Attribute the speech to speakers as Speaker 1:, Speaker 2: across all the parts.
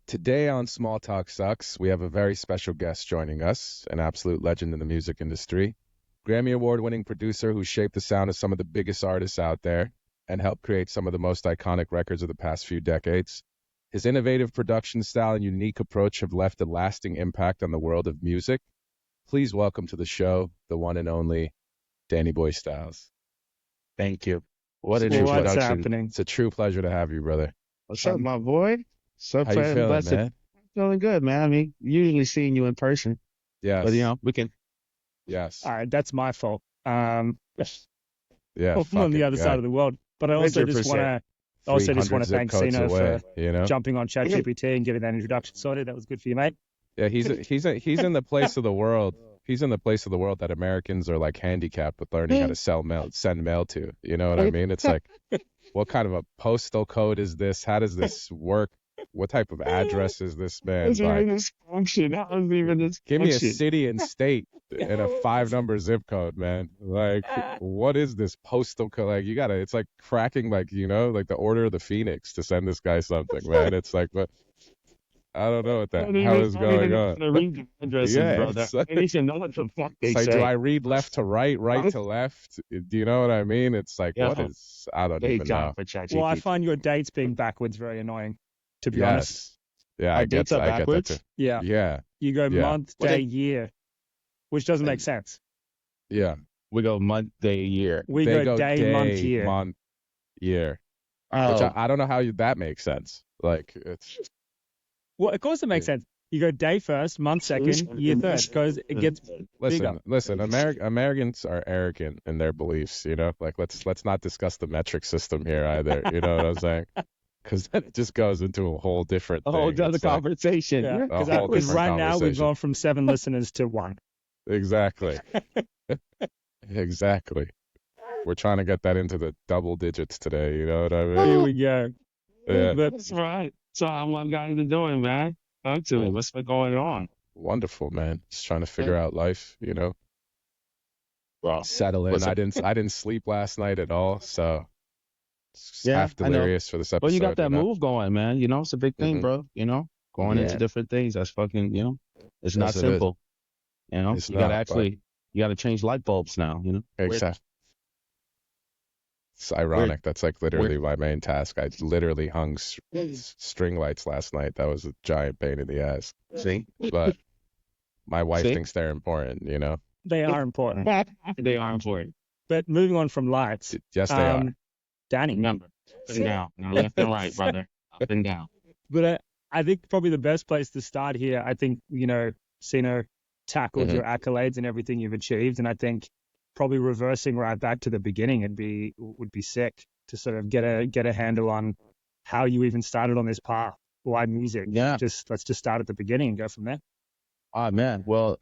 Speaker 1: Today on Small Talk Sucks, we have a very special guest joining us, an absolute legend in the music industry, Grammy Award-winning producer who shaped the sound of some of the biggest artists out there and helped create some of the most iconic records of the past few decades. His innovative production style and unique approach have left a lasting impact on the world of music. Please welcome to the show the one and only DannyBoyStyles.
Speaker 2: Thank you. What an
Speaker 3: What's
Speaker 2: introduction.
Speaker 3: happening?
Speaker 1: It's a true pleasure to have you, brother.
Speaker 2: What's up, my boy? So
Speaker 1: How you feeling,
Speaker 2: blessed.
Speaker 1: man?
Speaker 2: Feeling good, man. I mean, usually seeing you in person,
Speaker 1: Yes.
Speaker 2: but we can.
Speaker 1: Yes.
Speaker 3: All right, that's my fault.
Speaker 1: Yeah.
Speaker 3: I'm on the other side of the world, but I also just
Speaker 2: 100%.
Speaker 3: want to thank
Speaker 1: zip codes
Speaker 3: Sino
Speaker 1: away,
Speaker 3: for jumping on ChatGPT and giving that introduction sorted. That was good for you, mate.
Speaker 1: Yeah, he's in the place of the world. He's in the place of the world that Americans are like handicapped with learning how to send mail to. You know what I mean? It's like, what kind of a postal code is this? How does this work? What type of address is this, man?
Speaker 2: How's
Speaker 1: Like,
Speaker 2: even this function? How is even this
Speaker 1: give me a
Speaker 2: function?
Speaker 1: city and state and a 5-number zip code, man. Like, what is this postal code? Like, it's like cracking, like, like the Order of the Phoenix to send this guy something, man. It's like, what? I don't know what the hell is going on.
Speaker 2: Read the addresses,
Speaker 1: Yeah,
Speaker 2: brother.
Speaker 1: it's like-
Speaker 2: I need to know what the fuck they
Speaker 1: It's like,
Speaker 2: say.
Speaker 1: do I read left to right, right to left? Do you know what I mean? It's like,
Speaker 2: Yeah.
Speaker 1: what is, I don't
Speaker 2: Big
Speaker 1: even know.
Speaker 2: job for ChatGPT.
Speaker 3: Well, I find your dates being backwards very annoying, to be honest.
Speaker 1: Yes. Yeah,
Speaker 2: Our
Speaker 1: I get
Speaker 2: dates are
Speaker 1: I get that
Speaker 2: backwards?
Speaker 1: too.
Speaker 3: Yeah.
Speaker 1: Yeah,
Speaker 3: You go
Speaker 1: Yeah.
Speaker 3: month,
Speaker 2: Well,
Speaker 3: day,
Speaker 2: they-
Speaker 3: year, which doesn't make sense.
Speaker 1: yeah.
Speaker 2: We go month, day, year.
Speaker 3: We
Speaker 1: They
Speaker 3: go day, month, year.
Speaker 1: month, year. Which
Speaker 2: Oh,
Speaker 1: I don't know how that makes sense. Like, it's,
Speaker 3: Well, of course it makes sense. You go day first, month second, year third. It gets bigger.
Speaker 1: listen, Americans are arrogant in their beliefs, Like, let's not discuss the metric system here either, you know what I'm saying? Because then it just goes into a whole different
Speaker 2: a
Speaker 1: thing.
Speaker 2: whole other
Speaker 1: It's like-
Speaker 2: conversation.
Speaker 3: Yeah,
Speaker 1: A
Speaker 3: because
Speaker 1: whole different
Speaker 3: right now we've
Speaker 1: conversation.
Speaker 3: gone from 7 listeners to 1.
Speaker 1: Exactly. Exactly. We're trying to get that into the double digits today, you know what I mean?
Speaker 3: Here we go.
Speaker 1: Yeah.
Speaker 3: But
Speaker 2: That's right. So how my guys are doing, man? Talk to me. What's been going on?
Speaker 1: Wonderful, man. Just trying to figure out life,
Speaker 2: Bro,
Speaker 1: Settle in.
Speaker 2: What's
Speaker 1: I
Speaker 2: up?
Speaker 1: didn't sleep last night at all, so
Speaker 2: Yeah,
Speaker 1: half
Speaker 2: I know.
Speaker 1: delirious for this episode.
Speaker 2: Well, you got that move going, man. It's a big thing,
Speaker 1: Mhm.
Speaker 2: bro. Going
Speaker 1: Yeah.
Speaker 2: into different things. That's fucking, it's not
Speaker 1: Yes, it is.
Speaker 2: simple.
Speaker 1: It's
Speaker 2: You gotta
Speaker 1: not, but-
Speaker 2: you gotta change light bulbs now,
Speaker 1: Exactly. It's ironic. That's like literally my main task. I literally hung string lights last night. That was a giant pain in the ass.
Speaker 2: See?
Speaker 1: But my wife
Speaker 2: See?
Speaker 1: thinks they're important,
Speaker 3: they are important.
Speaker 2: They are important.
Speaker 3: But moving on from lights,
Speaker 1: Yes, they are.
Speaker 3: Danny.
Speaker 2: Remember, up and down, not left and right, brother. Up and down.
Speaker 3: But I think probably the best place to start here, I think, Sino tackled
Speaker 1: Mhm.
Speaker 3: your accolades and everything you've achieved. And I think probably reversing right back to the beginning would be sick to sort of get a handle on how you even started on this path. Why music?
Speaker 2: Yeah.
Speaker 3: Let's just start at the beginning and go from there.
Speaker 2: Oh man. Well,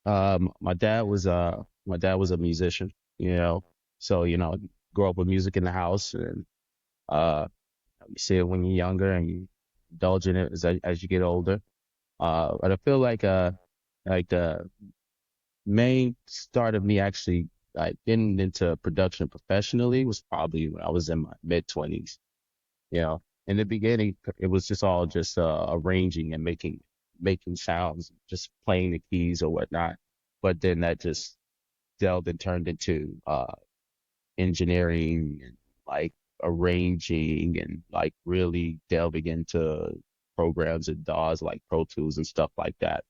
Speaker 2: my dad was a musician, so grew up with music in the house, and you see it when you're younger and you indulge in it as you get older. But I feel like the main start of me actually like getting into production professionally was probably when I was in my mid-20s. In the beginning, it was just all just arranging and making sounds, just playing the keys or whatnot. But then that just delved and turned into engineering and like arranging and like really delving into programs and DAWs like Pro Tools and stuff like that.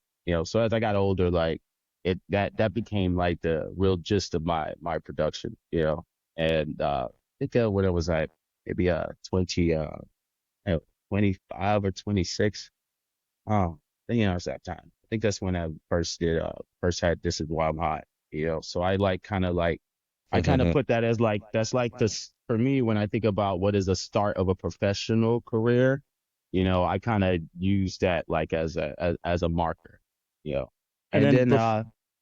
Speaker 2: So as I got older, like that became like the real gist of my production. And I think when I was like maybe 25 or 26. Oh, it's that time. I think that's when I first had This Is Why I'm Hot. So I I kind of put that as like, that's like this for me when I think about what is the start of a professional career. I kind of use that like as a marker.
Speaker 3: And
Speaker 2: And
Speaker 3: then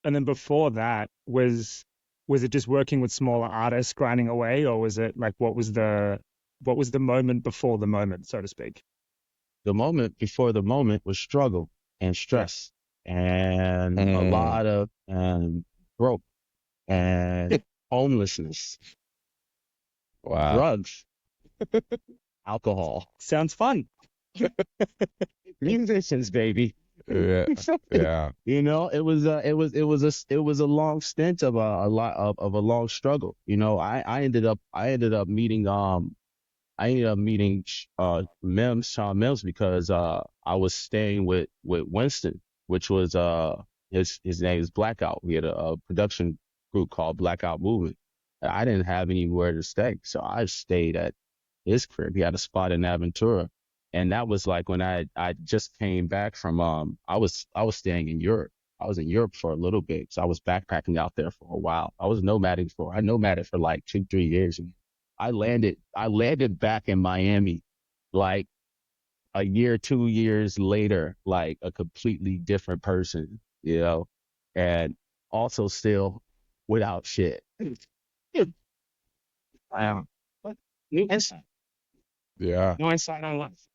Speaker 3: And then before that, was it just working with smaller artists grinding away, or was it like what was the moment before the moment, so to speak?
Speaker 2: the moment before the moment was struggle and stress and a lot of broke and homelessness,
Speaker 1: Wow.
Speaker 2: drugs, alcohol.
Speaker 3: Sounds fun.
Speaker 2: Musicians, baby.
Speaker 1: Yeah. Yeah.
Speaker 2: You know, it was a long stint of a lot of a long struggle. You know, I ended up meeting Mims, Sean Mims, because I was staying with Winston, which was his name is Blackout. We had a production group called Blackout Movement. And I didn't have anywhere to stay, so I stayed at his crib. He had a spot in Aventura, and that was like when I just came back from I was staying in Europe. I was in Europe for a little bit, so I was backpacking out there for a while. I nomaded for like 2 3 years. I landed back in Miami like a year, 2 years later, like a completely different person, you know, and also still without shit. Um, but new insight,
Speaker 1: Yeah.
Speaker 2: new insight on life. So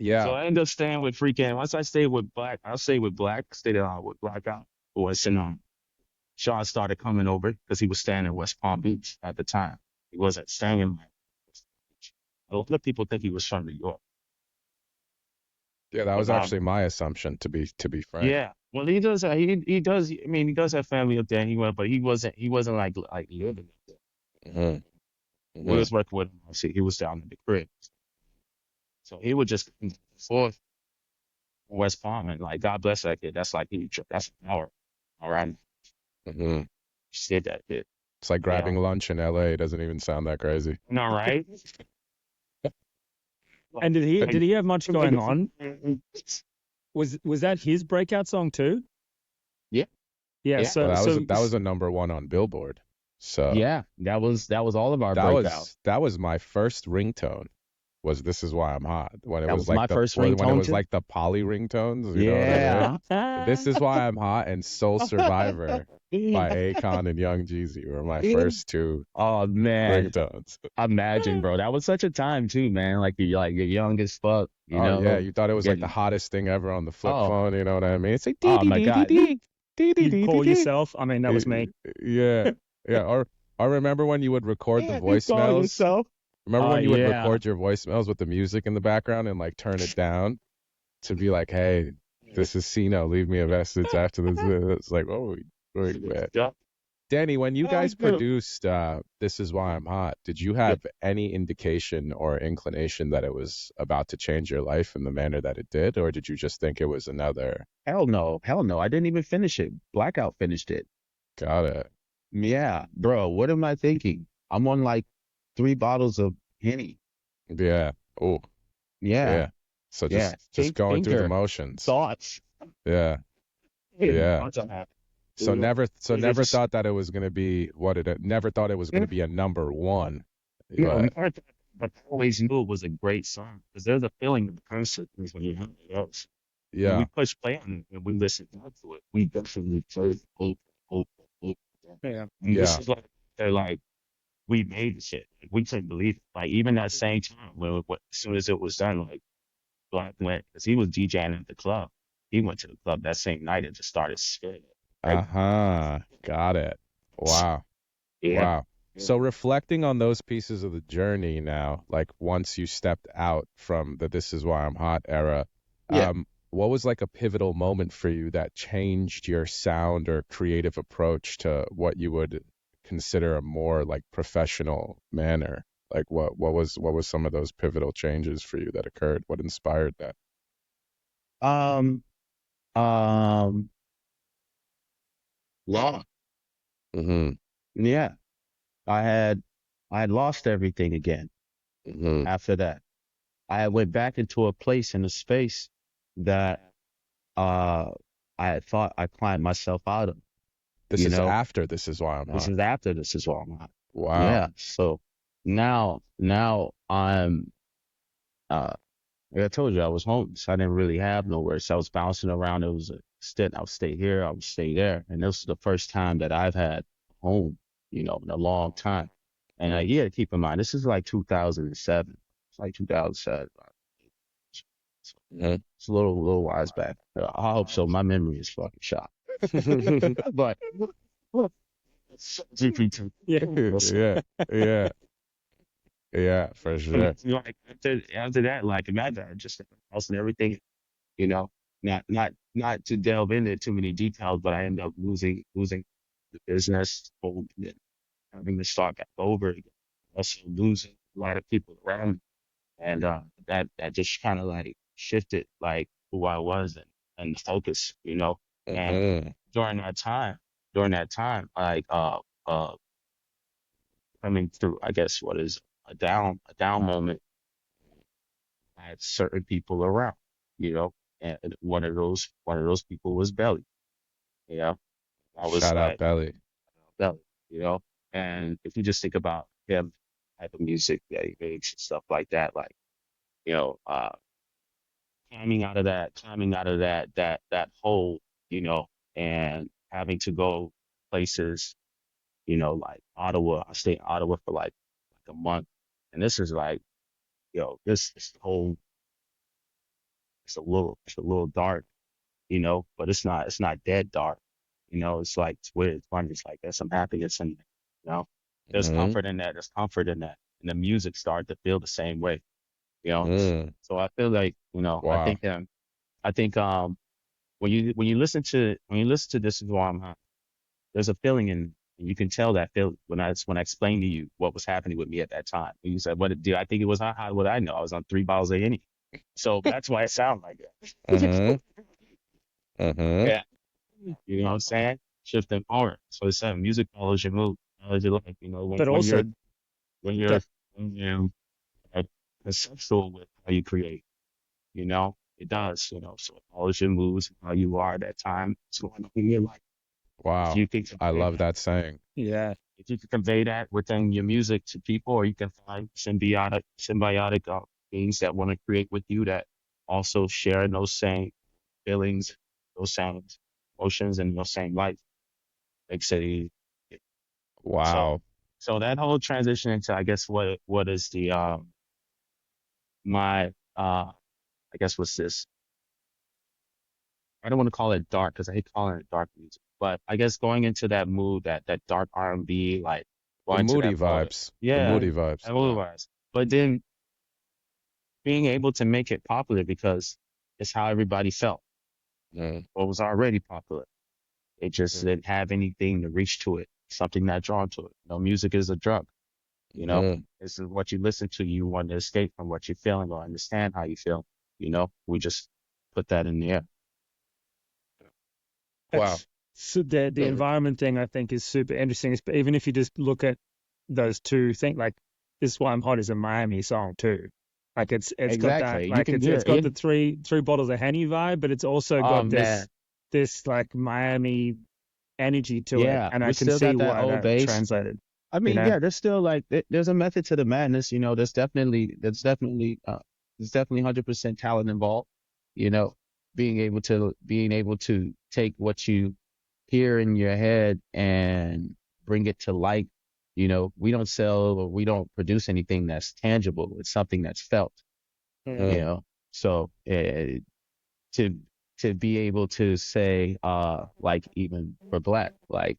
Speaker 1: Yeah.
Speaker 2: I ended up staying with freaking. Once I stayed with Black, I stayed with Black, stayed with Blackout. Was and Sean started coming over because he was staying in West Palm Beach at the time. He wasn't staying in Miami. A lot of people think he was from New York.
Speaker 1: Yeah, that was
Speaker 2: But
Speaker 1: actually my assumption, to be frank.
Speaker 2: yeah. Well, he does. He does. I mean, he does have family up there. He went, but he wasn't like living up there.
Speaker 1: Hmm.
Speaker 2: We
Speaker 1: Hmm.
Speaker 2: was working with him. See, he was down in the crib, so he would just come forth from West Palm, and like God bless that kid. That's like that's an hour. All right,
Speaker 1: Hmm.
Speaker 2: she did that kid.
Speaker 1: It's like
Speaker 2: Yeah.
Speaker 1: grabbing lunch in LA. It doesn't even sound that crazy.
Speaker 2: No, right?
Speaker 3: And did he have much going on? Was that his breakout song too?
Speaker 2: Yeah,
Speaker 3: Yeah.
Speaker 2: yeah,
Speaker 1: Well,
Speaker 3: So
Speaker 1: that was a number one on Billboard. So
Speaker 2: yeah. That was all of our
Speaker 1: that
Speaker 2: breakout.
Speaker 1: was my first ringtone. Was "This Is Why I'm Hot" when it
Speaker 2: That
Speaker 1: was
Speaker 2: was
Speaker 1: like
Speaker 2: my first ringtone too.
Speaker 1: the poly ringtones. You know what I mean?
Speaker 2: Yeah.
Speaker 1: "This Is Why I'm Hot" and "Soul Survivor" by Akon and Young Jeezy were my first two
Speaker 2: Oh man,
Speaker 1: ringtones.
Speaker 2: imagine, bro. That was such a time too, man. You're young as fuck, you
Speaker 1: Oh yeah,
Speaker 2: know.
Speaker 1: you thought it was like the
Speaker 2: Getting
Speaker 1: hottest thing ever on the flip
Speaker 2: oh,
Speaker 1: phone. You know what I mean? It's like dee
Speaker 2: oh
Speaker 1: dee
Speaker 2: my
Speaker 1: dee dee
Speaker 2: God.
Speaker 1: dee dee dee
Speaker 3: you'd
Speaker 1: dee dee
Speaker 3: call
Speaker 1: dee.
Speaker 3: yourself. I mean, that was me.
Speaker 1: Yeah, yeah. Or I remember when you would record the
Speaker 2: You call
Speaker 1: voicemails.
Speaker 2: yourself.
Speaker 1: Remember
Speaker 2: Oh
Speaker 1: when you would
Speaker 2: yeah.
Speaker 1: record your voicemails with the music in the background and like turn it down to be like, "Hey, this is Sino. Leave me a message after this." It's like, oh, wait, man.
Speaker 2: Yeah.
Speaker 1: Danny, when you
Speaker 2: Oh,
Speaker 1: guys
Speaker 2: no.
Speaker 1: produced "This Is Why I'm Hot," did you
Speaker 2: Yeah.
Speaker 1: have any indication or inclination that it was about to change your life in the manner that it did, or did you just think it was another?
Speaker 2: Hell no. Hell no. I didn't even finish it. Blackout finished it.
Speaker 1: Got it.
Speaker 2: Yeah, bro. What am I thinking? I'm on like 3 bottles of Henny.
Speaker 1: Yeah. Oh,
Speaker 2: Yeah.
Speaker 1: yeah. So
Speaker 2: Yeah.
Speaker 1: just going through the
Speaker 2: Thinker.
Speaker 1: motions.
Speaker 2: Thoughts.
Speaker 1: Yeah.
Speaker 2: Yeah.
Speaker 1: Yeah.
Speaker 2: Thoughts I have.
Speaker 1: So
Speaker 2: They're
Speaker 1: never
Speaker 2: just,
Speaker 1: thought that it was going to be what it never thought it was going to be a number one.
Speaker 2: you know,
Speaker 1: But
Speaker 2: but I always knew it was a great song because there's a feeling in the concert when you hear it else. When we
Speaker 1: yeah.
Speaker 2: push play on it and we listen back to it, we definitely play hope, hope, hope.
Speaker 3: Yeah.
Speaker 2: And this
Speaker 1: Yeah.
Speaker 2: is like they're like we made the shit. Like, we couldn't believe it. Like even that same time as soon as it was done, like Black went because he was DJing at the club. He went to the club that same night and just started spitting it. Right?
Speaker 1: Uh-huh. Got it. Wow.
Speaker 2: Yeah.
Speaker 1: Wow. So reflecting on those pieces of the journey now, like once you stepped out from the "This Is Why I'm Hot" era,
Speaker 2: Yeah.
Speaker 1: what was like a pivotal moment for you that changed your sound or creative approach to what you would consider a more like professional manner? Like what was some of those pivotal changes for you that occurred? What inspired that?
Speaker 2: Um. Um. Law.
Speaker 1: Mm-hmm.
Speaker 2: Yeah. I had I had lost everything again
Speaker 1: Mm-hmm.
Speaker 2: after that. I went back into a place in a space that uh I had thought I climbed myself out of.
Speaker 1: This
Speaker 2: You
Speaker 1: is
Speaker 2: know,
Speaker 1: after "This Is Why I'm
Speaker 2: this
Speaker 1: Hot."
Speaker 2: is after this is all mine.
Speaker 1: Wow.
Speaker 2: Yeah. So now I'm like I told you I was homeless. I didn't really have nowhere, so I was bouncing around. It was a stint. I would stay here, I would stay there, and this is the first time that I've had a home, you know, in a long time. And
Speaker 1: Mm-hmm.
Speaker 2: you got to keep in mind, this is like 2007. It's like 2007. It's a little wise back. I hope so. My memory is fucking shot. But GPT.
Speaker 3: Yeah.
Speaker 1: Yeah. Yeah. Yeah, for
Speaker 2: I mean,
Speaker 1: sure.
Speaker 2: like after that, like imagine I just house and everything, you know, not to delve into too many details, but I end up losing the business, whole, having to start back over again. Also losing a lot of people around me. And that just kind of like shifted like who I was and the focus, And
Speaker 1: Hmm.
Speaker 2: during that time, like uh coming through, I guess what is a down moment, I had certain people around, you know, and one of those people was Belly, you know. I was
Speaker 1: Shout out
Speaker 2: like
Speaker 1: Belly.
Speaker 2: Belly, you know. And if you just think about him, type of music that he makes and stuff like that, like, you know, climbing out of that hole, and having to go places, like Ottawa. I stayed in Ottawa for like a month, and this is like, this whole it's a little dark, but it's not dead dark, it's like it's weird, it's fun, it's like there's some happiness in there, you know. There's
Speaker 1: Hmm.
Speaker 2: comfort in that. There's comfort in that, and the music started to feel the same way, you know.
Speaker 1: Mm.
Speaker 2: So I feel like,
Speaker 1: Wow.
Speaker 2: I think when you listen to this is why I'm hot. There's a feeling and you can tell that feeling when I explained to you what was happening with me at that time. And you said, "What did I think it was hot? How would I know? I was on 3 bottles of any." So that's why it sounds like that.
Speaker 1: Hmm. Hmm.
Speaker 2: Yeah, you know what I'm saying? Shifting forward. So it's saying music follows your mood, follows your life. When
Speaker 3: But
Speaker 2: when
Speaker 3: also
Speaker 2: you're when you're
Speaker 3: that,
Speaker 2: when you are conceptual with how you create, it does. So it follows your moods, how you are at that time. What's going on in your life. If
Speaker 1: Wow.
Speaker 2: you can
Speaker 1: I
Speaker 2: convey
Speaker 1: love
Speaker 2: that,
Speaker 1: that saying.
Speaker 3: yeah,
Speaker 2: if you can convey that within your music to people, or you can find symbiotic beings that want to create with you that also share in those same feelings, those same emotions, and those same life. Like say, so
Speaker 1: Wow.
Speaker 2: so that whole transition into, I guess, what is the my I guess what's this? I don't want to call it dark because I hate calling it dark music, but I guess going into that mood, that dark R&B, like
Speaker 1: The
Speaker 2: going to
Speaker 1: moody
Speaker 2: that mode,
Speaker 1: vibes. The
Speaker 2: yeah,
Speaker 1: moody vibes. Yeah.
Speaker 2: otherwise. But then being able to make it popular because it's how everybody felt.
Speaker 1: Mm.
Speaker 2: What was already popular. It just didn't have anything to reach to it, something not drawn to it. Music is a drug, you know.
Speaker 1: Hmm.
Speaker 2: This is what you listen to. You want to escape from what you're feeling or understand how you feel. We just put that in the air.
Speaker 1: Wow.
Speaker 3: that's so the environment thing I think is super interesting. Even if you just look at those two things, like "This Is Why I'm Hot" is a Miami song too. Like it's got that,
Speaker 2: Exactly. You
Speaker 3: like
Speaker 2: can
Speaker 3: it's
Speaker 2: hear
Speaker 3: got
Speaker 2: it.
Speaker 3: the three bottles of Henny vibe, but it's also
Speaker 2: Oh
Speaker 3: got
Speaker 2: man.
Speaker 3: this like Miami energy to it,
Speaker 2: Yeah,
Speaker 3: and I
Speaker 2: we
Speaker 3: can
Speaker 2: still
Speaker 3: see
Speaker 2: got that
Speaker 3: why
Speaker 2: old
Speaker 3: that
Speaker 2: bass.
Speaker 3: translated.
Speaker 2: I
Speaker 3: You
Speaker 2: mean,
Speaker 3: know,
Speaker 2: yeah, there's still like there's a method to the madness. There's definitely 100% talent involved. You know, being able to take what you hear in your head and bring it to light. We don't sell or we don't produce anything that's tangible. It's something that's felt.
Speaker 3: mm.
Speaker 2: You
Speaker 1: Mm.
Speaker 2: know, so to to be able to say, like even for black, like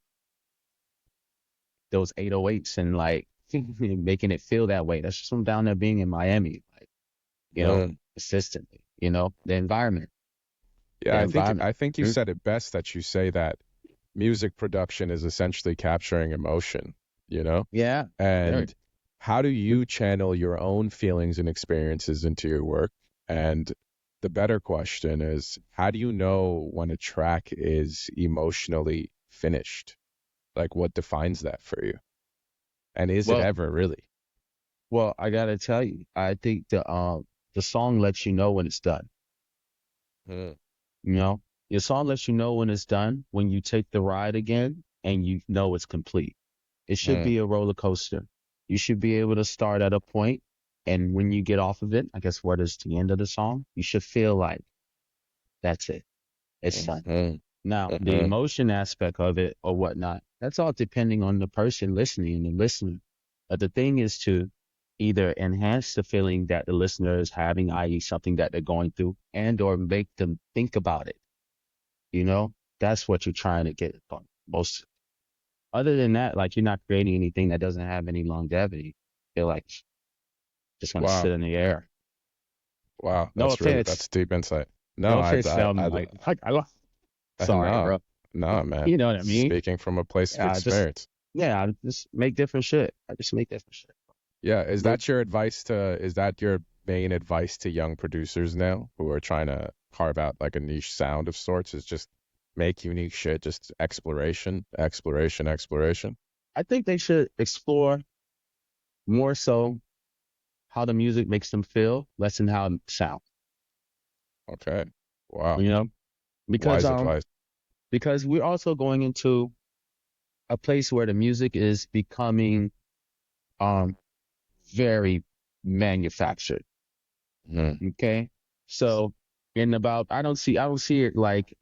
Speaker 2: those 808s and like making it feel that way. That's just from down there being in Miami, like,
Speaker 1: Mm.
Speaker 2: consistently, the environment, the
Speaker 1: Yeah, I think
Speaker 2: environment.
Speaker 1: I think you
Speaker 2: Mm.
Speaker 1: said it best that you say that music production is essentially capturing emotion, you know?
Speaker 2: Yeah, very.
Speaker 1: And how do
Speaker 2: Mm.
Speaker 1: you channel your own feelings and experiences into your work? And the better question is, how do you know when a track is emotionally finished? Like, what defines that for you? And is it
Speaker 2: Well,
Speaker 1: ever really?
Speaker 2: well, I gotta tell you, I think the song lets you know when it's done.
Speaker 1: Mm.
Speaker 2: You know, your song lets you know when it's done when you take the ride again and you know it's complete. It should
Speaker 1: Mm.
Speaker 2: be a roller coaster. You should be able to start at a point, and when you get off of it, I guess what is the end of the song, you should feel like that's it. It's done.
Speaker 1: Mm.
Speaker 2: Now, the
Speaker 1: Mm.
Speaker 2: emotion aspect of it or whatnot, that's all depending on the person listening and the listener. But the thing is to either enhance the feeling that the listener is having, i.e., something that they're going through, and or make them think about it. You know, that's what you're trying to get on most. Other than that, like you're not creating anything that doesn't have any longevity. Feel like Just want to
Speaker 1: Wow.
Speaker 2: sit in the air.
Speaker 1: Wow.
Speaker 2: No
Speaker 1: That's
Speaker 2: offense.
Speaker 1: deep insight. No,
Speaker 2: No offense, them. Sorry,
Speaker 1: no,
Speaker 2: bro.
Speaker 1: no, man.
Speaker 2: You know what I mean?
Speaker 1: Speaking from a place of
Speaker 2: Yeah,
Speaker 1: experience.
Speaker 2: I just make different shit. I just make different shit.
Speaker 1: Yeah.
Speaker 2: Look,
Speaker 1: Is that your main advice to young producers now who are trying to carve out like a niche sound of sorts? Is just make unique shit, just exploration, exploration, exploration?
Speaker 2: I think they should explore more so how the music makes them feel, less than how it sounds.
Speaker 1: Okay. Wow.
Speaker 2: You know, because
Speaker 1: Wise advice.
Speaker 2: because we're also going into a place where the music is becoming um very manufactured.
Speaker 1: Mm,
Speaker 2: Okay, so in about I don't see it like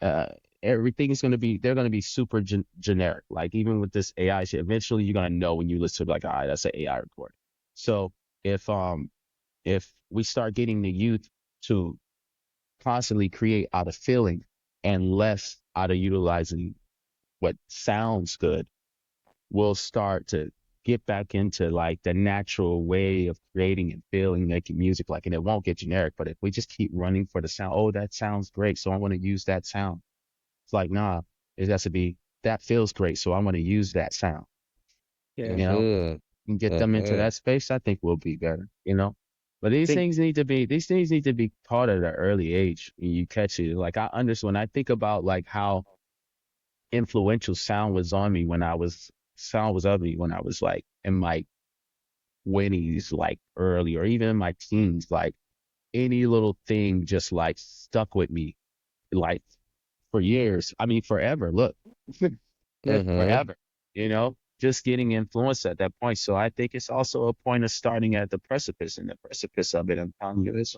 Speaker 2: everything is going to be they're going to be super generic. Like even with this AI shit, eventually you're going to know when you listen to like, all right, that's an AI recording. So if um if we start getting the youth to constantly create out of feeling and less out of utilizing what sounds good, we'll start to get back into like the natural way of creating and feeling, making music like, and it won't get generic. But if we just keep running for the sound, oh, that sounds great, so I want to use that sound. It's like, nah, it has to be that feels great, so I want to use that sound.
Speaker 3: Yeah.
Speaker 2: You know,
Speaker 1: mm-hmm,
Speaker 2: and get them into
Speaker 1: mm-hmm,
Speaker 2: that space, I think we'll be better. You know, but
Speaker 3: I think
Speaker 2: these things need to be taught at an early age. When you catch it, like I understand when I think about like how influential sound was on me when I was like in my 20s, like early, or even in my teens, like any little thing just like stuck with me, like for years. I mean, forever. Look,
Speaker 1: mm-hmm,
Speaker 2: forever, just getting influenced at that point. So I think it's also a point of starting at the precipice, and the precipice of it, I'm telling you, is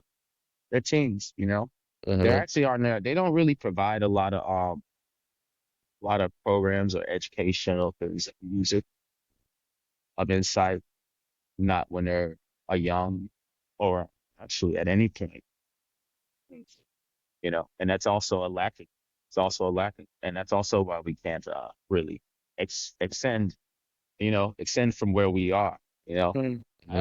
Speaker 2: they're teens, They're
Speaker 1: mm-hmm,
Speaker 2: actually on there. They don't really provide a lot of programs or educational things, music of insight, not when they're a young or actually at any point, and that's also a lacking. It's also a lacking. And that's also why we can't really extend, extend from where we are, you know.
Speaker 1: mm-hmm.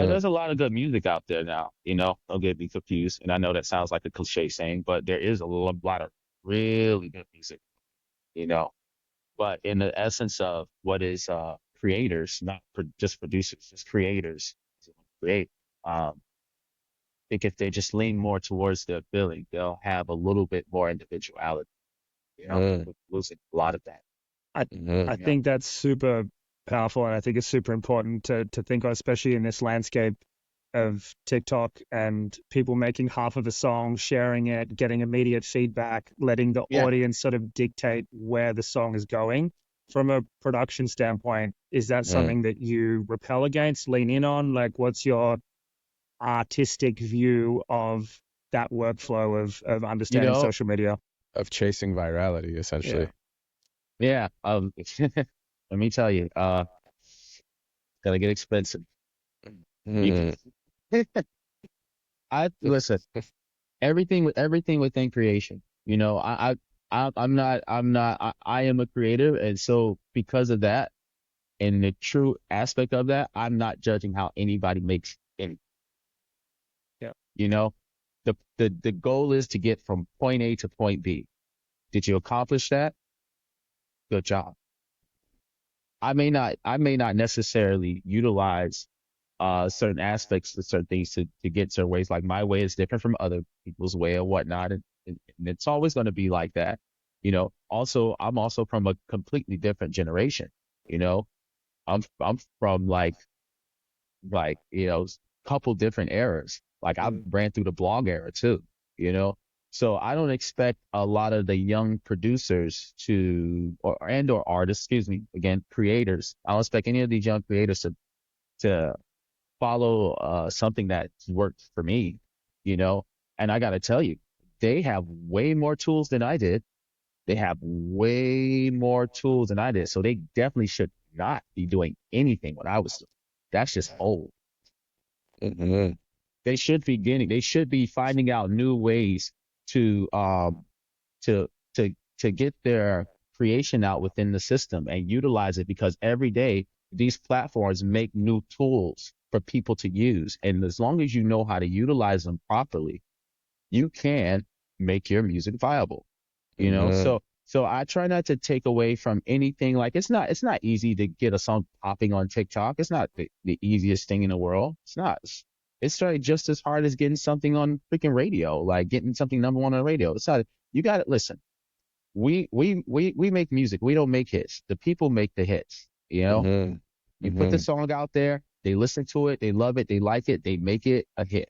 Speaker 2: There's a lot of good music out there now, don't get me confused. And I know that sounds like a cliche saying, but there is a lot of really good music, you know. But in the essence of what is creators, not just producers, just creators who create. Um, I think if they just lean more towards their feeling, they'll have a little bit more individuality.
Speaker 1: Mm,
Speaker 2: We're losing a lot of that.
Speaker 3: I
Speaker 1: mhm,
Speaker 3: I think that's super powerful, and I think it's super important to think on, especially in this landscape of TikTok and people making half of a song, sharing it, getting immediate feedback, letting the
Speaker 2: Yeah,
Speaker 3: audience sort of dictate where the song is going. From a production standpoint, is that
Speaker 1: mm.
Speaker 3: something that you repel against, lean in on? Like, what's your artistic view of that workflow of
Speaker 2: you
Speaker 3: understanding
Speaker 2: know,
Speaker 3: social media?
Speaker 1: Of chasing virality,
Speaker 3: Yeah.
Speaker 1: essentially.
Speaker 2: yeah. Let me tell you, gonna get expensive. You can,
Speaker 1: Mm,
Speaker 2: I listen. Everything within creation. I am a creative, and so because of that, and the true aspect of that, I'm not judging how anybody makes any.
Speaker 3: Yeah.
Speaker 2: You know, the goal is to get from point A to point B. Did you accomplish that? Good job. I may not necessarily utilize certain aspects of certain things to get certain ways. Like my way is different from other people's way or whatnot, and it's always going to be like that. Also, I'm also from a completely different generation. You know, I'm from like couple different eras. Like I
Speaker 3: Mm.
Speaker 2: ran through the blog era too, you know. So I don't expect a lot of the young producers to or artists, excuse me, again, creators. I don't expect any of these young creators to follow something that's worked for me, you know. And I got to tell you, they have way more tools than I did. They have way more tools than I did. So they definitely should not be doing anything what I was doing. That's just old.
Speaker 1: mhm,
Speaker 2: They should be finding out new ways to to to get their creation out within the system and utilize it, because every day these platforms make new tools for people to use. And as long as you know how to utilize them properly, you can make your music viable, you know?
Speaker 1: Mm-hmm.
Speaker 2: So I try not to take away from anything. Like it's not easy to get a song popping on TikTok. It's not the easiest thing in the world. It's not. It's like just as hard as getting something on freaking radio, like getting something number one on the radio. It's not, you got to listen. We make music. We don't make hits. The people make the hits, you know?
Speaker 1: Mm-hmm.
Speaker 2: You put the
Speaker 1: Mm-hmm.
Speaker 2: song out there, they listen to it, they love it, they like it, they make it a hit.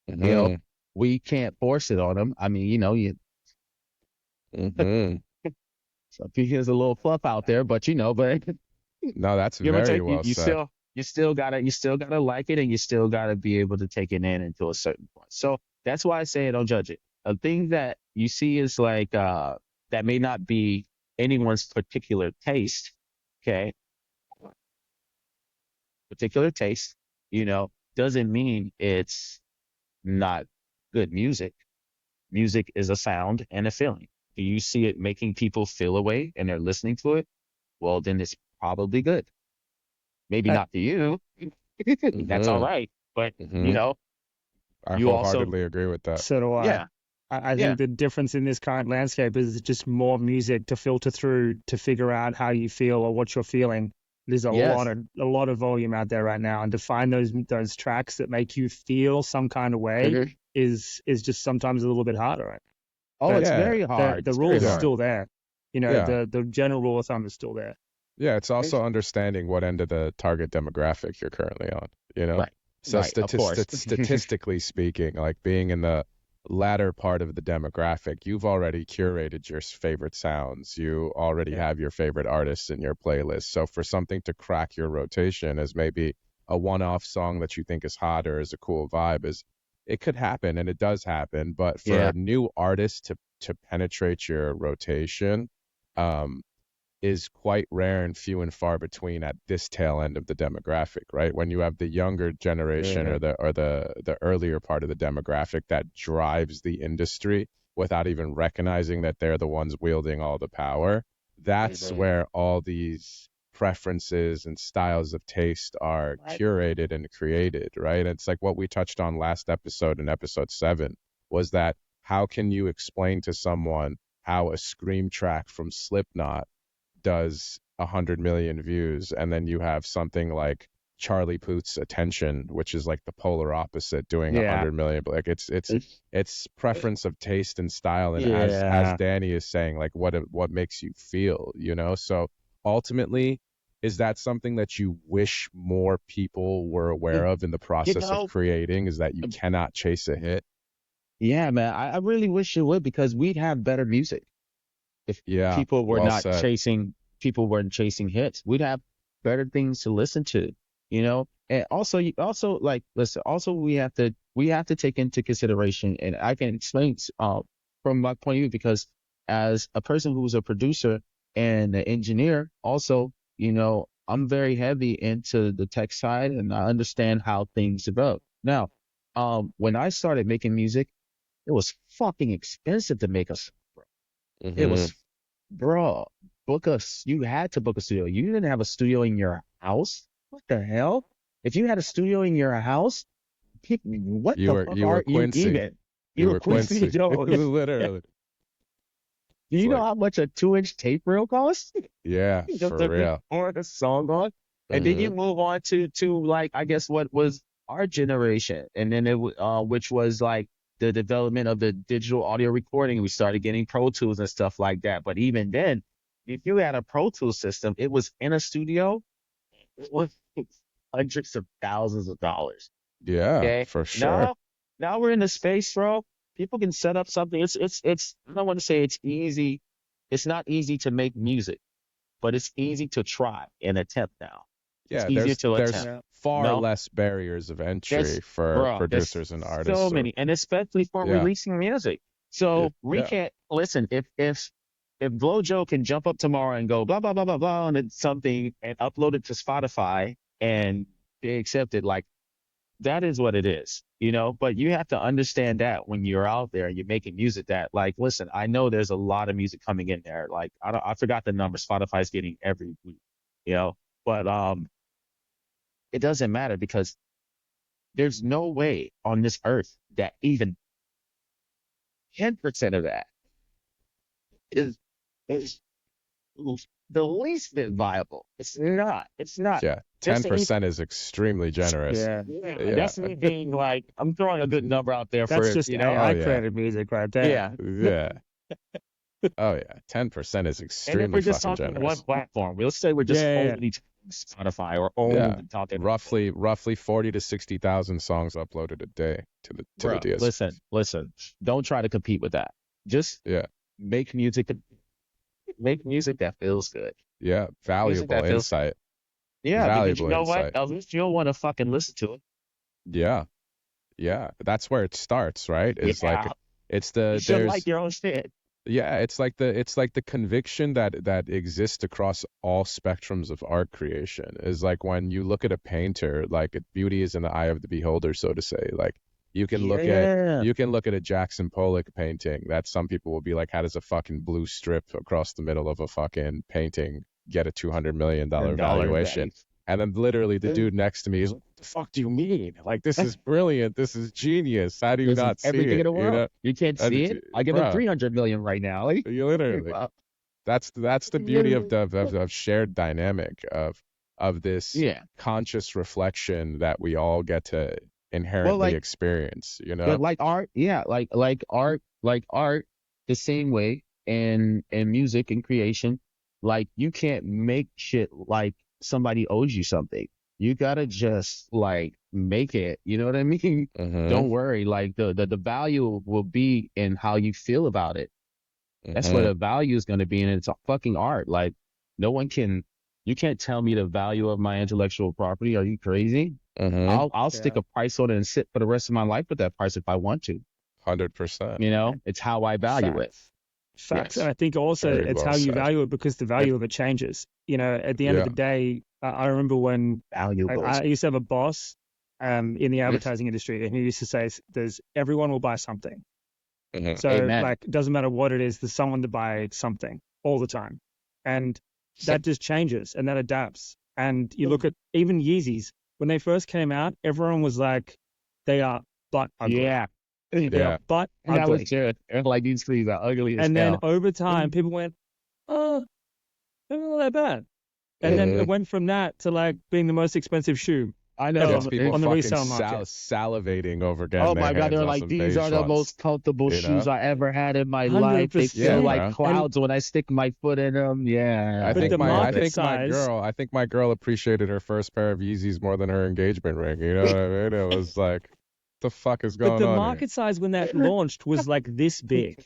Speaker 2: You know,
Speaker 1: Mm-hmm.
Speaker 2: we can't force it on them. I mean, you know,
Speaker 1: Mm-hmm.
Speaker 2: so if here's a little fluff out there, but you know, but
Speaker 1: No, that's
Speaker 2: give or
Speaker 1: very
Speaker 2: take,
Speaker 1: well said.
Speaker 2: you still gotta like it, and you still gotta be able to take it in until a certain point. So that's why I say don't judge it. A thing that you see is like that may not be anyone's particular taste. Okay, particular taste, you know, doesn't mean it's not good music. Music is a sound and a feeling. Do you see it making people feel a way and they're listening to it? Well, then it's probably good. Maybe
Speaker 3: I,
Speaker 2: not to you. That's all
Speaker 1: Mm-hmm.
Speaker 2: right. But, you
Speaker 1: Mm-hmm.
Speaker 2: know,
Speaker 1: I
Speaker 2: you also,
Speaker 1: wholeheartedly agree with that.
Speaker 3: so do I.
Speaker 2: yeah,
Speaker 3: I
Speaker 2: yeah,
Speaker 3: think the difference in this current landscape is just more music to filter through to figure out how you feel or what you're feeling. There's
Speaker 2: yes.
Speaker 3: a lot of volume out there right now, and to find those tracks that make you feel some kind of way
Speaker 2: Mhm.
Speaker 3: is just sometimes a little bit harder. Right?
Speaker 2: Oh,
Speaker 3: But
Speaker 2: it's
Speaker 1: Yeah.
Speaker 2: very hard.
Speaker 3: the
Speaker 2: It's very
Speaker 3: rules are
Speaker 1: Yeah.
Speaker 2: hard.
Speaker 3: still there. You know,
Speaker 1: Yeah.
Speaker 3: the general rule of thumb is still there.
Speaker 1: Yeah. It's also understanding what end of the target demographic you're currently on, you know?
Speaker 2: Right,
Speaker 1: So
Speaker 2: right, of course.
Speaker 1: statistically speaking, like being in the latter part of the demographic, you've already curated your favorite sounds. You already
Speaker 3: Yeah.
Speaker 1: have your favorite artists in your playlist. So for something to crack your rotation as maybe a one-off song that you think is hot or is a cool vibe, is it could happen and it does happen. But for
Speaker 2: Yeah,
Speaker 1: new artists to penetrate your rotation, um, is quite rare and few and far between at this tail end of the demographic, right? When you have the younger generation
Speaker 2: yeah,
Speaker 1: or the earlier part of the demographic that drives the industry without even recognizing that they're the ones wielding all the power, that's
Speaker 2: mhm.
Speaker 1: where all these preferences and styles of taste are
Speaker 2: Right.
Speaker 1: curated and created, right? It's like what we touched on last episode in episode 7 was that how can you explain to someone how a scream track from Slipknot does 100 million views, and then you have something like Charlie Puth's Attention, which is like the polar opposite, doing a
Speaker 3: Yeah.
Speaker 1: 100 million. Like it's preference of taste and style, and as
Speaker 3: Yeah.
Speaker 1: Danny is saying, like what makes you feel, you know. So ultimately, is that something that you wish more people were aware of in the
Speaker 2: You
Speaker 1: process of
Speaker 2: know,
Speaker 1: creating? Is that you cannot chase a hit?
Speaker 2: yeah, man, I really wish it would because we'd have better music. If
Speaker 1: Yeah, well said.
Speaker 2: people weren't chasing hits, we'd have better things to listen to, you know. And also, you also like listen. Also, we have to take into consideration, and I can explain from my point of view because as a person who's a producer and an engineer, also, you know, I'm very heavy into the tech side, and I understand how things develop. Now, when I started making music, it was fucking expensive to make us. It
Speaker 1: Mm-hmm.
Speaker 2: was, bro, you had to book a studio. You didn't have a studio in your house? What the hell? If you had a studio in your house, what
Speaker 1: You
Speaker 2: the
Speaker 1: were
Speaker 2: fuck
Speaker 1: you were
Speaker 2: are you
Speaker 1: Quincy.
Speaker 2: even?
Speaker 1: You
Speaker 2: You were
Speaker 1: were
Speaker 2: Quincy
Speaker 1: Quincy.
Speaker 2: Jones.
Speaker 1: Literally.
Speaker 2: Do
Speaker 1: It's
Speaker 2: you know
Speaker 1: like,
Speaker 2: how much a 2-inch tape reel costs?
Speaker 1: yeah,
Speaker 2: Just
Speaker 1: for
Speaker 2: to
Speaker 1: real.
Speaker 2: record a song on. And then you
Speaker 1: Hmm.
Speaker 2: move on to like I guess what was our generation, and then which was like the development of the digital audio recording. We started getting Pro Tools and stuff like that. But even then, if you had a Pro Tools system, it was in a studio. It was hundreds of thousands of dollars.
Speaker 1: Yeah,
Speaker 2: Okay,
Speaker 1: for sure.
Speaker 2: now we're in the space, bro. People can set up something. It's. I don't want to say it's easy. It's not easy to make music, but it's easy to try and attempt now. It's
Speaker 1: Yeah,
Speaker 2: easier to
Speaker 1: there's
Speaker 2: attempt.
Speaker 3: Yeah.
Speaker 1: far
Speaker 2: No,
Speaker 1: less barriers of
Speaker 2: there's,
Speaker 1: entry for
Speaker 2: bro, there's
Speaker 1: producers and artists.
Speaker 2: so
Speaker 1: So
Speaker 2: many, and especially for
Speaker 1: yeah,
Speaker 2: releasing music. So we
Speaker 1: yeah,
Speaker 2: can't listen. If Blojo can jump up tomorrow and go blah blah blah blah blah on something and upload it to Spotify and they accept it, like that is what it is, you know. But you have to understand that when you're out there and you're making music, that like, listen, I know there's a lot of music coming in there. Like I forgot the number Spotify's getting every week, you know. But it doesn't matter because There's no way on this earth that even 10% of that is is the least bit viable. It's not. It's not.
Speaker 1: Yeah,
Speaker 2: Just to
Speaker 1: 10% is extremely generous.
Speaker 3: Yeah.
Speaker 2: yeah,
Speaker 1: Yeah,
Speaker 2: that's me being like, I'm throwing a good number out there for
Speaker 3: That's
Speaker 2: it,
Speaker 3: just
Speaker 2: you know?
Speaker 1: Oh
Speaker 3: AI
Speaker 1: yeah,
Speaker 3: created music right there.
Speaker 2: Yeah.
Speaker 1: yeah. Oh yeah, 10% is
Speaker 2: And if
Speaker 1: extremely
Speaker 2: we're just
Speaker 1: fucking
Speaker 2: talking one
Speaker 1: generous.
Speaker 2: platform, let's say we're just
Speaker 3: Yeah.
Speaker 2: only talking Spotify or
Speaker 1: Yeah,
Speaker 2: only talking,
Speaker 1: roughly 40 to 60,000 songs uploaded a day to the
Speaker 2: bro,
Speaker 1: DSPs.
Speaker 2: listen, don't try to compete with that. Just
Speaker 1: Yeah,
Speaker 2: make music, make music that feels good.
Speaker 1: yeah,
Speaker 2: Music
Speaker 1: valuable
Speaker 2: that feels,
Speaker 1: insight,
Speaker 2: yeah, because you
Speaker 1: valuable
Speaker 2: know what?
Speaker 1: insight.
Speaker 2: At least you'll want to fucking listen to it.
Speaker 1: Yeah, yeah. That's where it starts, right? Is like
Speaker 2: Yeah.
Speaker 1: it's
Speaker 2: You
Speaker 1: the
Speaker 2: should like
Speaker 1: there's
Speaker 2: your own shit.
Speaker 1: yeah, it's like the conviction that exists across all spectrums of art creation is like when you look at a painter, like beauty is in the eye of the beholder, so to say. Like
Speaker 2: Yeah.
Speaker 1: you can look at a Jackson Pollock painting that some people will be like, how does a fucking blue strip across the middle of a fucking painting get a $200 million
Speaker 2: $100
Speaker 1: valuation?
Speaker 2: value.
Speaker 1: And then literally the dude next to me is like, what the fuck do you mean? Like this is brilliant. This is genius. How do you
Speaker 2: This is
Speaker 1: not see
Speaker 2: everything in
Speaker 1: it?
Speaker 2: the
Speaker 1: You
Speaker 2: world.
Speaker 1: know?
Speaker 2: You can't see it. I give him
Speaker 1: Bro,
Speaker 2: 300 million right now. Like,
Speaker 1: you literally. That's the beauty of of shared dynamic of this
Speaker 2: yeah.
Speaker 1: conscious reflection that we all get to
Speaker 2: Well,
Speaker 1: inherently
Speaker 2: like,
Speaker 1: experience, you
Speaker 2: but
Speaker 1: know?
Speaker 2: like art, yeah, like art, the same way in music and creation, like you can't make shit like somebody owes you something. You gotta just like make it. You know what I mean?
Speaker 1: Mm-hmm.
Speaker 2: Don't worry. Like the value will be in how you feel about it. That's where
Speaker 1: Mm-hmm.
Speaker 2: the value is gonna be, and it's a fucking art. Like no one can, you can't tell me the value of my intellectual property. Are you crazy?
Speaker 1: Mm-hmm.
Speaker 2: I'll stick
Speaker 3: Yeah.
Speaker 2: a price on it and sit for the rest of my life with that price if I want to.
Speaker 1: 100%.
Speaker 2: You know, it's how I value it.
Speaker 3: Facts. Facts. And
Speaker 2: Yes.
Speaker 3: I think also
Speaker 1: Very
Speaker 3: it's
Speaker 1: well
Speaker 3: how you
Speaker 1: said.
Speaker 3: value it because the value of it changes. You know, at the end of
Speaker 1: Yeah.
Speaker 3: the day, I remember when
Speaker 2: Valuables.
Speaker 3: I used to have a boss in the advertising industry, and he used to say, "There's everyone will buy something."
Speaker 1: Mm-hmm.
Speaker 3: So
Speaker 2: Amen.
Speaker 3: like, it doesn't matter what it is, there's someone to buy something all the time, and that just changes and that adapts. And you look at even Yeezys when they first came out, everyone was like, they are butt ugly.
Speaker 2: Yeah.
Speaker 3: They are
Speaker 1: Yeah.
Speaker 3: butt
Speaker 2: That was
Speaker 3: ugly.
Speaker 2: good. And like these sleeves are ugly as
Speaker 3: And then
Speaker 2: hell.
Speaker 3: over time, people went, oh, they're not that bad. And then
Speaker 1: Mm-hmm.
Speaker 3: it went from that to like being the most expensive shoe
Speaker 2: I
Speaker 3: ever
Speaker 1: Gets
Speaker 2: know.
Speaker 1: people
Speaker 3: on the
Speaker 1: fucking
Speaker 3: resale market.
Speaker 1: salivating over getting
Speaker 2: Oh
Speaker 1: their
Speaker 2: my God,
Speaker 1: hands
Speaker 2: they're
Speaker 1: on
Speaker 2: like,
Speaker 1: some
Speaker 2: these
Speaker 1: beige
Speaker 2: are the
Speaker 1: ones,
Speaker 2: most comfortable
Speaker 1: you
Speaker 2: shoes
Speaker 1: know?
Speaker 2: I ever had in my life. They
Speaker 3: 100%.
Speaker 1: Yeah,
Speaker 2: feel like
Speaker 1: bro.
Speaker 2: clouds when I stick my foot in them. Yeah.
Speaker 1: I
Speaker 3: But
Speaker 1: think
Speaker 3: the
Speaker 1: my
Speaker 3: market size,
Speaker 1: I think my girl appreciated her first pair of Yeezys more than her engagement ring. You know what I mean? It was like, the fuck is
Speaker 3: but
Speaker 1: going
Speaker 3: the
Speaker 1: on here?
Speaker 3: market size when that launched was like this big,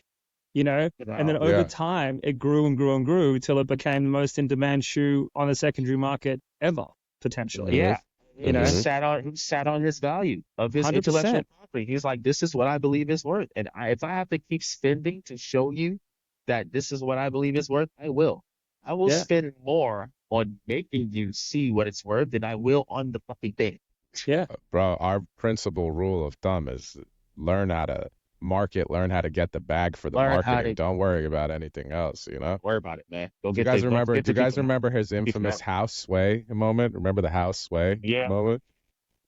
Speaker 3: you know? And then over
Speaker 1: Yeah.
Speaker 3: time, it grew and grew and grew till it became the most in demand shoe on the secondary market ever, potentially,
Speaker 2: Yeah.
Speaker 3: you
Speaker 2: He
Speaker 3: know?
Speaker 1: Mm-hmm.
Speaker 2: sat on his value of his intellectual
Speaker 3: 100%.
Speaker 2: property. He's like, this is what I believe is worth. And if I have to keep spending to show you that this is what I believe is worth, I will. I will
Speaker 3: Yeah.
Speaker 2: spend more on making you see what it's worth than I will on the fucking thing.
Speaker 3: Yeah.
Speaker 1: Bro, our principal rule of thumb is learn how to market, learn how to get the bag for the
Speaker 2: Learn how
Speaker 1: marketing.
Speaker 2: to
Speaker 1: Don't worry about anything else, you know?
Speaker 2: worry about it, man. Go
Speaker 1: Do you
Speaker 2: get the
Speaker 1: guys
Speaker 2: go
Speaker 1: remember
Speaker 2: get
Speaker 1: do
Speaker 2: the
Speaker 1: you guys
Speaker 2: people.
Speaker 1: remember his
Speaker 2: People
Speaker 1: infamous house sway moment? Remember the house sway
Speaker 2: yeah.
Speaker 1: moment?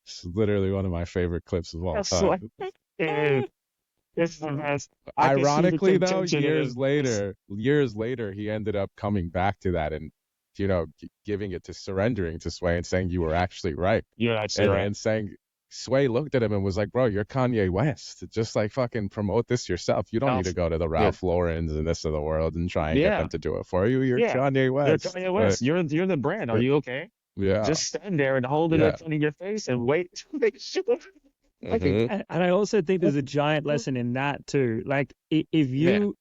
Speaker 1: It's literally one of my favorite clips of all
Speaker 2: That's what
Speaker 1: time.
Speaker 2: dude, this is the best. I can see the
Speaker 1: Ironically though,
Speaker 2: temptation in his voice.
Speaker 1: years later he ended up coming back to that and giving it to surrendering to Sway and saying you were actually right.
Speaker 2: You're actually right.
Speaker 1: And saying Sway looked at him and was like, bro, you're Kanye West. Just like fucking promote this yourself. You don't need to go to the Ralph Laurens and this of the world and try and get them to do it for you. You're Kanye
Speaker 2: You're
Speaker 1: West.
Speaker 2: Kanye West. You're the brand. Are you okay?
Speaker 1: Yeah.
Speaker 2: Just stand there and hold it in front of your face and wait to make sure.
Speaker 1: Mm-hmm.
Speaker 3: And I also think there's a giant lesson in that too. Like if you're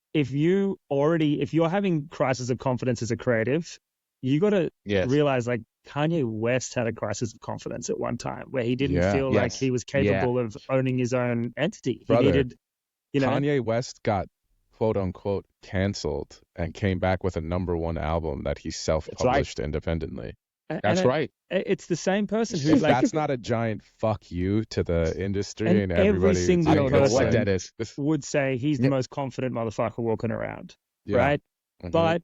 Speaker 3: having crisis of confidence as a creative, you got to realize like Kanye West had a crisis of confidence at one time where he didn't feel like he was capable of owning his own entity. He needed,
Speaker 1: Kanye West got quote unquote canceled and came back with a #1 album that he self-published independently.
Speaker 2: That's right.
Speaker 3: It's the same person who's like,
Speaker 1: that's not a giant fuck you to the industry and
Speaker 3: every
Speaker 1: everybody.
Speaker 3: single person
Speaker 2: that is.
Speaker 3: would say he's the most confident motherfucker walking around,
Speaker 1: Yeah.
Speaker 3: right?
Speaker 2: Mm-hmm.
Speaker 3: But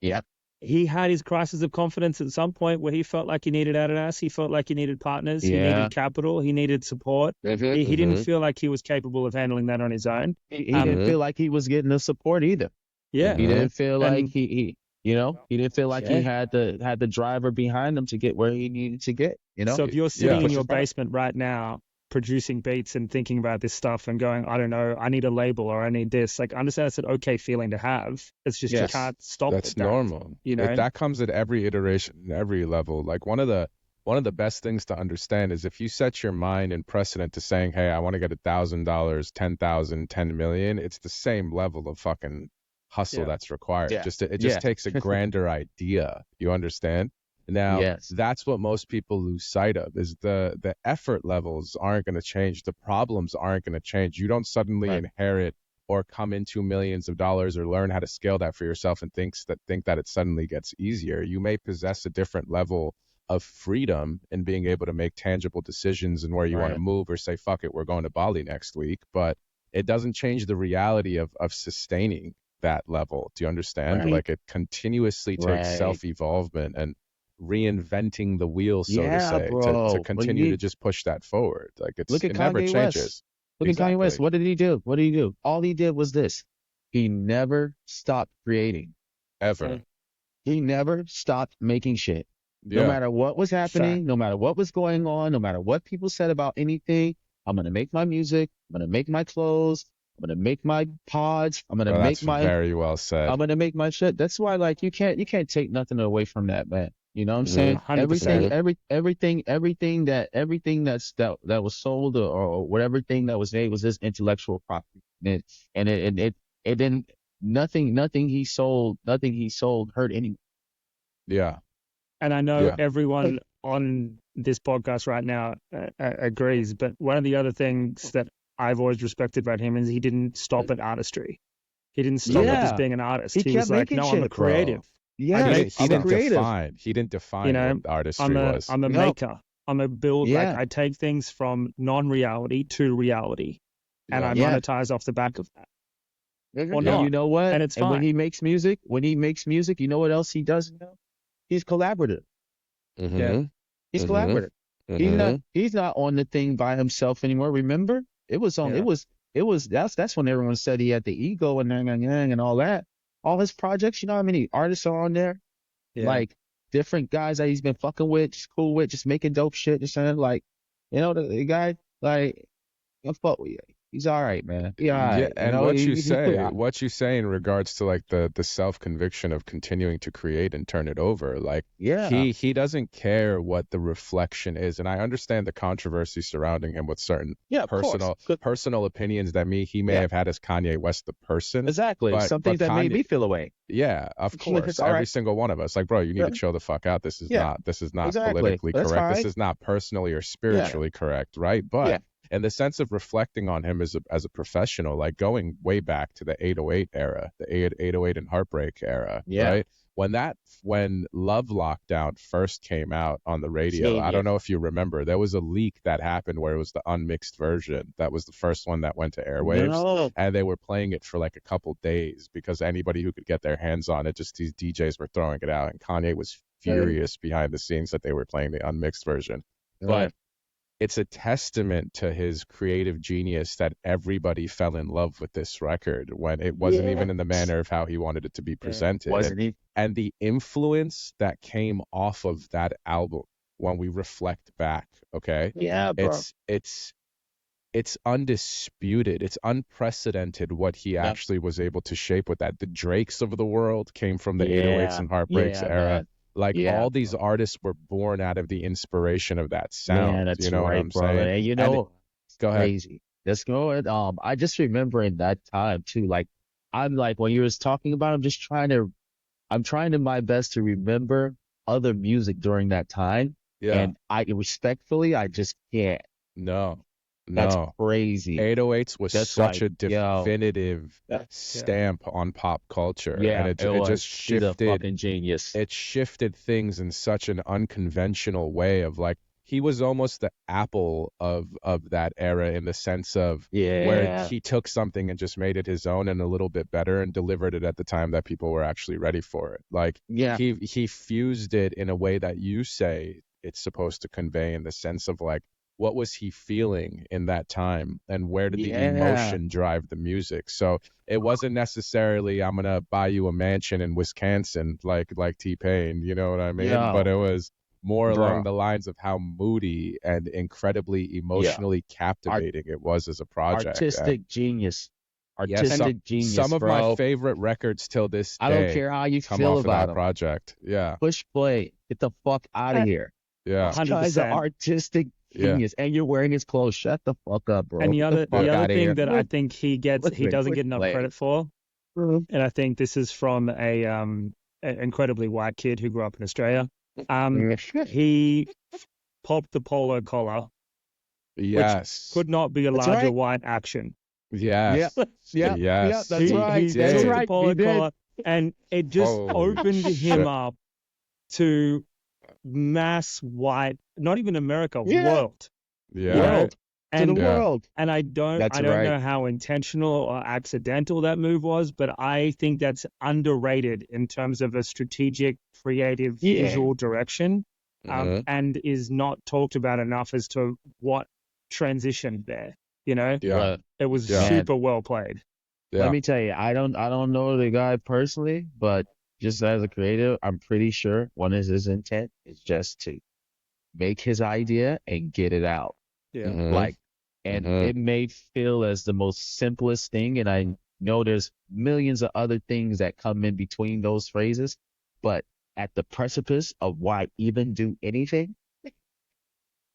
Speaker 3: he had his crisis of confidence at some point where he felt like he needed Adidas. He felt like he needed partners. He
Speaker 2: Yeah.
Speaker 3: needed capital. He needed support.
Speaker 2: Mhm.
Speaker 3: He didn't
Speaker 1: Mhm.
Speaker 3: feel like he was capable of handling that on his own.
Speaker 2: He didn't feel like he was getting the support either.
Speaker 3: Yeah.
Speaker 2: He didn't feel like
Speaker 3: And
Speaker 2: he he didn't feel like he
Speaker 3: yeah.
Speaker 2: had the driver behind him to get where he needed to get,
Speaker 3: So if you're sitting in
Speaker 2: push
Speaker 3: your
Speaker 2: his product.
Speaker 3: basement right now, producing beats and thinking about this stuff and going, I don't know, I need a label or I need this. Like, understand it's an okay feeling to have. It's just
Speaker 2: Yes.
Speaker 3: you can't stop
Speaker 1: That's
Speaker 3: at that.
Speaker 1: normal.
Speaker 3: You know?
Speaker 1: That comes at every iteration, every level. Like one of the best things to understand is if you set your mind and precedent to saying, "Hey, I want to get $1,000, 10,000, 10 million," it's the same level of fucking hustle
Speaker 3: Yeah.
Speaker 1: that's required.
Speaker 2: Yeah.
Speaker 1: It
Speaker 2: Yeah.
Speaker 1: just takes a grander idea. You understand? Now,
Speaker 2: Yes.
Speaker 1: that's what most people lose sight of is the effort levels aren't going to change. The problems aren't going to change. You don't suddenly
Speaker 2: Right.
Speaker 1: inherit or come into millions of dollars or learn how to scale that for yourself and think that it suddenly gets easier. You may possess a different level of freedom in being able to make tangible decisions and where you want to
Speaker 2: Right.
Speaker 1: move or say, fuck it, we're going to Bali next week. But it doesn't change the reality of sustaining that level. Do you understand?
Speaker 2: Right.
Speaker 1: Like it continuously takes
Speaker 2: Right.
Speaker 1: self-evolvement and reinventing the wheel, so to
Speaker 2: Yeah,
Speaker 1: say,
Speaker 2: bro.
Speaker 1: to
Speaker 2: But
Speaker 1: continue to
Speaker 2: you
Speaker 1: just push that forward. Like
Speaker 2: look at
Speaker 1: it never
Speaker 2: Kanye West.
Speaker 1: changes.
Speaker 2: Look at Kanye West.
Speaker 1: Exactly.
Speaker 2: What did he do? What did he do? All he did was this. He never stopped creating.
Speaker 1: Ever.
Speaker 2: He never stopped making shit. No
Speaker 1: Yeah.
Speaker 2: matter what was happening,
Speaker 3: Fact.
Speaker 2: no matter what was going on, no matter what people said about anything, I'm gonna make my music. I'm gonna make my clothes. I'm gonna make my pods. I'm gonna
Speaker 1: Well,
Speaker 2: make
Speaker 1: that's
Speaker 2: my.
Speaker 1: very well said.
Speaker 2: I'm gonna make my shit. That's why, like, you can't take nothing away from that, man. You know what I'm
Speaker 1: Mhm.
Speaker 2: saying?
Speaker 3: 100%.
Speaker 2: Everything that was sold or whatever thing that was made was his intellectual property. It didn't nothing he sold hurt anyone.
Speaker 1: Yeah.
Speaker 3: And I know
Speaker 1: Yeah.
Speaker 3: everyone on this podcast right now agrees, but one of the other things that I've always respected about him is he didn't stop at artistry. He didn't stop at just
Speaker 2: Yeah.
Speaker 3: being an artist.
Speaker 2: He
Speaker 3: He
Speaker 2: kept
Speaker 3: was like,
Speaker 2: making
Speaker 3: no, I'm a
Speaker 2: shit, bro.
Speaker 3: creative.
Speaker 2: Yes,
Speaker 1: He
Speaker 2: I'm a
Speaker 1: didn't
Speaker 2: creative.
Speaker 1: define. He didn't define
Speaker 3: You know,
Speaker 1: what artistry was.
Speaker 3: I'm a
Speaker 2: No.
Speaker 3: maker. I'm a build. Like
Speaker 2: Yeah.
Speaker 3: I take things from non-reality to reality, and
Speaker 1: Yeah.
Speaker 3: I
Speaker 2: Yeah.
Speaker 3: monetize off the back of that. Or
Speaker 2: And
Speaker 3: not.
Speaker 2: you know what?
Speaker 3: And it's
Speaker 2: when
Speaker 3: fine.
Speaker 2: he makes music, you know what else he does now? He's collaborative.
Speaker 1: Mhm.
Speaker 2: He's
Speaker 1: Mhm.
Speaker 2: collaborative.
Speaker 1: Mhm.
Speaker 2: He's not on the thing by himself anymore. Remember? It was on
Speaker 3: Yeah.
Speaker 2: it was that's when everyone said he had the ego and all that. All his projects, you know how many artists are on there?
Speaker 3: Yeah.
Speaker 2: Like different guys that he's been fucking with, just cool with, just making dope shit, just saying like, you know, the guy, like, I fuck with you. He's all right, man. He all
Speaker 1: Yeah,
Speaker 2: right. You
Speaker 1: and
Speaker 2: know,
Speaker 1: what you
Speaker 2: he's pretty all right.
Speaker 1: say in regards to like the self-conviction of continuing to create and turn it over, like
Speaker 2: Yeah.
Speaker 1: he doesn't care what the reflection is, and I understand the controversy surrounding him with certain
Speaker 2: Yeah, of
Speaker 1: personal
Speaker 2: course.
Speaker 1: personal opinions that he may
Speaker 2: Yeah.
Speaker 1: have had as Kanye West the person,
Speaker 2: Exactly.
Speaker 1: but
Speaker 2: Some things that made
Speaker 1: Kanye,
Speaker 2: me feel away.
Speaker 1: yeah, of course,
Speaker 2: All
Speaker 1: every
Speaker 2: right.
Speaker 1: single one of us, like, bro, you need
Speaker 2: Yeah.
Speaker 1: to chill the fuck out. This is
Speaker 2: Yeah.
Speaker 1: not
Speaker 2: Exactly.
Speaker 1: politically
Speaker 2: That's
Speaker 1: correct. This
Speaker 2: fine.
Speaker 1: is not personally or
Speaker 2: Yeah.
Speaker 1: spiritually correct, right? But
Speaker 2: Yeah.
Speaker 1: in the sense of reflecting on him as a professional, like going way back to the 808 era, the 808 and Heartbreak era,
Speaker 2: Yeah.
Speaker 1: right? When Love Lockdown first came out on the radio, I don't
Speaker 2: Genius.
Speaker 1: know if you remember, there was a leak that happened where it was the unmixed version. That was the first one that went to airwaves.
Speaker 2: No.
Speaker 1: And they were playing it for like a couple days because anybody who could get their hands on it, just these DJs were throwing it out. And Kanye was furious behind the scenes that they were playing the unmixed version. But it's a testament to his creative genius that everybody fell in love with this record when it wasn't even in the manner of how he wanted it to be presented.
Speaker 2: Wasn't he?
Speaker 1: And the influence that came off of that album when we reflect back, okay?
Speaker 2: Yeah, bro.
Speaker 1: It's undisputed. It's unprecedented what he actually was able to shape with that. The Drakes of the world came from the 808s and Heartbreaks era.
Speaker 2: Man.
Speaker 1: Like
Speaker 2: Yeah,
Speaker 1: all these artists were born out of the inspiration of that sound.
Speaker 2: Man, that's
Speaker 1: You know
Speaker 2: right,
Speaker 1: what I'm
Speaker 2: brother.
Speaker 1: saying?
Speaker 2: And you
Speaker 1: And
Speaker 2: know,
Speaker 1: go ahead.
Speaker 2: crazy. Let's go. I just remember in that time too. Like, I'm like when you was talking about, I'm trying to my best to remember other music during that time.
Speaker 1: Yeah.
Speaker 2: And I just can't.
Speaker 1: No.
Speaker 2: That's
Speaker 1: No.
Speaker 2: crazy.
Speaker 1: 808s was
Speaker 2: That's
Speaker 1: such
Speaker 2: like,
Speaker 1: a definitive stamp on pop culture.
Speaker 2: Yeah,
Speaker 1: And it just
Speaker 2: she's a
Speaker 1: shifted
Speaker 2: fucking genius.
Speaker 1: it shifted things in such an unconventional way of like he was almost the Apple of that era, in the sense of where
Speaker 2: Yeah.
Speaker 1: he took something and just made it his own and a little bit better and delivered it at the time that people were actually ready for it. Like
Speaker 2: Yeah.
Speaker 1: he fused it in a way that you say it's supposed to convey, in the sense of like, what was he feeling in that time and where did the
Speaker 2: Yeah.
Speaker 1: emotion drive the music? So it wasn't necessarily, I'm gonna buy you a mansion in Wisconsin like T-Pain, you know what I mean? But it
Speaker 2: Yo,
Speaker 1: was more along
Speaker 2: bro.
Speaker 1: the lines of how moody and incredibly
Speaker 2: Yeah.
Speaker 1: emotionally captivating it was as a project. And
Speaker 2: Artistic genius.
Speaker 1: yes, some
Speaker 2: Artistic genius,
Speaker 1: of my
Speaker 2: bro.
Speaker 1: favorite records till this
Speaker 2: I don't
Speaker 1: day
Speaker 2: care how you
Speaker 1: come
Speaker 2: feel
Speaker 1: off of
Speaker 2: about
Speaker 1: that
Speaker 2: him.
Speaker 1: project. Yeah,
Speaker 2: Push play. Get the fuck out of here.
Speaker 1: yeah,
Speaker 2: This guy's an
Speaker 3: 100%.
Speaker 2: artistic
Speaker 1: yeah.
Speaker 2: genius, and you're wearing his clothes. Shut the fuck up, bro.
Speaker 3: And
Speaker 2: Get the fuck
Speaker 3: the other
Speaker 2: out of here.
Speaker 3: thing that I think he
Speaker 2: Listen,
Speaker 3: doesn't
Speaker 2: push
Speaker 3: get enough
Speaker 2: play.
Speaker 3: credit for,
Speaker 2: Mhm.
Speaker 3: and I think this is from an incredibly white kid who grew up in Australia. He popped the polo collar,
Speaker 1: Yes.
Speaker 3: could not be a
Speaker 2: That's
Speaker 3: larger
Speaker 2: right.
Speaker 3: white action.
Speaker 1: Yes.
Speaker 2: Yeah,
Speaker 1: Yes.
Speaker 2: that's
Speaker 3: He-
Speaker 2: right.
Speaker 3: He
Speaker 2: That's
Speaker 3: took
Speaker 2: right.
Speaker 3: the polo
Speaker 2: He did.
Speaker 3: collar, and it just
Speaker 1: Holy
Speaker 3: opened him
Speaker 1: shit.
Speaker 3: up to mass white, not even America,
Speaker 2: Yeah.
Speaker 3: world.
Speaker 1: Yeah.
Speaker 2: World to
Speaker 3: And
Speaker 2: the
Speaker 1: Yeah.
Speaker 2: world.
Speaker 3: And I don't
Speaker 2: That's
Speaker 3: know
Speaker 2: right.
Speaker 3: how intentional or accidental that move was, but I think that's underrated in terms of a strategic, creative,
Speaker 2: Yeah.
Speaker 3: visual direction,
Speaker 1: Mhm.
Speaker 3: and is not talked about enough as to what transitioned there. You know,
Speaker 1: Yeah.
Speaker 2: But
Speaker 3: it was
Speaker 1: Yeah.
Speaker 3: super well played.
Speaker 1: Yeah.
Speaker 2: let me tell you, I don't know the guy personally, but just as a creative, I'm pretty sure one of his intent is just to make his idea and get it out.
Speaker 3: Yeah.
Speaker 1: Mhm.
Speaker 2: Like, and
Speaker 1: Mhm.
Speaker 2: it may feel as the most simplest thing, and I know there's millions of other things that come in between those phrases, but at the precipice of why even do anything,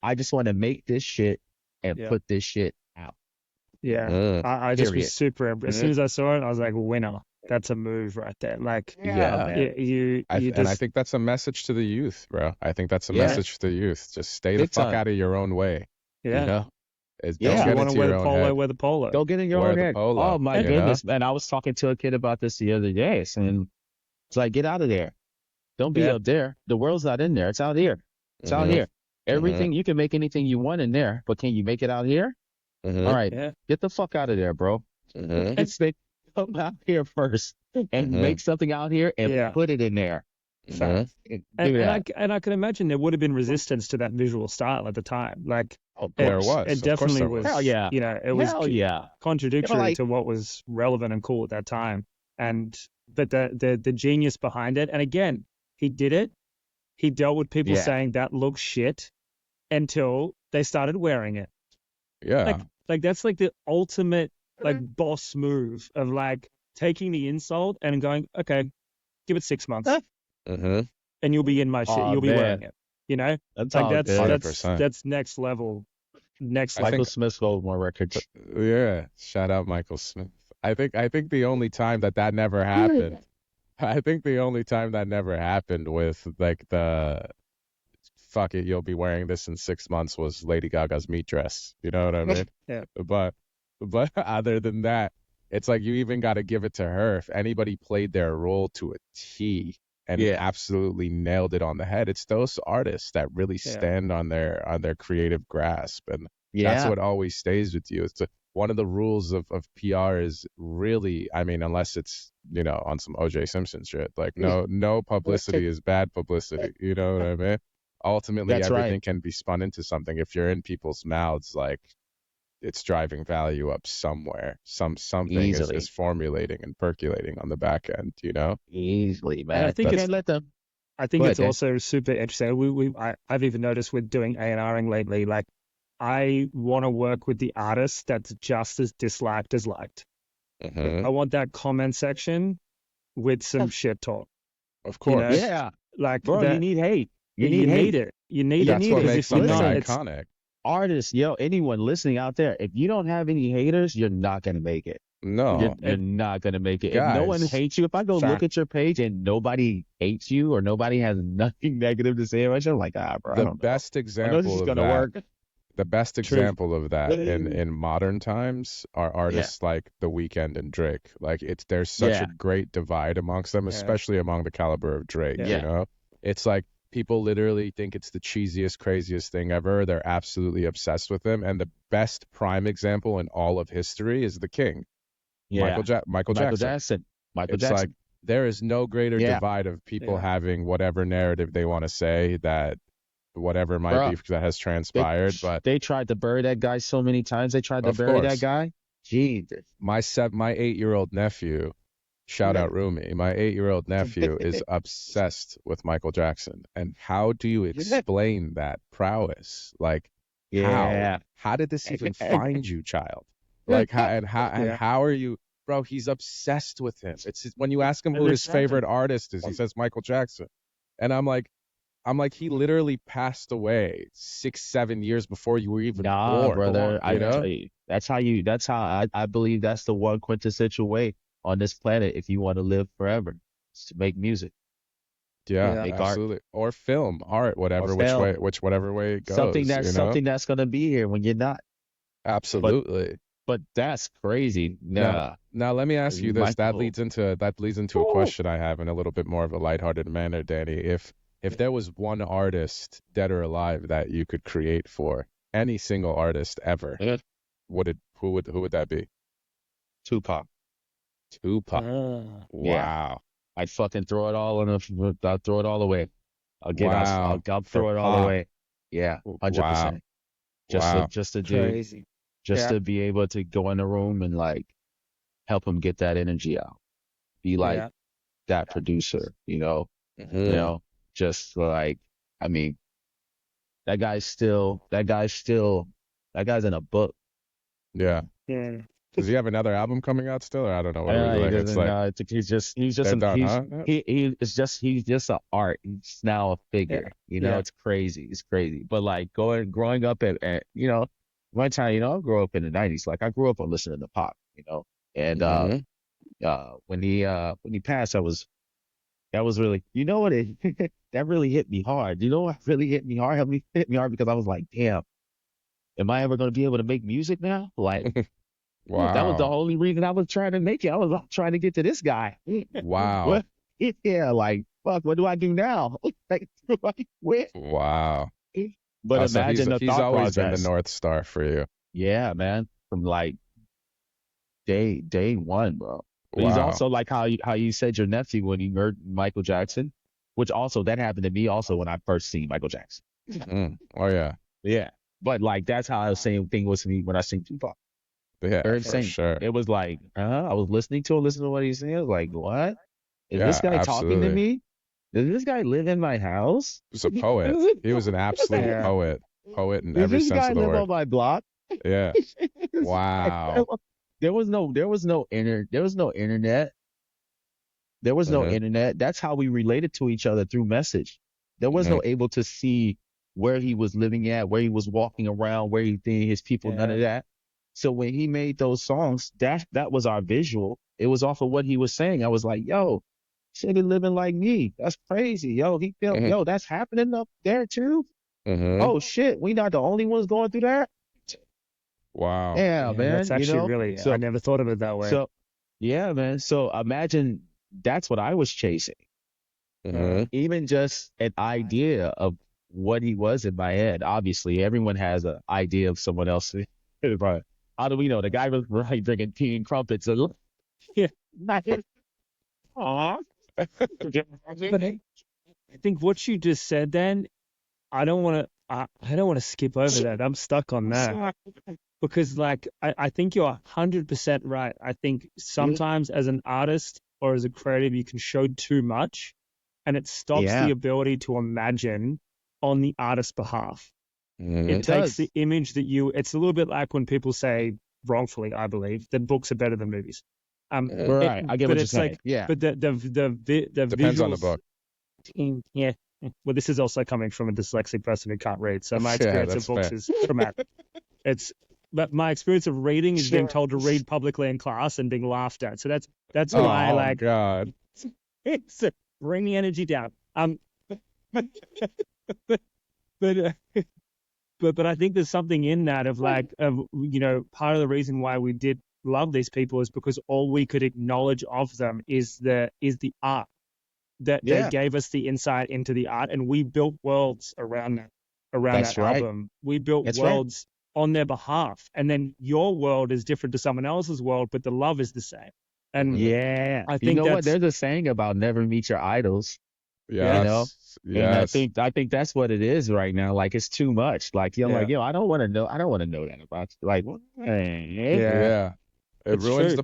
Speaker 2: I just want to make this shit and
Speaker 3: Yeah.
Speaker 2: put this shit out.
Speaker 3: Yeah.
Speaker 1: Mhm.
Speaker 3: I just was
Speaker 2: Period.
Speaker 3: super impressed. As soon as I saw it, I was like, winner. That's a move right there. Like,
Speaker 1: Yeah.
Speaker 2: man.
Speaker 3: you
Speaker 1: And I
Speaker 3: just,
Speaker 1: think that's a message to the youth, bro. I think that's a
Speaker 2: Yeah.
Speaker 1: message to the youth. Just stay the
Speaker 2: Big
Speaker 1: fuck
Speaker 2: time.
Speaker 1: out of your own way.
Speaker 3: yeah.
Speaker 1: You know?
Speaker 2: Yeah.
Speaker 1: Don't
Speaker 3: If you
Speaker 1: get
Speaker 3: want to
Speaker 1: into
Speaker 3: wear
Speaker 1: your
Speaker 3: the
Speaker 1: own
Speaker 3: polo,
Speaker 1: head.
Speaker 3: wear the polo.
Speaker 2: Go get in your
Speaker 1: Wear
Speaker 2: own
Speaker 1: the
Speaker 2: head.
Speaker 1: polo,
Speaker 2: Oh my
Speaker 1: you know?
Speaker 2: goodness, man! I was talking to a kid about this the other day, and it's like, get out of there. Don't be
Speaker 3: Yeah.
Speaker 2: up there. The world's not in there. It's out here. It's out
Speaker 1: Mhm.
Speaker 2: here. Everything you can make anything you want in there, but can you make it out here?
Speaker 1: Mhm.
Speaker 2: All right,
Speaker 3: Yeah.
Speaker 2: get the fuck out of there, bro.
Speaker 1: Mhm.
Speaker 2: It's like, come out here first and
Speaker 1: Mhm.
Speaker 2: make something out here and
Speaker 3: Yeah.
Speaker 2: put it in there.
Speaker 1: Mhm.
Speaker 2: And
Speaker 3: And,
Speaker 2: do
Speaker 3: and
Speaker 2: that.
Speaker 3: I can imagine there would have been resistance to that visual style at the time. Like,
Speaker 2: Of
Speaker 3: it,
Speaker 1: There
Speaker 2: course.
Speaker 1: was.
Speaker 3: it
Speaker 1: Of course
Speaker 3: definitely
Speaker 1: there
Speaker 3: was.
Speaker 1: was.
Speaker 2: Hell yeah.
Speaker 3: You know, it was
Speaker 2: Hell yeah.
Speaker 3: contradictory
Speaker 2: like-
Speaker 3: to what was relevant and cool at that time. But the genius behind it, and again, he did it. He dealt with people
Speaker 2: Yeah.
Speaker 3: saying that looks shit until they started wearing it.
Speaker 1: Yeah.
Speaker 3: Like that's like the ultimate like boss move of like taking the insult and going, okay, give it 6 months
Speaker 1: Mhm.
Speaker 3: and you'll be in my shit.
Speaker 2: Aw,
Speaker 3: You'll be
Speaker 2: man.
Speaker 3: wearing it. You know,
Speaker 2: That's
Speaker 3: like
Speaker 2: all
Speaker 3: that's
Speaker 2: good.
Speaker 1: 100%.
Speaker 3: that's next level. Next
Speaker 1: I
Speaker 3: level.
Speaker 2: Michael
Speaker 1: think-
Speaker 2: Smith sold more records.
Speaker 1: Yeah. Shout out Michael Smith. I think the only time that never happened. I think the only time that never happened with like the fuck it, you'll be wearing this in 6 months was Lady Gaga's meat dress. You know what I mean?
Speaker 3: Yeah.
Speaker 1: But other than that, it's like you even got to give it to her. If anybody played their role to a T and
Speaker 2: Yeah.
Speaker 1: absolutely nailed it on the head, it's those artists that really
Speaker 3: Yeah.
Speaker 1: stand on their creative grasp, and that's
Speaker 2: Yeah.
Speaker 1: what always stays with you. It's one of the rules of PR is really, I mean, unless it's, you know, on some OJ Simpson shit, like no publicity is bad publicity. You know what I mean? Ultimately,
Speaker 2: That's right.
Speaker 1: everything can be spun into something. If you're in people's mouths, like it's driving value up somewhere. Something
Speaker 2: Easily.
Speaker 1: is formulating and percolating on the back end, you know?
Speaker 2: Easily, man.
Speaker 3: I think
Speaker 2: You
Speaker 3: it's-
Speaker 2: can't let them.
Speaker 3: I think
Speaker 2: Go
Speaker 3: it's
Speaker 2: ahead, Dan.
Speaker 3: also super interesting. I've even noticed with doing A&Ring lately, like I want to work with the artist that's just as disliked as liked.
Speaker 1: Mhm.
Speaker 3: I want that comment section with some shit talk.
Speaker 1: Of course.
Speaker 3: know,
Speaker 2: Yeah.
Speaker 3: Like
Speaker 2: Bro,
Speaker 3: that,
Speaker 2: you need hate. You
Speaker 3: you
Speaker 2: need hate.
Speaker 3: it. You need
Speaker 2: You
Speaker 3: it.
Speaker 1: That's
Speaker 2: need
Speaker 1: what
Speaker 2: it.
Speaker 3: because
Speaker 1: makes
Speaker 3: if you're
Speaker 1: something
Speaker 3: not, it's,
Speaker 1: iconic.
Speaker 2: Artists, anyone listening out there, if you don't have any haters, you're not going to make it.
Speaker 1: No.
Speaker 2: You're not going to make it. If no one
Speaker 1: Guys.
Speaker 2: hates you, if I go
Speaker 3: Fact.
Speaker 2: look at your page and nobody hates you or nobody has nothing negative to say about you, I'm like, bro, I
Speaker 1: The
Speaker 2: don't
Speaker 1: best
Speaker 2: know. I know
Speaker 1: example
Speaker 2: this is
Speaker 1: of
Speaker 2: going to
Speaker 1: that,
Speaker 2: work.
Speaker 1: the best
Speaker 3: True.
Speaker 1: example of that in modern times are artists like The Weeknd and Drake. Like there's such
Speaker 2: Yeah.
Speaker 1: a great divide amongst them,
Speaker 3: Yeah.
Speaker 1: especially among the caliber of Drake.
Speaker 3: Yeah.
Speaker 1: You know, it's like People literally think it's the cheesiest, craziest thing ever. They're absolutely obsessed with him. And the best prime example in all of history is the King,
Speaker 2: Yeah.
Speaker 1: Michael
Speaker 2: Michael
Speaker 1: Jackson.
Speaker 2: Jackson. Michael
Speaker 1: It's like
Speaker 2: Jackson.
Speaker 1: there is no greater
Speaker 2: Yeah.
Speaker 1: divide of people
Speaker 3: Yeah.
Speaker 1: having whatever narrative they want to say, that whatever it might be
Speaker 2: Bruh,
Speaker 1: that has
Speaker 2: they
Speaker 1: transpired. But
Speaker 2: they tried to bury that guy so many times. They tried to
Speaker 1: of
Speaker 2: bury that
Speaker 1: course,
Speaker 2: guy. Jesus.
Speaker 1: my 8-year-old nephew, shout out Rumi, my 8-year-old nephew is obsessed with Michael Jackson. And how do you explain that prowess? Like,
Speaker 2: Yeah.
Speaker 1: how did this even find you, child? Like,
Speaker 3: Yeah.
Speaker 1: how are you, bro? He's obsessed with him. When you ask him
Speaker 3: And
Speaker 1: who his
Speaker 3: it's
Speaker 1: favorite artist is, he says Michael Jackson. And I'm like, he literally passed away 6-7 years before you were even
Speaker 2: Nah,
Speaker 1: born.
Speaker 2: brother. I
Speaker 1: You know?
Speaker 2: tell you, that's how I believe that's the one quintessential way on this planet if you want to live forever, is to make music,
Speaker 1: Yeah,
Speaker 3: Yeah.
Speaker 2: make art,
Speaker 1: absolutely. Or film, art,
Speaker 2: or
Speaker 1: whatever,
Speaker 2: film.
Speaker 1: whatever way it
Speaker 2: Something
Speaker 1: goes. You know?
Speaker 2: that's gonna be here when you're not. But
Speaker 1: Absolutely.
Speaker 2: that's crazy.
Speaker 1: Now,
Speaker 2: Nah.
Speaker 1: let me ask you this.
Speaker 2: Michael.
Speaker 1: That leads into a question I have in a little bit more of a lighthearted manner, Danny. If there was one artist, dead or alive, that you could create for any single artist ever,
Speaker 2: Yeah.
Speaker 1: who would that be?
Speaker 2: Tupac.
Speaker 1: Tupac.
Speaker 2: Yeah.
Speaker 1: Wow.
Speaker 2: I'd fucking throw it all I'll throw it all away.
Speaker 1: Wow.
Speaker 2: I'll
Speaker 1: For
Speaker 2: throw it all
Speaker 1: Pac.
Speaker 2: away. Yeah,
Speaker 1: Wow.
Speaker 2: 100%.
Speaker 1: Wow.
Speaker 3: Crazy.
Speaker 2: Just
Speaker 3: Yeah.
Speaker 2: to be able to go in the room and like help him get that energy out. Be like
Speaker 3: Yeah.
Speaker 2: that producer,
Speaker 1: Mhm.
Speaker 2: just like, I mean, that guy's in a book.
Speaker 1: Yeah.
Speaker 3: Yeah.
Speaker 1: Does he have another album coming out still, or I don't know what it was
Speaker 2: He
Speaker 1: like? It's
Speaker 2: doesn't
Speaker 1: like
Speaker 2: know. I think he's just
Speaker 1: they're done, huh?
Speaker 2: he's just an art. He's now a
Speaker 3: Yeah.
Speaker 2: figure.
Speaker 3: Yeah.
Speaker 2: It's crazy. It's crazy. But like growing up at one time, I grew up in the 90s. Like I grew up on listening to pop, and
Speaker 1: Mhm.
Speaker 2: when he passed, that was really, what that really hit me hard. You know what really hit me hard? Hit me hard because I was like, damn, am I ever going to be able to make music now? Like, that was the
Speaker 1: Wow.
Speaker 2: only reason I was trying to make it. I was trying to get to this guy.
Speaker 1: Wow.
Speaker 2: What? Yeah, like, fuck, what do I do now? Like, do I quit?
Speaker 1: Wow.
Speaker 2: But
Speaker 1: So
Speaker 2: imagine the
Speaker 1: he's
Speaker 2: thought
Speaker 1: always been the
Speaker 2: process.
Speaker 1: North Star for you.
Speaker 2: Yeah, man, from like day one, bro. But he's
Speaker 1: Wow.
Speaker 2: also like how you said your nephew when he heard Michael Jackson, which also that happened to me also when I first seen Michael Jackson.
Speaker 1: Oh yeah.
Speaker 2: Yeah, but like that's how the same thing was to me when I seen Tupac.
Speaker 1: Yeah,
Speaker 2: Very
Speaker 1: for
Speaker 2: same.
Speaker 1: sure.
Speaker 2: It was like, I was listening to what he's saying. I was like, what? Is this
Speaker 1: Yeah,
Speaker 2: guy talking to
Speaker 1: absolutely.
Speaker 2: me? Does this guy live in my house?
Speaker 1: He was a poet. He was an absolute
Speaker 3: Yeah.
Speaker 1: poet. Poet in
Speaker 2: Does
Speaker 1: every
Speaker 2: this
Speaker 1: sense
Speaker 2: guy
Speaker 1: of the
Speaker 2: live
Speaker 1: word.
Speaker 2: on my block?
Speaker 1: Yeah. Wow.
Speaker 2: There was no internet. There was no
Speaker 1: Mhm.
Speaker 2: internet. That's how we related to each other, through message. There was
Speaker 1: Mhm.
Speaker 2: no able to see where he was living at, where he was walking around, where he did his people, none of that. So when he made those songs, that was our visual. It was off of what he was saying. I was like, yo, shit, living like me. That's crazy. Yo, he felt,
Speaker 1: Mhm.
Speaker 2: yo, that's happening up there too.
Speaker 1: Mhm.
Speaker 2: Oh shit, we not the only ones going through that.
Speaker 1: Wow.
Speaker 2: Yeah,
Speaker 3: Yeah.
Speaker 2: man.
Speaker 3: That's actually really. I
Speaker 2: So
Speaker 3: never thought of it that way.
Speaker 2: so yeah, man. So imagine that's what I was chasing.
Speaker 1: Mhm.
Speaker 2: Even just an idea of what he was in my head. Obviously, everyone has an idea of someone else. But how do we know? The guy was right drinking tea and crumpets. Yeah, not his. Aw.
Speaker 3: But I think what you just said, then, I don't want to. I don't want to skip over that. I'm stuck on that because, like, I think you're 100% right. I think sometimes as an artist or as a creative, you can show too much, and it stops the
Speaker 2: Yeah,
Speaker 3: ability to imagine on the artist's behalf.
Speaker 1: Mhm.
Speaker 3: It
Speaker 2: it
Speaker 3: takes the
Speaker 2: does.
Speaker 3: image that you. It's a little bit like when people say, wrongfully, I believe, that books are better than movies.
Speaker 1: Mhm.
Speaker 2: Right. I get
Speaker 3: But
Speaker 2: what you're
Speaker 3: it's like,
Speaker 2: saying. Yeah.
Speaker 3: but the
Speaker 1: Depends on the
Speaker 3: visuals.
Speaker 1: book.
Speaker 3: Yeah. Well, this is also coming from a dyslexic person who can't read. So my
Speaker 1: Yeah,
Speaker 3: experience of
Speaker 1: that's
Speaker 3: books
Speaker 1: fair.
Speaker 3: is traumatic. But my experience of reading is being told to read publicly in class and being laughed at. So that's why,
Speaker 1: Oh
Speaker 3: like,
Speaker 1: God.
Speaker 3: it's bring the energy down. But but uh, but I think there's something in that of like part of the reason why we did love these people is because all we could acknowledge of them is the art. that they
Speaker 2: Yeah,
Speaker 3: gave us the insight into the art, and we built worlds around
Speaker 2: that's
Speaker 3: that
Speaker 2: right.
Speaker 3: album. We built
Speaker 2: That's right.
Speaker 3: worlds on their behalf, and then your world is different to someone else's world, but the love is the same. And
Speaker 1: Hmm.
Speaker 2: Yeah.
Speaker 3: I
Speaker 2: You
Speaker 3: think
Speaker 2: know what?
Speaker 3: that's
Speaker 2: There's a saying about never meet your idols, you
Speaker 3: yeah,
Speaker 2: know?
Speaker 1: Yes,
Speaker 2: And I
Speaker 1: yes,
Speaker 2: think I think that's what it is right now. Like it's too much. Like you're
Speaker 3: yeah,
Speaker 2: like, yo, I don't want to know that about you. Like, what?
Speaker 3: yeah.
Speaker 1: yeah. It
Speaker 3: It's
Speaker 1: ruins
Speaker 3: true.
Speaker 1: the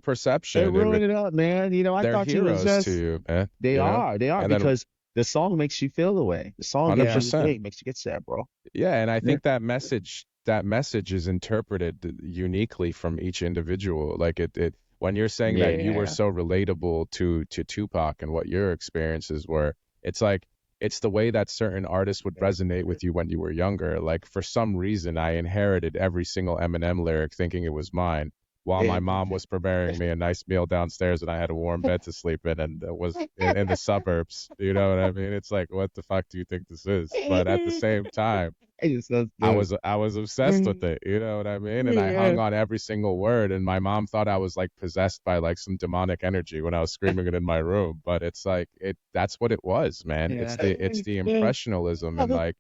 Speaker 2: It
Speaker 1: perception.
Speaker 2: ruined it up, man. I
Speaker 1: They're
Speaker 2: thought you was
Speaker 1: heroes to
Speaker 2: just
Speaker 1: you, man.
Speaker 2: they are
Speaker 1: And then
Speaker 2: because the song makes you feel the way. The song gives
Speaker 3: Yeah,
Speaker 2: you,
Speaker 1: 100%.
Speaker 2: hey, makes you get sad, bro.
Speaker 1: Yeah, and I
Speaker 2: Yeah.
Speaker 1: think that message is interpreted uniquely from each individual. Like it when you're saying that you were
Speaker 2: Yeah.
Speaker 1: so relatable to Tupac and what your experiences were, it's like it's the way that certain artists would resonate with you when you were younger. Like for some reason, I inherited every single Eminem lyric thinking it was mine, while my
Speaker 2: Yeah.
Speaker 1: mom was preparing me a nice meal downstairs and I had a warm bed to sleep in and was in the suburbs. You know what I mean? It's like, what the fuck do you think this is? But at the same time,
Speaker 2: It's so
Speaker 1: I
Speaker 2: good.
Speaker 1: was I was obsessed with it, you know what I mean? And I
Speaker 2: Yeah.
Speaker 1: hung on every single word, and my mom thought I was like possessed by like some demonic energy when I was screaming it in my room. But it's like that's what it was, man.
Speaker 3: yeah,
Speaker 1: It's the impressionalism, and like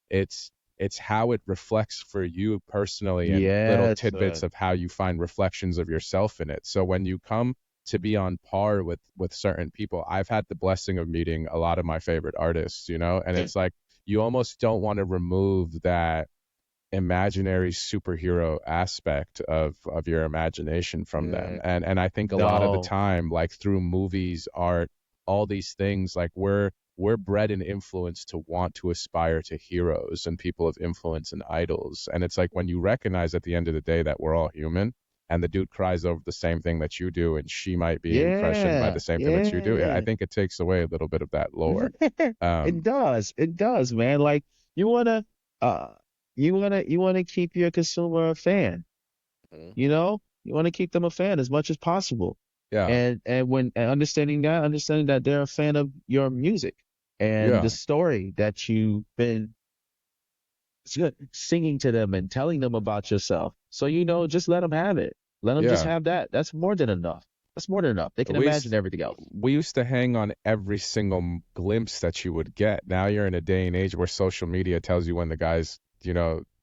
Speaker 1: it's it's how it reflects for you personally, and little
Speaker 2: Yes,
Speaker 1: tidbits of how you find reflections of yourself in it. So when you come to be on par with certain people, I've had the blessing of meeting a lot of my favorite artists, and it's like you almost don't want to remove that imaginary superhero aspect of your imagination from them.
Speaker 2: yeah.
Speaker 1: And I think a lot of the
Speaker 2: No.
Speaker 1: time, like through movies, art, all these things, like we're bred and influenced to want to aspire to heroes and people of influence and idols. And it's like when you recognize at the end of the day that we're all human, and the dude cries over the same thing that you do, and she might be impressioned by
Speaker 2: Yeah.
Speaker 1: the same thing that you do. I
Speaker 2: Yeah.
Speaker 1: think it takes away a little bit of that lore.
Speaker 2: It
Speaker 1: um
Speaker 2: does. It does, man. Like you wanna uh you wanna keep your consumer a fan, you know? You wanna keep them a fan as much as possible.
Speaker 1: yeah,
Speaker 2: And understanding that they're a fan of your music and the
Speaker 1: yeah,
Speaker 2: story that you've been singing to them and telling them about yourself. So, just let them have it. Let them just
Speaker 1: yeah.
Speaker 2: have that. That's more than enough. That's more than enough. They can
Speaker 1: we
Speaker 2: imagine
Speaker 1: used
Speaker 2: everything else.
Speaker 1: we used to hang on every single glimpse that you would get. Now you're in a day and age where social media tells you when the guy's,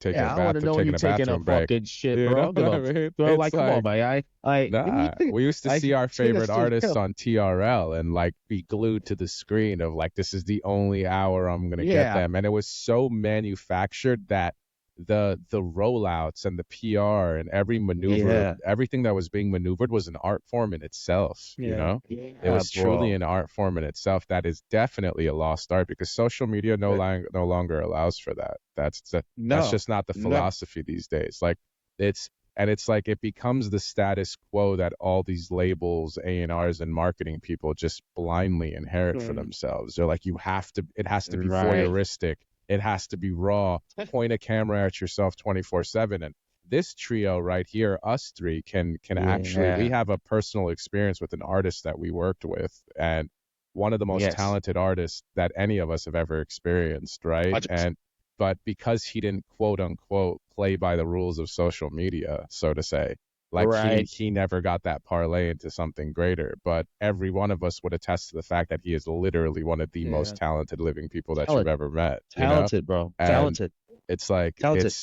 Speaker 1: taking a
Speaker 2: Yeah, I want to
Speaker 1: bath or
Speaker 2: know when you're
Speaker 1: taking a
Speaker 2: taking a
Speaker 1: bathroom break.
Speaker 2: fucking shit,
Speaker 1: You
Speaker 2: bro. I
Speaker 1: know
Speaker 2: don't give
Speaker 1: what I
Speaker 2: a
Speaker 1: mean?
Speaker 2: bro.
Speaker 1: It's
Speaker 2: Like, come on,
Speaker 1: like,
Speaker 2: man. I
Speaker 1: nah, we used to see our favorite
Speaker 2: just
Speaker 1: artists
Speaker 2: chill.
Speaker 1: on TRL and like be glued to the screen of like, this is the only hour I'm gonna get
Speaker 2: Yeah,
Speaker 1: them. And it was so manufactured that the rollouts and the PR and every maneuver,
Speaker 2: yeah,
Speaker 1: everything that was being maneuvered was an art form in itself,
Speaker 3: yeah,
Speaker 1: It
Speaker 2: yeah,
Speaker 1: was truly
Speaker 2: bro.
Speaker 1: an art form in itself that is definitely a lost art because social media no longer allows for that. That's
Speaker 2: No,
Speaker 1: just not the
Speaker 2: no.
Speaker 1: philosophy these days. Like it's like it becomes the status quo that all these labels, A&Rs and marketing people just blindly inherit for
Speaker 3: mm,
Speaker 1: themselves. They're like, it has to be
Speaker 2: Right.
Speaker 1: voyeuristic. It has to be raw. Point a camera at yourself 24/7. And this trio right here, us three, can actually, we
Speaker 2: Yeah.
Speaker 1: have a personal experience with an artist that we worked with, and one of the most
Speaker 2: Yes.
Speaker 1: talented artists that any of us have ever experienced, right?
Speaker 2: 100%.
Speaker 1: And but because he didn't quote unquote play by the rules of social media, so to say, like he
Speaker 2: Right.
Speaker 1: he never got that parlay into something greater. But every one of us would attest to the fact that he is literally one of the most
Speaker 3: yeah,
Speaker 1: talented living people that you've
Speaker 2: Talent.
Speaker 1: ever met.
Speaker 2: Talented, bro.
Speaker 1: And
Speaker 2: Talented.
Speaker 1: it's like
Speaker 2: Talented.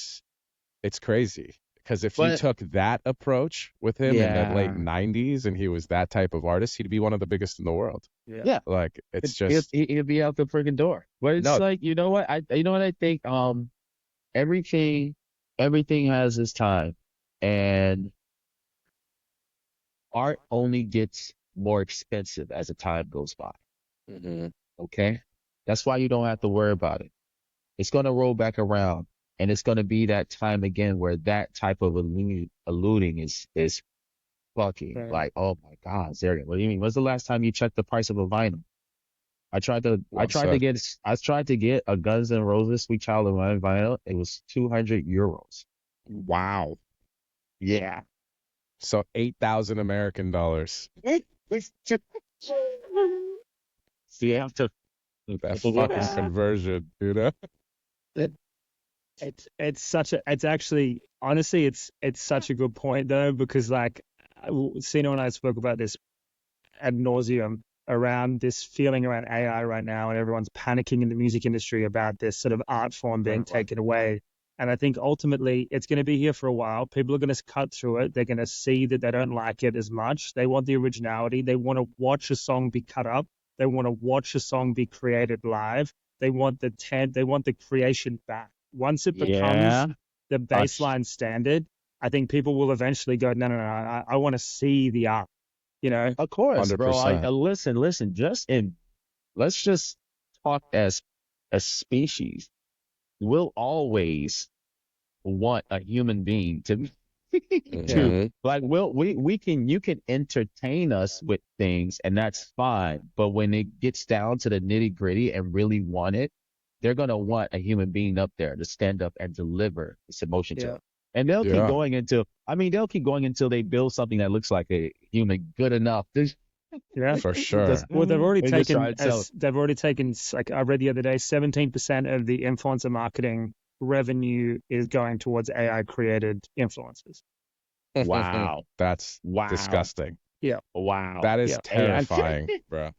Speaker 1: it's crazy because if you
Speaker 2: But
Speaker 1: took that approach with him in the late
Speaker 2: yeah.
Speaker 1: 90s and he was that type of artist, he'd be one of the biggest in the world.
Speaker 3: yeah,
Speaker 2: Yeah.
Speaker 1: Like it's
Speaker 2: He'll,
Speaker 1: just
Speaker 2: he'll be out the freaking door. But it's
Speaker 1: no,
Speaker 2: like, I think everything everything has its time. And art only gets more expensive as the time goes by.
Speaker 1: mhm,
Speaker 2: Okay? That's why you don't have to worry about it. It's gonna roll back around, and it's gonna be that time again where that type of alluding is fucking
Speaker 3: right.
Speaker 2: like, oh my God, Zarian, what do you mean? When's the last time you checked the price of a vinyl? I
Speaker 1: well
Speaker 2: tried to
Speaker 1: said.
Speaker 2: get a Guns N' Roses Sweet Child of Mine vinyl. It was 200 euros.
Speaker 1: Wow.
Speaker 2: Yeah.
Speaker 1: So 8,000 American dollars.
Speaker 2: See, you have to.
Speaker 1: That fucking conversion.
Speaker 3: It's actually honestly it's such a good point though, because like Sino and I spoke about this ad nauseum around this feeling around AI right now, and everyone's panicking in the music industry about this sort of art form being taken away. And I think ultimately it's going to be here for a while. People are going to cut through it. They're going to see that they don't like it as much. They want the originality. They want to watch a song be cut up. They want to watch a song be created live. They want the creation back. Once it becomes the baseline standard, I think people will eventually go, no, I want to see the art, you know?
Speaker 2: Of course, bro.
Speaker 1: 100%.
Speaker 2: Listen. Let's just talk as a species. We'll always want a human being to
Speaker 1: Mhm.
Speaker 2: like you can entertain us with things and that's fine, but when it gets down to the nitty gritty and really want it, they're gonna want a human being up there to stand up and deliver this emotion to
Speaker 3: Yeah.
Speaker 2: them. And they'll keep
Speaker 1: Yeah.
Speaker 2: going until they build something that looks like a human good enough.
Speaker 3: Yeah.
Speaker 1: For sure.
Speaker 2: Just-
Speaker 3: Well, they've already
Speaker 2: they just try to sell it.
Speaker 3: like I read the other day, 17% of the influencer marketing revenue is going towards AI created influencers.
Speaker 2: Wow.
Speaker 1: That's
Speaker 2: Wow.
Speaker 1: disgusting.
Speaker 3: Yeah.
Speaker 2: Wow.
Speaker 1: That is
Speaker 3: Yeah.
Speaker 1: terrifying, bro.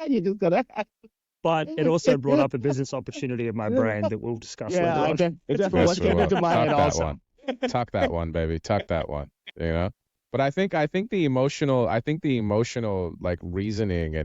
Speaker 2: You just gotta
Speaker 3: But it also brought up a business opportunity of my brain that we'll discuss later on.
Speaker 2: Definitely. Let's
Speaker 1: Yes, we
Speaker 2: get
Speaker 1: will.
Speaker 2: into my
Speaker 1: Tuck
Speaker 2: head
Speaker 1: that
Speaker 2: also.
Speaker 1: one. Tuck that one, baby. Tuck that one. You know. But I think the emotional like reasoning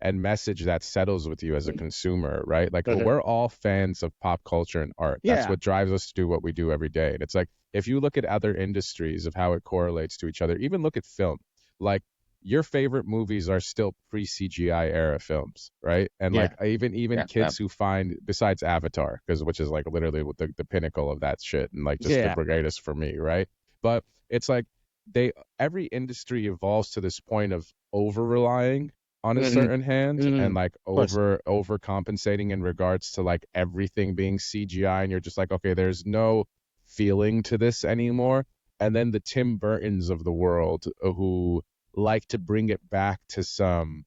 Speaker 1: and message that settles with you as a consumer, right? Like
Speaker 2: Okay.
Speaker 1: we're all fans of pop culture and art. That's
Speaker 2: Yeah.
Speaker 1: what drives us to do what we do every day. And it's like if you look at other industries of how it correlates to each other, even look at film, like your favorite movies are still pre-CGI era films, right? And
Speaker 2: Yeah.
Speaker 1: like even
Speaker 2: Yeah.
Speaker 1: kids who find, besides Avatar, because which is like literally the pinnacle of that shit and like just
Speaker 2: Yeah.
Speaker 1: the greatest for me, right? But it's like every industry evolves to this point of over relying on a certain hand and like
Speaker 2: Of course.
Speaker 1: overcompensating in regards to like everything being CGI, and you're just like, okay, there's no feeling to this anymore. And then the Tim Burtons of the world who like to bring it back to some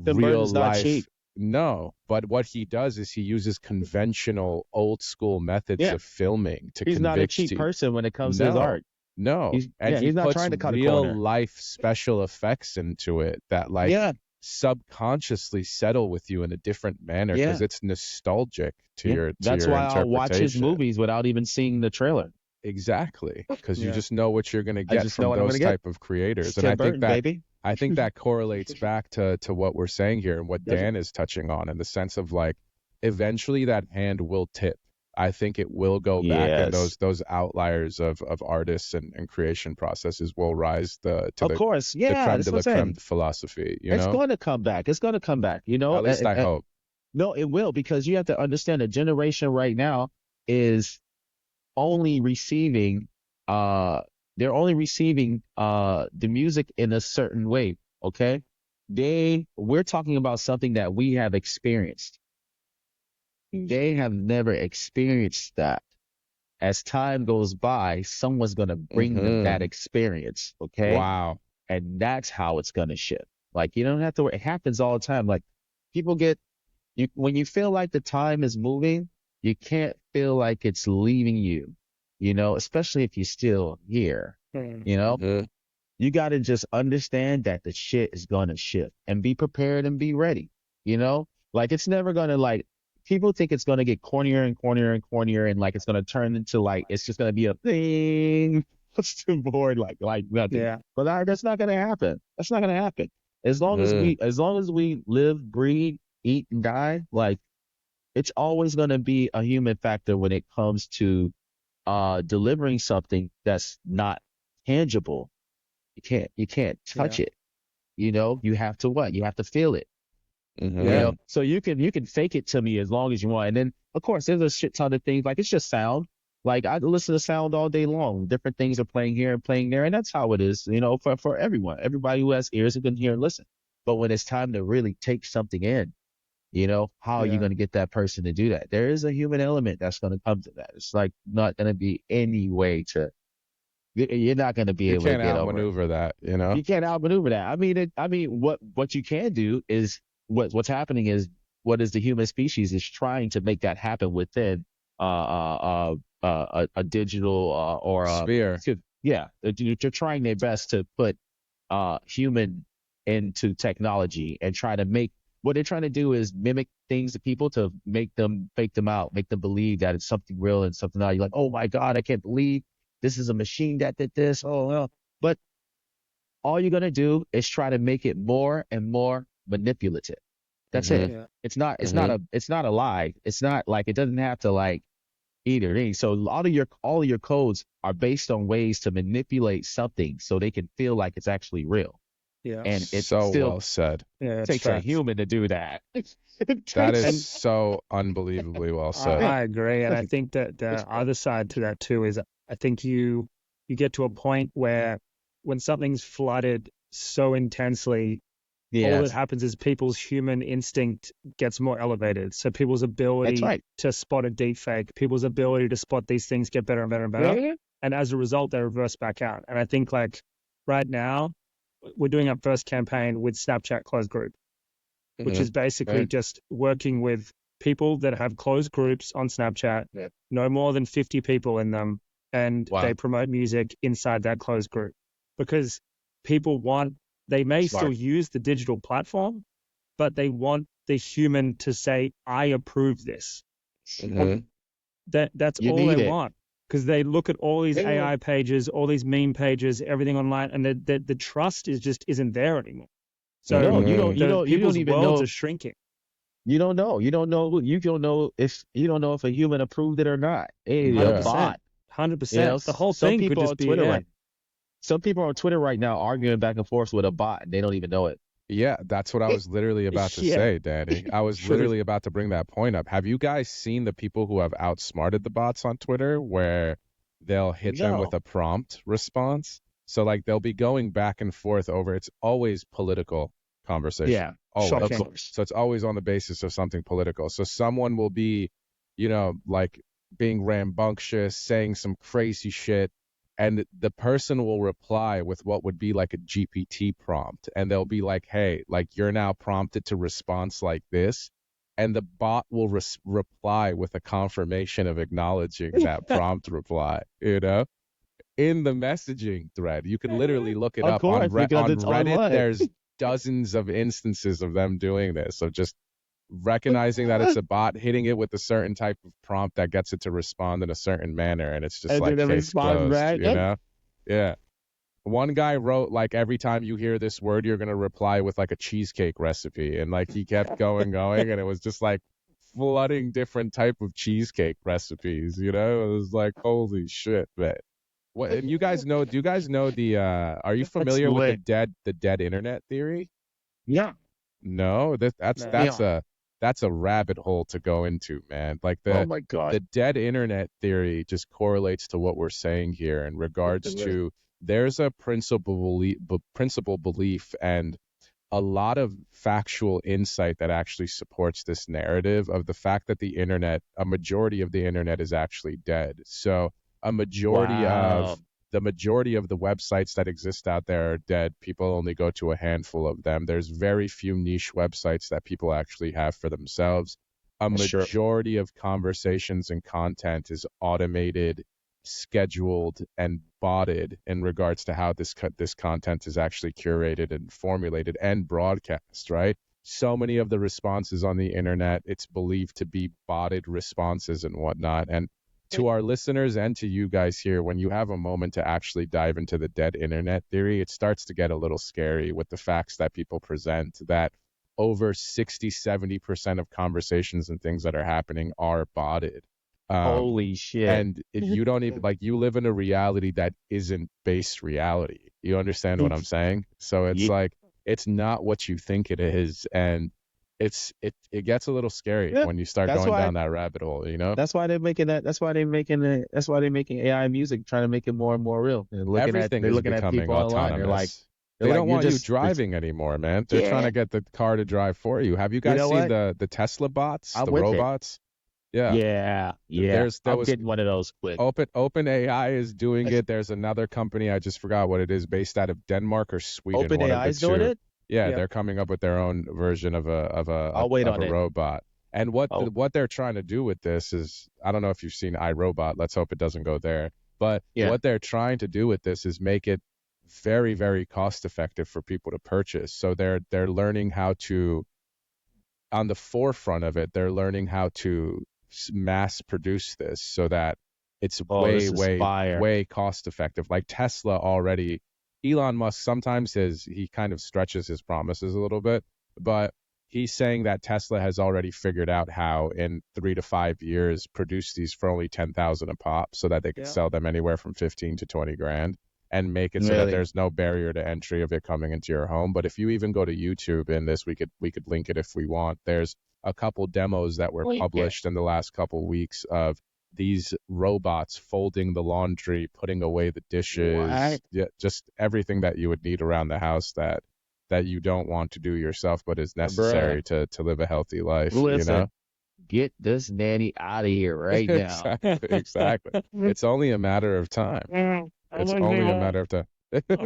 Speaker 2: Tim
Speaker 1: real
Speaker 2: Burton's not
Speaker 1: life.
Speaker 2: cheap.
Speaker 1: No, but what he does is he uses conventional old school methods
Speaker 2: Yeah.
Speaker 1: of filming to
Speaker 2: He's not a
Speaker 1: convict
Speaker 2: cheap
Speaker 1: you.
Speaker 2: person when it comes to his
Speaker 1: No,
Speaker 2: art.
Speaker 1: no.
Speaker 2: He's
Speaker 1: And he
Speaker 2: not
Speaker 1: puts
Speaker 2: trying to cut a
Speaker 1: real
Speaker 2: corner.
Speaker 1: life special effects into it that like
Speaker 2: Yeah.
Speaker 1: subconsciously settle with you in a different manner
Speaker 2: Yeah.
Speaker 1: because it's nostalgic to
Speaker 2: Yeah.
Speaker 1: your
Speaker 2: That's why I'll watch his
Speaker 1: interpretation.
Speaker 2: movies without even seeing the trailer.
Speaker 1: Exactly, because you
Speaker 3: Yeah.
Speaker 1: just know what you're gonna
Speaker 2: I
Speaker 1: get
Speaker 2: just know
Speaker 1: from
Speaker 2: what I'm
Speaker 1: those
Speaker 2: gonna get.
Speaker 1: type of creators.
Speaker 2: It's
Speaker 1: And
Speaker 2: Tim Burton, baby.
Speaker 1: I think that correlates back to what we're saying here and what
Speaker 2: Does it?
Speaker 1: Dan is touching on in the sense of like eventually that hand will tip. I think it will go back and
Speaker 2: Yes.
Speaker 1: those outliers of artists and creation processes will rise to
Speaker 2: Of
Speaker 1: the
Speaker 2: course.
Speaker 1: the
Speaker 2: Yeah.
Speaker 1: creme
Speaker 2: That's
Speaker 1: de
Speaker 2: what
Speaker 1: la
Speaker 2: I'm
Speaker 1: creme
Speaker 2: saying.
Speaker 1: philosophy, you
Speaker 2: It's
Speaker 1: know?
Speaker 2: going to come back. It's going to come back. You know.
Speaker 1: At least I hope.
Speaker 2: No, it will, because you have to understand the generation right now is only receiving they're only receiving the music in a certain way. Okay. We're talking about something that we have experienced. They have never experienced that. As time goes by, someone's gonna bring them that
Speaker 1: Hmm.
Speaker 2: experience. Okay.
Speaker 1: Wow.
Speaker 2: And that's how it's gonna shift. Like, you don't have to worry. It happens all the time. Like, people get you when you feel like the time is moving, you can't feel like it's leaving you, especially if you're still here.
Speaker 3: Mm.
Speaker 2: You know,
Speaker 1: Hmm.
Speaker 2: you got to just understand that the shit is going to shift and be prepared and be ready. Like, it's never going to, like, people think it's going to get cornier and cornier and cornier, and like it's going to turn into, like, it's just going to be a thing. It's too bored, like nothing.
Speaker 3: Yeah.
Speaker 2: But that's not going to happen. That's not going to happen. As long as we live, breathe, eat, and die, like, it's always going to be a human factor when it comes to delivering something that's not tangible. You can't touch
Speaker 3: Yeah.
Speaker 2: it. You have to what? You have to feel it.
Speaker 3: Yeah.
Speaker 2: So you can fake it to me as long as you want. And then of course there's a shit ton of things, like it's just sound. Like, I listen to sound all day long. Different things are playing here and playing there, and that's how it is, for everyone. Everybody who has ears and can hear and listen. But when it's time to really take something in, how are you
Speaker 3: Yeah.
Speaker 2: going to get that person to do that? There is a human element that's going to come to that. It's like not going to be any way to. You're not going to be
Speaker 1: You
Speaker 2: able to
Speaker 1: can't
Speaker 2: get over it.
Speaker 1: outmaneuver that, you know?
Speaker 2: You can't outmaneuver that. I mean, what you can do is what's happening is what is the human species is trying to make that happen within a digital or
Speaker 1: Sphere.
Speaker 2: yeah, they're trying their best to put human into technology and try to make what they're trying to do is mimic things to people to make them fake them out, make them believe that it's something real and something that you're like, oh my God, I can't believe this is a machine that did this. Oh, well. But all you're gonna do is try to make it more and more manipulative. That's it.
Speaker 3: Yeah.
Speaker 2: It's not a lie. It's not like it doesn't have to like either thing. So all of your codes are based on ways to manipulate something so they can feel like it's actually real.
Speaker 3: Yeah.
Speaker 2: And it
Speaker 1: So
Speaker 2: still
Speaker 1: well said.
Speaker 3: Yeah.
Speaker 2: takes a human to do that.
Speaker 1: That is so unbelievably well said.
Speaker 3: I agree, and I think that the other side to that too is I think you get to a point where when something's flooded so intensely, all that
Speaker 2: Yes,
Speaker 3: happens is people's human instinct gets more elevated. So people's
Speaker 2: that's
Speaker 3: ability
Speaker 2: right.
Speaker 3: to spot a deep fake, people's ability to spot these things get better and better and better.
Speaker 2: Yeah.
Speaker 3: And as a result, they reverse back out. And I think like right now, we're doing our first campaign with Snapchat closed group, which is basically just working with people that have closed groups on Snapchat,
Speaker 2: Yeah.
Speaker 3: no more than 50 people in them, and
Speaker 2: Wow.
Speaker 3: they promote music inside that closed group because people they may
Speaker 2: Smart.
Speaker 3: still use the digital platform, but they want the human to say, I approve this. That's
Speaker 2: You
Speaker 3: all
Speaker 2: need
Speaker 3: they
Speaker 2: it.
Speaker 3: want. Because they look at all these
Speaker 2: Yeah.
Speaker 3: AI pages, all these meme pages, everything online, and the trust isn't there anymore. So
Speaker 2: No, you don't
Speaker 3: people's
Speaker 2: even
Speaker 3: worlds
Speaker 2: know.
Speaker 3: are shrinking.
Speaker 2: You don't know. You don't know. You don't know if a human approved it or not. Hey, a
Speaker 3: 100%.
Speaker 2: bot.
Speaker 3: 100%. The whole
Speaker 2: some
Speaker 3: thing could
Speaker 2: people
Speaker 3: just
Speaker 2: on
Speaker 3: be
Speaker 2: Twitter
Speaker 3: yeah.
Speaker 2: right. Some people on Twitter right now arguing back and forth with a bot, and they don't even know it.
Speaker 1: Yeah, that's what I was literally about to
Speaker 3: Yeah.
Speaker 1: say, Danny. I was literally about to bring that point up. Have you guys seen the people who have outsmarted the bots on Twitter where they'll hit them with
Speaker 2: No.
Speaker 1: a prompt response? So like they'll be going back and forth over it's always political conversation.
Speaker 2: Yeah,
Speaker 1: Always.
Speaker 3: Shocking.
Speaker 2: of course.
Speaker 1: So it's always on the basis of something political. So someone will be, like being rambunctious, saying some crazy shit, and the person will reply with what would be like a GPT prompt. And they'll be like, hey, like you're now prompted to response like this. And the bot will reply with a confirmation of acknowledging that prompt reply, in the messaging thread. You can literally look it
Speaker 2: Of
Speaker 1: up
Speaker 2: course, because
Speaker 1: on
Speaker 2: it's
Speaker 1: Reddit.
Speaker 2: online.
Speaker 1: There's dozens of instances of them doing this. So just recognizing that it's a bot, hitting it with a certain type of prompt that gets it to respond in a certain manner, and it's just
Speaker 2: And
Speaker 1: like
Speaker 2: then it
Speaker 1: case
Speaker 2: responds
Speaker 1: closed,
Speaker 2: back.
Speaker 1: Yeah. One guy wrote like every time you hear this word, you're gonna reply with like a cheesecake recipe, and like he kept going, and it was just like flooding different type of cheesecake recipes. It was like holy shit, man. What and you guys know? Do you guys know the? Are you familiar with
Speaker 2: lit.
Speaker 1: the dead internet theory?
Speaker 2: Yeah.
Speaker 1: No,
Speaker 3: No.
Speaker 1: that's a rabbit hole to go into, man. Like
Speaker 2: Oh
Speaker 1: the
Speaker 2: my God.
Speaker 1: the dead internet theory just correlates to what we're saying here in regards to there's a principal belief and a lot of factual insight that actually supports this narrative of the fact that a majority of the internet is actually dead. So a majority
Speaker 2: Wow.
Speaker 1: the majority of the websites that exist out there are dead. People only go to a handful of them. There's very few niche websites that people actually have for themselves. A
Speaker 2: Sure.
Speaker 1: majority of conversations and content is automated, scheduled, and botted in regards to how this content is actually curated and formulated and broadcast, right? So many of the responses on the internet, it's believed to be botted responses and whatnot. And to our listeners and to you guys here, when you have a moment to actually dive into the dead internet theory, it starts to get a little scary with the facts that people present that over 60-70% of conversations and things that are happening are botted.
Speaker 2: Holy shit.
Speaker 1: And if you don't even you live in a reality that isn't base reality. You understand what I'm saying? So it's
Speaker 2: Yeah.
Speaker 1: like it's not what you think it is, and it gets a little scary
Speaker 2: Yeah,
Speaker 1: when you start
Speaker 2: that's
Speaker 1: going
Speaker 2: why-
Speaker 1: down that rabbit hole.
Speaker 2: That's why they're making that. That's why they're making AI music, trying to make it more and more real. And
Speaker 1: Everything
Speaker 2: they're
Speaker 1: is
Speaker 2: looking at
Speaker 1: becoming
Speaker 2: people online.
Speaker 1: autonomous.
Speaker 2: They're
Speaker 1: They
Speaker 2: like,
Speaker 1: don't
Speaker 2: you're
Speaker 1: want you
Speaker 2: just
Speaker 1: driving anymore, man. They're trying
Speaker 2: Yeah.
Speaker 1: to get the car to drive for you. Have you guys
Speaker 2: know
Speaker 1: seen
Speaker 2: what?
Speaker 1: the Tesla bots,
Speaker 2: I'm
Speaker 1: the
Speaker 2: with it.
Speaker 1: robots? Yeah.
Speaker 2: Yeah.
Speaker 1: There
Speaker 2: I'm
Speaker 1: was
Speaker 2: getting one of those quick.
Speaker 1: Open AI is doing it. There's another company, I just forgot what it is, based out of Denmark or Sweden.
Speaker 2: Open
Speaker 1: one of
Speaker 2: AI
Speaker 1: the
Speaker 2: is doing
Speaker 1: two.
Speaker 2: it.
Speaker 1: Yeah,
Speaker 3: Yeah.
Speaker 1: They're coming up with their own version of
Speaker 2: I'll wait
Speaker 1: of
Speaker 2: on
Speaker 1: a
Speaker 2: it.
Speaker 1: robot. And
Speaker 2: Oh.
Speaker 1: what they're trying to do with this is, I don't know if you've seen iRobot. Let's hope it doesn't go there. But
Speaker 2: Yeah.
Speaker 1: what they're trying to do with this is make it very, very cost effective for people to purchase. So they're learning how to, on the forefront of it, they're learning how to mass produce this so that it's
Speaker 2: Oh,
Speaker 1: way,
Speaker 2: this is
Speaker 1: way,
Speaker 2: fire.
Speaker 1: way cost effective. Like Tesla already, Elon Musk sometimes he kind of stretches his promises a little bit, but he's saying that Tesla has already figured out how in 3 to 5 years produce these for only 10,000 a pop so that they could
Speaker 3: Yeah.
Speaker 1: sell them anywhere from 15 to 20 grand and make it so that
Speaker 2: Really?
Speaker 1: there's no barrier to entry of it coming into your home. But if you even go to YouTube in this, we could link it if we want. There's a couple demos that were published in the last couple weeks of these robots folding the laundry, putting away the dishes,
Speaker 2: What?
Speaker 1: yeah, just everything that you would need around the house that you don't want to do yourself, but is necessary to live a healthy life.
Speaker 2: Listen, get this nanny out of here right now.
Speaker 1: Exactly. It's only a matter of time. It's only a matter of time.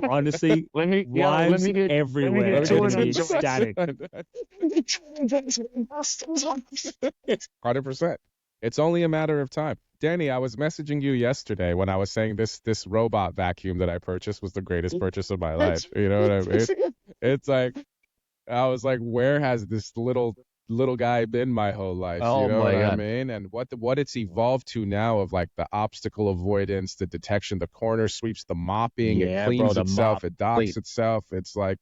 Speaker 3: Honestly,
Speaker 2: Let me
Speaker 3: lives
Speaker 2: get
Speaker 3: everywhere are going to be static.
Speaker 1: 100%. It's only a matter of time. Danny, I was messaging you yesterday when I was saying this robot vacuum that I purchased was the greatest purchase of my life. You know what I mean? It's like, I was like, where has this little guy been my whole life?
Speaker 2: Oh
Speaker 1: You know
Speaker 2: my
Speaker 1: what I
Speaker 2: God.
Speaker 1: mean? And what it's evolved to now of like the obstacle avoidance, the detection, the corner sweeps, the mopping, it
Speaker 2: Yeah, bro,
Speaker 1: cleans
Speaker 2: the
Speaker 1: itself,
Speaker 2: mop
Speaker 1: it docks
Speaker 2: clean.
Speaker 1: itself. It's like,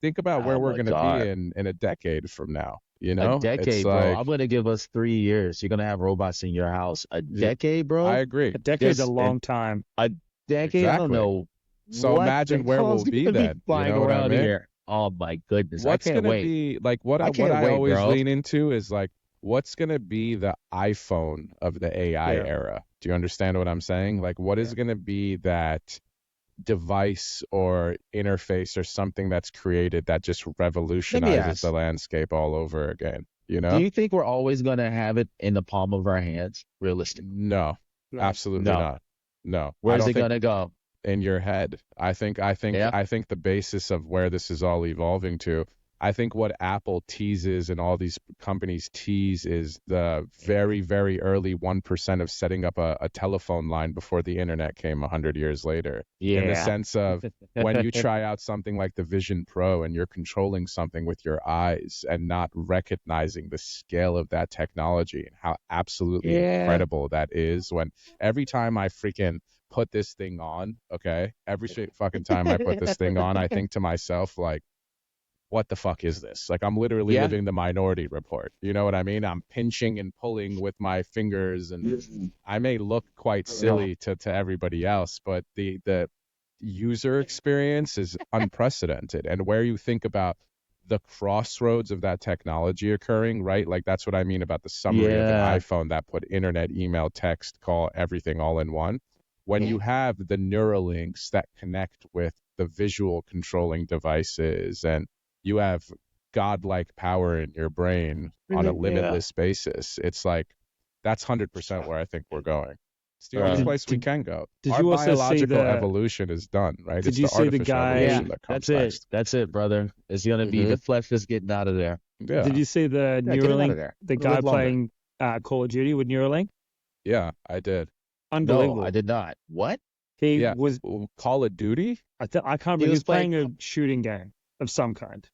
Speaker 1: think about where
Speaker 2: Oh
Speaker 1: we're
Speaker 2: my
Speaker 1: gonna
Speaker 2: God.
Speaker 1: be in a decade from now. You
Speaker 2: A
Speaker 1: know? It's
Speaker 2: decade, bro.
Speaker 1: like,
Speaker 2: I'm gonna give us 3 years. You're gonna have robots in your house. A
Speaker 1: yeah,
Speaker 2: decade, bro?
Speaker 1: I agree.
Speaker 3: A decade's a
Speaker 2: This
Speaker 3: long time.
Speaker 2: a decade? I don't
Speaker 1: Exactly.
Speaker 2: know
Speaker 1: So
Speaker 2: what
Speaker 1: imagine
Speaker 2: the
Speaker 1: where we'll
Speaker 2: hell's
Speaker 1: be
Speaker 2: gonna be
Speaker 1: then. You
Speaker 2: flying
Speaker 1: know what I
Speaker 2: around
Speaker 1: mean?
Speaker 2: here. Oh my goodness. I
Speaker 1: What's
Speaker 2: can't
Speaker 1: gonna
Speaker 2: wait.
Speaker 1: be like what
Speaker 2: I
Speaker 1: what
Speaker 2: can't
Speaker 1: I
Speaker 2: wait,
Speaker 1: always
Speaker 2: bro.
Speaker 1: lean into is like what's gonna be the iPhone of the AI
Speaker 3: Yeah.
Speaker 1: era? Do you understand what I'm saying? Like what is gonna be that device or interface or something that's created that just
Speaker 2: Let me
Speaker 1: revolutionizes the
Speaker 2: ask.
Speaker 1: landscape all over again? You
Speaker 2: Do
Speaker 1: know?
Speaker 2: you think we're always gonna have it in the palm of our hands? Realistically.
Speaker 1: No,
Speaker 3: No.
Speaker 1: absolutely
Speaker 2: No.
Speaker 1: not. No, I
Speaker 2: Where's
Speaker 1: don't
Speaker 2: it
Speaker 1: think
Speaker 2: gonna go?
Speaker 1: in your head.
Speaker 2: Yeah?
Speaker 1: I think the basis of where this is all evolving to, I think what Apple teases and all these companies tease is the very, very early 1% of setting up a telephone line before the internet came 100 years later. In the
Speaker 2: Yeah.
Speaker 1: sense of when you try out something like the Vision Pro and you're controlling something with your eyes and not recognizing the scale of that technology and how absolutely
Speaker 2: Yeah.
Speaker 1: incredible that is when every time I freaking put this thing on, okay? Every fucking time I put this thing on, I think to myself, like, what the fuck is this? Like, I'm literally
Speaker 2: Yeah.
Speaker 1: living the Minority Report. You know what I mean? I'm pinching and pulling with my fingers, and I may look quite silly to everybody else, but the user experience is unprecedented. And where you think about the crossroads of that technology occurring, right? Like, that's what I mean about the summary of an
Speaker 2: Yeah.
Speaker 1: iPhone that put internet, email, text, call, everything all in one. When you have the neural links that connect with the visual controlling devices and you have godlike power in your brain on a
Speaker 2: Yeah.
Speaker 1: limitless basis, it's like that's 100% where I think we're going. It's the only
Speaker 2: Uh,
Speaker 1: place we can go.
Speaker 3: Did
Speaker 1: Our
Speaker 3: you also see
Speaker 1: biological
Speaker 3: the?
Speaker 1: evolution is done, right?
Speaker 3: Did
Speaker 1: It's
Speaker 3: you
Speaker 1: the
Speaker 3: see the
Speaker 1: artificial
Speaker 3: guy?
Speaker 2: Yeah,
Speaker 1: evolution that comes
Speaker 2: that's it.
Speaker 1: next.
Speaker 2: That's it, brother. It's gonna be the flesh is getting out of there.
Speaker 1: Yeah,
Speaker 3: Did you see the
Speaker 2: Yeah, get it out of
Speaker 3: Neuralink?
Speaker 2: there.
Speaker 3: The
Speaker 2: Live
Speaker 3: guy
Speaker 2: longer.
Speaker 3: playing Call of Duty with Neuralink?
Speaker 1: yeah, I did.
Speaker 2: No,
Speaker 3: Unbelievable.
Speaker 2: I did not. What?
Speaker 3: He
Speaker 1: Yeah,
Speaker 3: was.
Speaker 1: Call of Duty.
Speaker 3: I can't remember.
Speaker 2: He
Speaker 3: He
Speaker 2: was
Speaker 3: was playing a
Speaker 2: playing
Speaker 3: shooting game of some kind,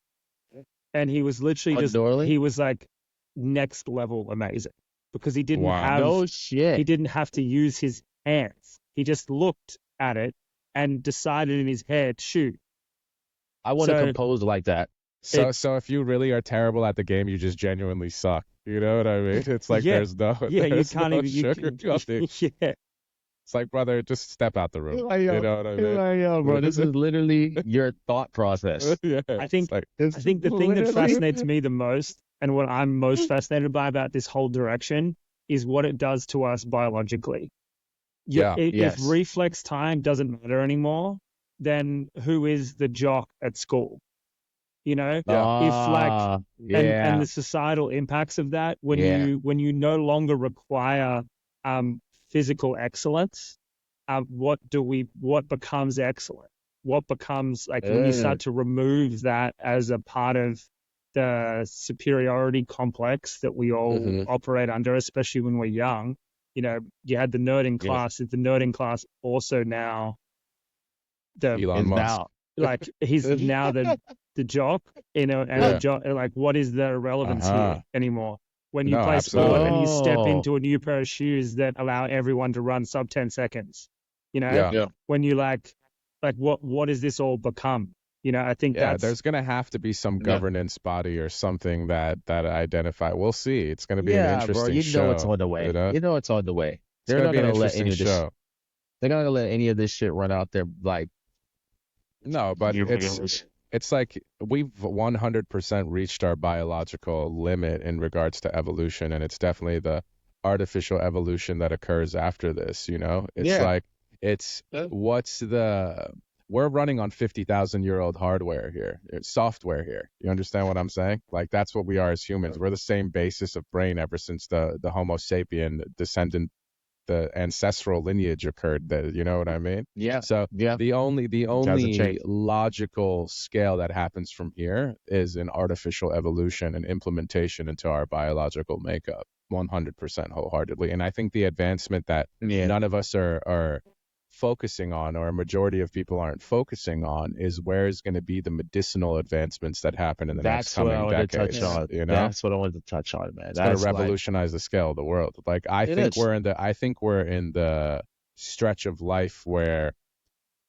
Speaker 3: and he was literally just.
Speaker 2: Norley?
Speaker 3: He was like next level amazing because he didn't
Speaker 1: Wow.
Speaker 3: have.
Speaker 2: No
Speaker 3: He
Speaker 2: shit.
Speaker 3: didn't have to use his hands. He just looked at it and decided in his head, shoot.
Speaker 2: I want to
Speaker 3: So
Speaker 2: compose like that.
Speaker 1: So
Speaker 3: it's
Speaker 1: so if you really are terrible at the game, you just genuinely suck. You know what I mean? It's like
Speaker 3: yeah,
Speaker 1: there's no
Speaker 3: yeah. You
Speaker 1: there's
Speaker 3: can't
Speaker 1: no
Speaker 3: even. You,
Speaker 1: sugarcoating.
Speaker 3: yeah.
Speaker 1: It's like, brother, just step out the room.
Speaker 2: Here I
Speaker 1: You
Speaker 2: am.
Speaker 1: know what I
Speaker 2: Here
Speaker 1: mean?
Speaker 2: I am, bro. This is literally your thought process.
Speaker 1: Yeah,
Speaker 3: I think
Speaker 1: it's like,
Speaker 3: I think the thing that
Speaker 2: Literally.
Speaker 3: fascinates me the most, and what I'm most fascinated by about this whole direction, is what it does to us biologically.
Speaker 1: yeah,
Speaker 3: If
Speaker 2: Yes.
Speaker 3: reflex time doesn't matter anymore, then who is the jock at school? You know,
Speaker 1: yeah,
Speaker 3: if like and
Speaker 2: Yeah.
Speaker 3: the societal impacts of that when
Speaker 2: Yeah.
Speaker 3: you no longer require physical excellence, what becomes excellent? What becomes like when you start to remove that as a part of the superiority complex that we all
Speaker 1: Mhm.
Speaker 3: operate under, especially when we're young. You know, you had the nerd in
Speaker 2: Yeah.
Speaker 3: class. Is the nerd in class also now the
Speaker 1: Elon
Speaker 2: Is
Speaker 1: Musk.
Speaker 2: now.
Speaker 3: like he's now the jock, and
Speaker 1: Yeah.
Speaker 3: a jock, like what is the relevance here anymore? When you
Speaker 1: No,
Speaker 3: play sport
Speaker 1: absolutely.
Speaker 3: and you step
Speaker 2: Oh,
Speaker 3: into a new pair of shoes that allow everyone to run sub 10 seconds,
Speaker 1: Yeah.
Speaker 2: yeah.
Speaker 3: when you like what does this all become? I think
Speaker 1: Yeah,
Speaker 3: that's
Speaker 1: there's gonna have to be some
Speaker 2: Yeah.
Speaker 1: governance body or something that identify. We'll see. It's gonna be an
Speaker 2: Yeah, bro.
Speaker 1: interesting
Speaker 2: You know it's
Speaker 1: show.
Speaker 2: on the way. You know it's on the way.
Speaker 1: It's
Speaker 2: They're
Speaker 1: gonna
Speaker 2: not
Speaker 1: be an
Speaker 2: gonna let any
Speaker 1: interesting
Speaker 2: of this.
Speaker 1: show.
Speaker 2: They're not gonna let any of this shit run out there like.
Speaker 1: No, but
Speaker 2: Years.
Speaker 1: it's like we've 100% reached our biological limit in regards to evolution, and it's definitely the artificial evolution that occurs after this. It's
Speaker 2: Yeah.
Speaker 1: like it's what's the we're running on 50,000-year-old hardware here, software here. You understand what I'm saying? Like that's what we are as humans. We're the same basis of brain ever since the Homo sapien descendant, the ancestral lineage occurred. That you know what I mean?
Speaker 2: Yeah.
Speaker 1: So
Speaker 2: Yeah.
Speaker 1: the only
Speaker 2: Hasn't changed.
Speaker 1: logical scale that happens from here is an artificial evolution and implementation into our biological makeup, 100% wholeheartedly. And I think the advancement that
Speaker 2: Yeah.
Speaker 1: none of us are focusing on, or a majority of people aren't focusing on, is where is going to be the medicinal advancements that happen in the next
Speaker 2: That's what I
Speaker 1: coming
Speaker 2: wanted to
Speaker 1: decades.
Speaker 2: touch on. That's what I wanted to touch on, man.
Speaker 1: It's going to
Speaker 2: That's like
Speaker 1: revolutionize the scale of the world. Like I
Speaker 2: it
Speaker 1: think
Speaker 2: is.
Speaker 1: we're in the stretch of life where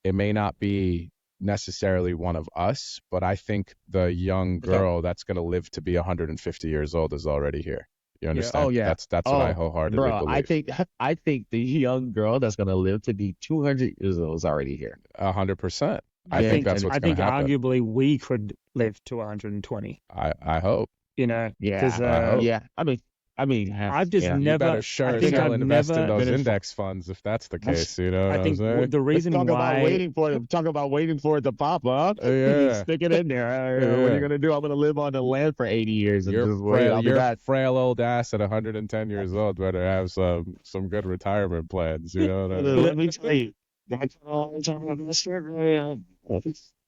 Speaker 1: it may not be necessarily one of us, but I think the young girl that's going to live to be 150 years old is already here. You understand?
Speaker 2: Oh yeah.
Speaker 1: That's what I
Speaker 2: Oh,
Speaker 1: wholeheartedly
Speaker 2: bro.
Speaker 1: believe.
Speaker 2: I think the young girl that's gonna live to be 200 years old is already here.
Speaker 1: 100%. I
Speaker 2: Yeah,
Speaker 1: think that's what's
Speaker 3: I
Speaker 1: going
Speaker 3: think
Speaker 1: to happen.
Speaker 3: arguably we could live to 120.
Speaker 1: I hope.
Speaker 2: Yeah.
Speaker 3: Because
Speaker 1: I hope.
Speaker 2: Yeah. I mean,
Speaker 3: I've just
Speaker 2: yeah.
Speaker 1: You
Speaker 3: never.
Speaker 1: better
Speaker 3: I
Speaker 1: sure as
Speaker 3: think
Speaker 1: hell
Speaker 3: I've
Speaker 1: invest in
Speaker 3: never.
Speaker 1: those
Speaker 2: been in-
Speaker 1: index funds if that's the case. You know what
Speaker 3: I
Speaker 1: I'm
Speaker 3: think
Speaker 1: saying?
Speaker 3: the reason
Speaker 2: Talk about
Speaker 3: why.
Speaker 2: waiting for it. Talk about waiting for it to pop up.
Speaker 1: Yeah.
Speaker 2: Stick it in there. What are you gonna do? I'm gonna live on the land for 80 years and just wait. I'll be back.
Speaker 1: Frail old ass at 110 years old better have some good retirement plans. You know what I mean?
Speaker 2: Let me tell you. That's all I'm talking about. That's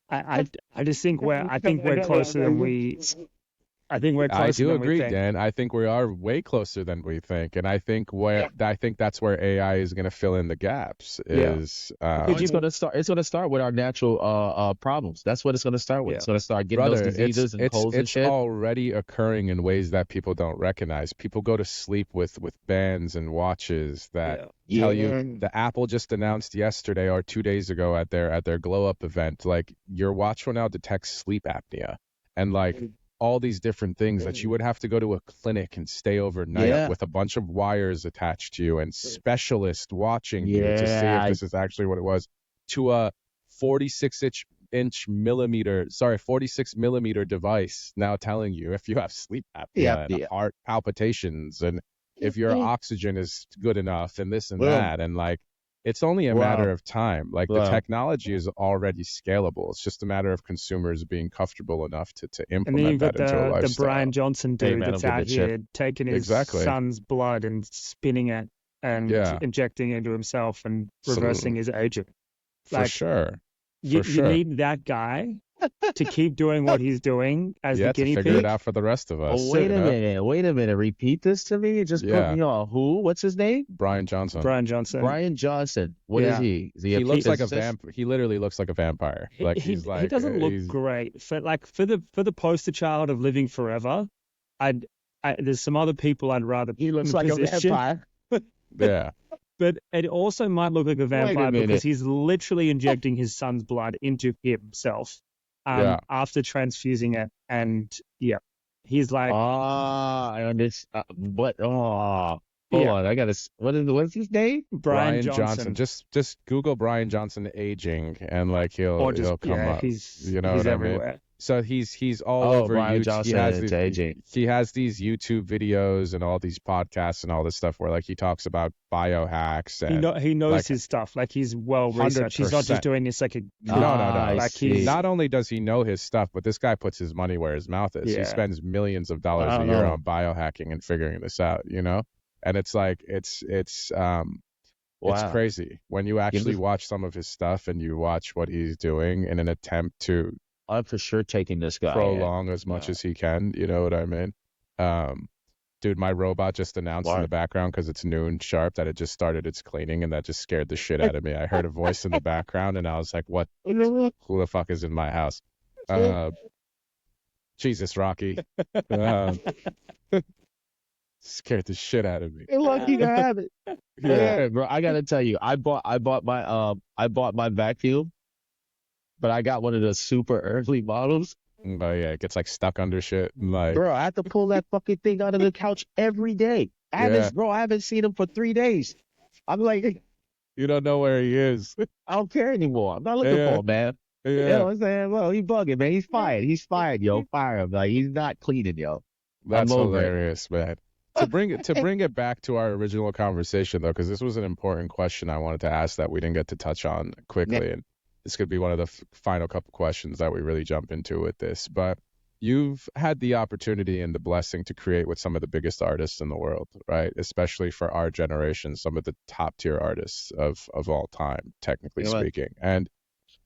Speaker 3: I just think we're closer than we. I think we're
Speaker 1: I
Speaker 3: closer
Speaker 1: do
Speaker 3: than we
Speaker 1: agree,
Speaker 3: think.
Speaker 1: Dan. I think we are way closer than we think, and I think that's where AI is going to fill in the gaps. Is
Speaker 2: It's gonna start with our natural problems. That's what it's gonna start with.
Speaker 3: Yeah.
Speaker 2: It's gonna start getting
Speaker 1: brother,
Speaker 2: those diseases and colds and
Speaker 1: it's
Speaker 2: shit.
Speaker 1: already occurring in ways that people don't recognize. People go to sleep with bands and watches that tell you. The Apple just announced yesterday or 2 days ago at their Glow Up event, like your watch will now detect sleep apnea, and like all these different things that you would have to go to a clinic and stay overnight with a bunch of wires attached to you and specialists watching you to see if this is actually what it was, to a 46 millimeter device now telling you if you have sleep apnea and heart palpitations and if your oxygen is good enough and this and that, and like it's only a matter of time. Like the technology is already scalable. It's just a matter of consumers being comfortable enough to
Speaker 3: And then
Speaker 1: implement
Speaker 3: you've got
Speaker 1: that into a
Speaker 3: the
Speaker 1: lifestyle.
Speaker 3: Brian Johnson dude
Speaker 2: man,
Speaker 3: that's
Speaker 2: I'll give
Speaker 3: out
Speaker 2: it shit.
Speaker 3: here taking his
Speaker 1: Exactly.
Speaker 3: son's blood and spinning it and
Speaker 1: Yeah.
Speaker 3: injecting it into himself and reversing his aging.
Speaker 1: For sure.
Speaker 3: You need that guy to keep doing what he's doing as the guinea
Speaker 1: to figure
Speaker 3: pig.
Speaker 1: it out for the rest of us.
Speaker 2: Wait a minute. Repeat this to me. Just put me on. Who? What's his name?
Speaker 1: Brian Johnson.
Speaker 3: Brian Johnson.
Speaker 2: Brian Johnson. What is he? Is he
Speaker 1: looks like a vampire. He literally looks like a vampire. Like
Speaker 3: he
Speaker 1: like
Speaker 3: doesn't look great. For the poster child of living forever, there's some other people I'd rather.
Speaker 2: He looks like a vampire.
Speaker 1: Yeah.
Speaker 3: But it also might look like a vampire because he's literally injecting his son's blood into himself after transfusing it. And he's like,
Speaker 2: I understand. What? Hold on. I gotta. What's his name?
Speaker 3: Brian Johnson.
Speaker 1: Just Google Brian Johnson aging and like he'll come up.
Speaker 3: He's
Speaker 1: you know what
Speaker 3: everywhere.
Speaker 1: I mean? So he's all over
Speaker 2: Brian
Speaker 1: YouTube.
Speaker 2: Johnson
Speaker 1: He has these YouTube videos and all these podcasts and all this stuff where like he talks about biohacks and
Speaker 3: he knows his stuff. Like he's well researched. He's not just doing this like a
Speaker 1: no.
Speaker 3: Like
Speaker 1: Not only does he know his stuff, but this guy puts his money where his mouth is. He spends millions of dollars a year on biohacking and figuring this out. You know, and it's like it's crazy when you actually watch some of his stuff and you watch what he's doing in an attempt to.
Speaker 2: I'm for sure taking this guy
Speaker 1: prolong as much as he can. You know what I mean? Dude, my robot just announced in the
Speaker 2: Why?
Speaker 1: background because it's noon sharp that it just started its cleaning, and that just scared the shit out of me. I heard a voice in the background, and I was like, "What? Who the fuck is in my house?" Uh, Jesus, Rocky. Uh, scared the shit out of me.
Speaker 2: You're lucky to have it.
Speaker 1: Yeah.
Speaker 2: Yeah, bro. I gotta tell you, I bought my vacuum, but I got one of the super early models.
Speaker 1: But yeah, it gets like stuck under shit. And, like,
Speaker 2: Bro, I have to pull that fucking thing out of the couch every day.
Speaker 1: yeah,
Speaker 2: I haven't seen him for 3 days. I'm like,
Speaker 1: you don't know where he is.
Speaker 2: I don't care anymore. I'm not looking
Speaker 1: Yeah,
Speaker 2: for him, man. You know
Speaker 1: yeah.
Speaker 2: what I'm saying? Well, he bugging, man. He's fired. He's fired, yo. Fire him. Like, he's not cleaning, yo. I'm
Speaker 1: That's
Speaker 2: over it.
Speaker 1: hilarious, man. To bring it back to our original conversation though, because this was an important question I wanted to ask that we didn't get to touch on
Speaker 2: Yeah.
Speaker 1: quickly, and this could be one of the final couple questions that we really jump into with this. But you've had the opportunity and the blessing to create with some of the biggest artists in the world, right? Especially for our generation, some of the top tier artists of all time, technically
Speaker 2: You know what?
Speaker 1: speaking. And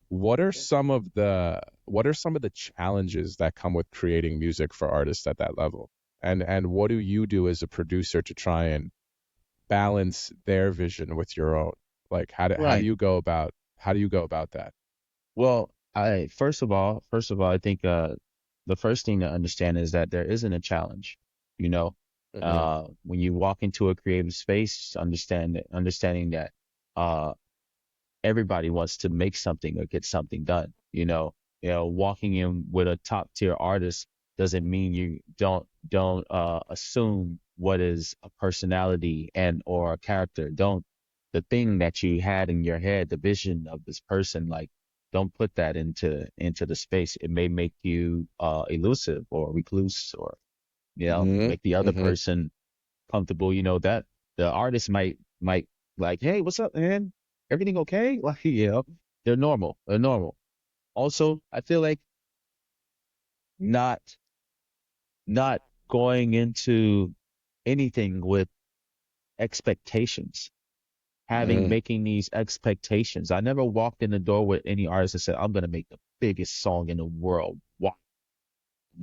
Speaker 1: what are some of the challenges that come with creating music for artists at that level? And what do you do as a producer to try and balance their vision with your own? Like how do
Speaker 2: Right.
Speaker 1: you go about that?
Speaker 2: Well, first of all, I think the first thing to understand is that there isn't a challenge. You know,
Speaker 1: Hmm.
Speaker 2: when you walk into a creative space, understanding that uh, everybody wants to make something or get something done. Walking in with a top tier artist doesn't mean you don't assume what is a personality and or a character. Don't the thing that you had in your head, the vision of this person, like don't put that into the space. It may make you elusive or recluse or
Speaker 1: Hmm.
Speaker 2: make the other
Speaker 1: Hmm.
Speaker 2: person comfortable. That the artist might like, hey, what's up, man? Everything okay? Like, they're normal. They're normal. Also, I feel like not not going into anything with expectations, having
Speaker 1: Hmm.
Speaker 2: making these expectations. I never walked in the door with any artist and said, I'm gonna make the biggest song in the world. Wow.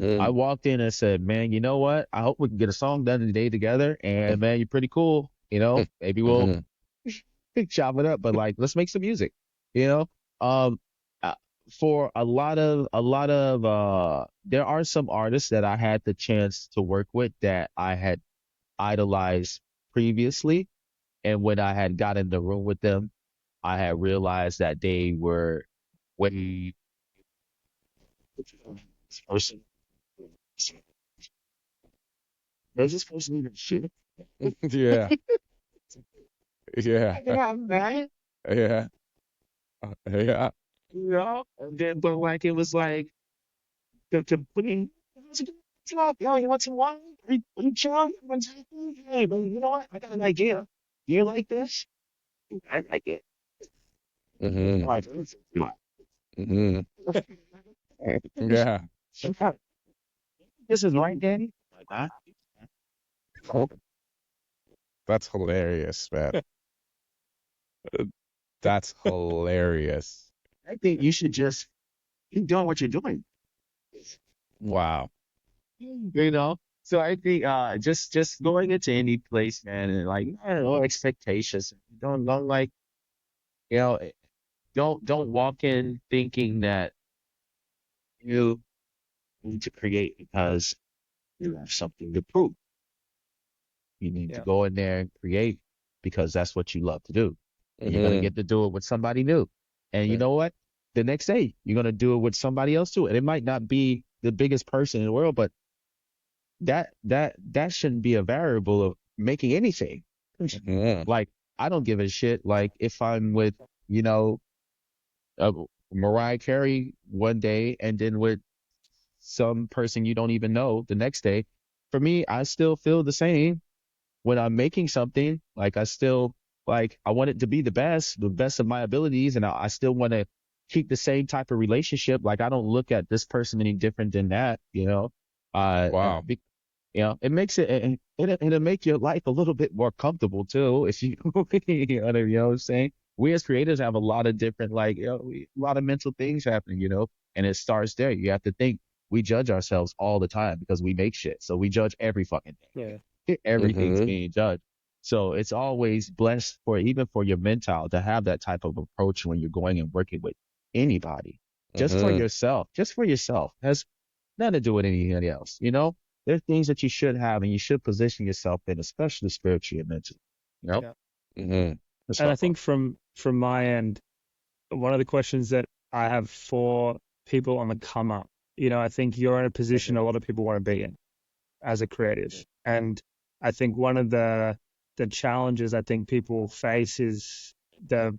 Speaker 2: I
Speaker 1: Hmm.
Speaker 2: walked in and said, man, you know what? I hope we can get a song done today together. And man, you're pretty cool. Maybe we'll
Speaker 1: Hmm.
Speaker 2: chop it up, but like, let's make some music. You know, um, uh, for there are some artists that I had the chance to work with that I had idolized previously, and when I had got in the room with them, I had realized that they were way this person. Does this person even shit?
Speaker 1: Yeah. Yeah.
Speaker 2: Yeah, man.
Speaker 1: Yeah. Yeah.
Speaker 2: And then, but like, it was like, to put in, what's up, yo, you want some wine? Are you chilling? Hey, but you know what? I got an idea. You like this? I like it.
Speaker 1: Hmm.
Speaker 2: Like,
Speaker 1: Hmm. Yeah.
Speaker 2: this is right, Danny? Like, huh?
Speaker 1: That's hilarious, man. That's hilarious.
Speaker 2: I think you should just keep doing what you're doing.
Speaker 1: Wow.
Speaker 2: You know? So I think just going into any place, man, and like, I don't know, expectations. Don't like, you know, don't walk in thinking that you need to create because you have something to prove. You need to
Speaker 3: Yeah.
Speaker 2: go in there and create because that's what you love to do. And you're gonna
Speaker 1: Hmm.
Speaker 2: get to do it with somebody new. And you know what? The next day you're gonna do it with somebody else too. And it might not be the biggest person in the world, but that shouldn't be a variable of making anything.
Speaker 1: Hmm.
Speaker 2: Like, I don't give a shit. Like, if I'm with, you know, uh, Mariah Carey one day and then with some person you don't even know the next day, for me, I still feel the same when I'm making something. Like, I still, like, I want it to be the best of my abilities, and I still want to keep the same type of relationship. Like, I don't look at this person any different than that, you know.
Speaker 1: Wow.
Speaker 2: It makes it'll make your life a little bit more comfortable too. If you, you know what I'm saying? We as creators have a lot of different, like, a lot of mental things happening, and it starts there. You have to think we judge ourselves all the time because we make shit. So we judge every fucking thing.
Speaker 3: Yeah.
Speaker 2: Everything's
Speaker 1: Mm-hmm.
Speaker 2: being judged. So it's always blessed for even for your mental to have that type of approach when you're going and working with anybody.
Speaker 1: Mm-hmm.
Speaker 2: Just for yourself. Has nothing to do with anything else. You know, there's things that you should have and you should position yourself in, especially spiritually and mentally. You know,
Speaker 3: Yeah.
Speaker 1: Mm-hmm.
Speaker 2: that's
Speaker 3: And
Speaker 2: what
Speaker 3: I think from my end, one of the questions that I have for people on the come up, I think you're in a position a lot of people want to be in as a creative. And I think one of the challenges I think people face is the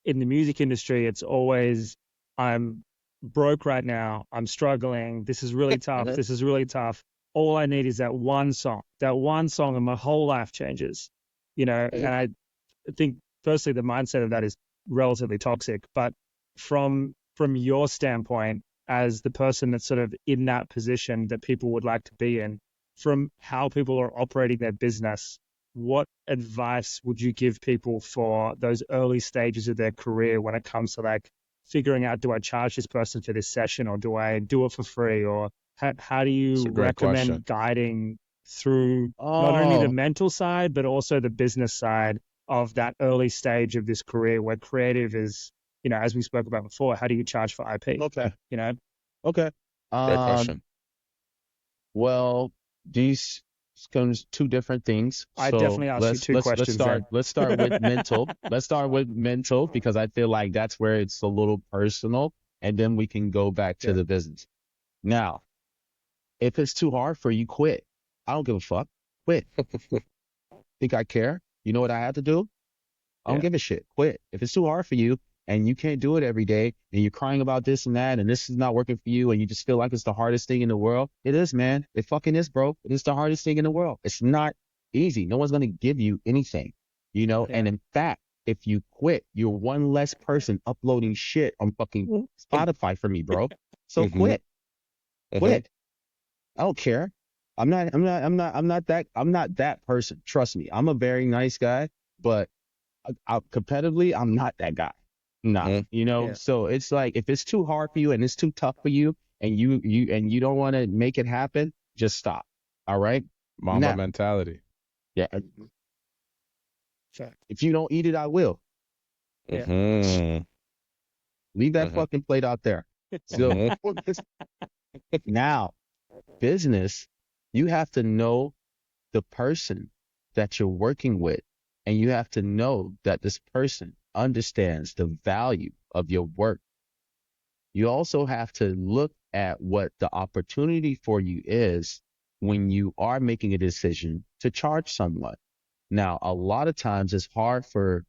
Speaker 3: in the music industry, it's always, I'm broke right now. I'm struggling. This is really tough.
Speaker 2: Mhm.
Speaker 3: This is really tough. All I need is that one song, and my whole life changes. And I think firstly the mindset of that is relatively toxic. But from your standpoint, as the person that's sort of in that position that people would like to be in, from how people are operating their business, what advice would you give people for those early stages of their career when it comes to like figuring out, do I charge this person for this session or do I do it for free? Or how do
Speaker 1: It's
Speaker 3: you
Speaker 1: a great question.
Speaker 3: recommend guiding through not only the
Speaker 2: Oh,
Speaker 3: mental side, but also the business side of that early stage of this career where creative is, as we spoke about before, how do you charge for IP?
Speaker 2: okay,
Speaker 3: You know,
Speaker 2: okay.
Speaker 1: Great
Speaker 2: Um,
Speaker 1: question.
Speaker 2: well, these comes two different things.
Speaker 3: I
Speaker 2: So
Speaker 3: definitely asked you two questions then.
Speaker 2: let's start with mental. Let's start with mental because I feel like that's where it's a little personal, and then we can go back to
Speaker 3: Yeah.
Speaker 2: the business. Now, if it's too hard for you, quit. I don't give a fuck. Quit. Think I care? You know what I have to do? I don't
Speaker 3: Yeah.
Speaker 2: give a shit. Quit. If it's too hard for you and you can't do it every day and you're crying about this and that and this is not working for you and you just feel like it's the hardest thing in the world, it is, man. It fucking is, bro. It is the hardest thing in the world. It's not easy. No one's going to give you anything, you know?
Speaker 3: Yeah.
Speaker 2: And in fact, if you quit, you're one less person uploading shit on fucking Spotify for me, bro. So
Speaker 1: Mm-hmm.
Speaker 2: quit.
Speaker 1: Mm-hmm.
Speaker 2: Quit. I don't care. I'm not that person. Trust me. I'm a very nice guy, but competitively, I'm not that guy. Nah,
Speaker 1: Mm-hmm.
Speaker 2: you know.
Speaker 3: Yeah.
Speaker 2: So it's like if it's too hard for you and it's too tough for you, and you don't want to make it happen, just stop. All right.
Speaker 1: Mamba
Speaker 2: Now,
Speaker 1: mentality.
Speaker 2: yeah,
Speaker 3: Fact.
Speaker 2: if you don't eat it, I will.
Speaker 3: Yeah.
Speaker 1: Mm-hmm.
Speaker 2: Leave that
Speaker 1: Mm-hmm.
Speaker 2: fucking plate out there. So
Speaker 1: Mm-hmm.
Speaker 2: now, business, you have to know the person that you're working with, and you have to know that this person understands the value of your work. You also have to look at what the opportunity for you is when you are making a decision to charge someone. Now, a lot of times it's hard for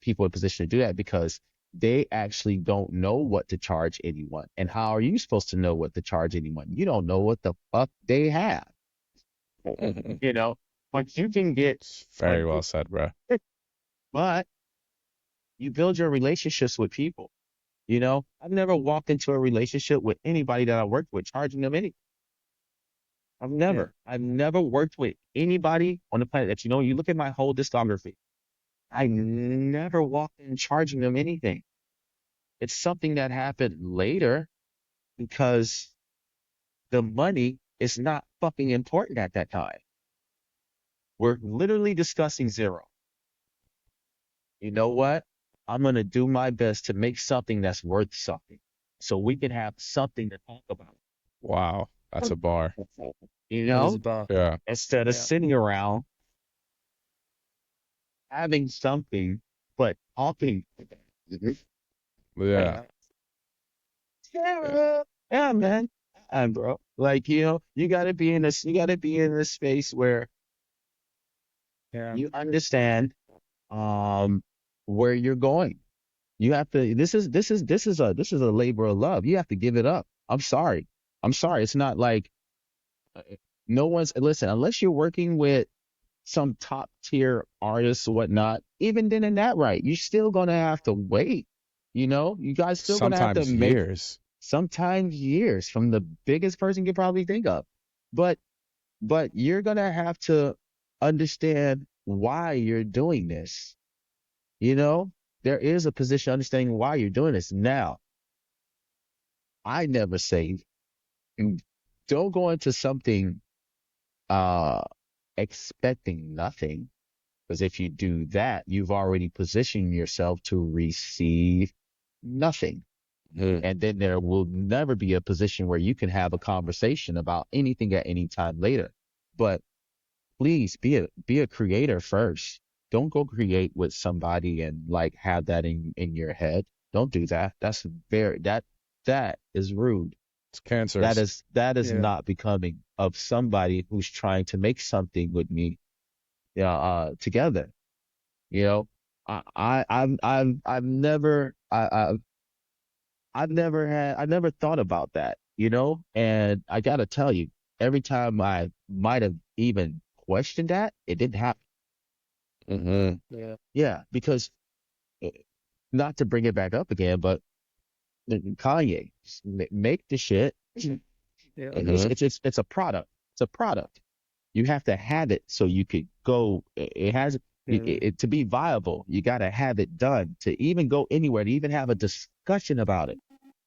Speaker 2: people in position to do that because they actually don't know what to charge anyone. And how are you supposed to know what to charge anyone? You don't know what the fuck they have,
Speaker 1: Mm-hmm.
Speaker 2: you know. But you can get,
Speaker 1: It's
Speaker 2: but
Speaker 1: very well said, bro.
Speaker 2: but you build your relationships with people. You know, I've never walked into a relationship with anybody that I worked with charging them anything.
Speaker 3: Yeah.
Speaker 2: I've never worked with anybody on the planet that, you look at my whole discography. I never walked in charging them anything. It's something that happened later because the money is not fucking important at that time. We're literally discussing zero. You know what? I'm going to do my best to make something that's worth something so we can have something to talk about.
Speaker 1: Wow. That's a bar.
Speaker 2: You
Speaker 3: That is
Speaker 2: know,
Speaker 3: a bar.
Speaker 1: Yeah.
Speaker 2: instead of
Speaker 3: Yeah.
Speaker 2: sitting around having something, but talking.
Speaker 1: Yeah.
Speaker 3: Yeah.
Speaker 1: Yeah.
Speaker 2: Yeah, yeah, man. And bro, like, you gotta be in a space where
Speaker 3: Yeah.
Speaker 2: you understand um where you're going. You have to this is a labor of love. You have to give it up. I'm sorry. I'm sorry. It's not like uh, no one's listen, unless you're working with some top tier artists or whatnot, even then in that right, you're still gonna have to wait. You guys still gonna have to
Speaker 1: Sometimes
Speaker 2: make
Speaker 1: years.
Speaker 2: sometimes years from the biggest person you could probably think of. But you're gonna have to understand why you're doing this. You know, there is a position understanding why you're doing this. Now, I never say don't go into something uh, expecting nothing. Because if you do that, you've already positioned yourself to receive nothing.
Speaker 1: Mhm.
Speaker 2: And then there will never be a position where you can have a conversation about anything at any time later. But please be a creator first. Don't go create with somebody and like have that in your head. Don't do that. That's very that is rude.
Speaker 1: It's cancerous.
Speaker 2: That is
Speaker 3: Yeah.
Speaker 2: not becoming of somebody who's trying to make something with me together. You know, I've never thought about that, you know? And I gotta tell you, every time I might have even questioned that, it didn't happen.
Speaker 1: Mm-hmm.
Speaker 3: Yeah.
Speaker 2: Yeah, because uh, not to bring it back up again, but Kanye, make the shit.
Speaker 3: Yeah.
Speaker 1: Mm-hmm.
Speaker 2: It's a product. It's a product. You have to have it so you could go. It has
Speaker 3: Yeah.
Speaker 2: to be viable. You got to have it done to even go anywhere, to even have a discussion about it.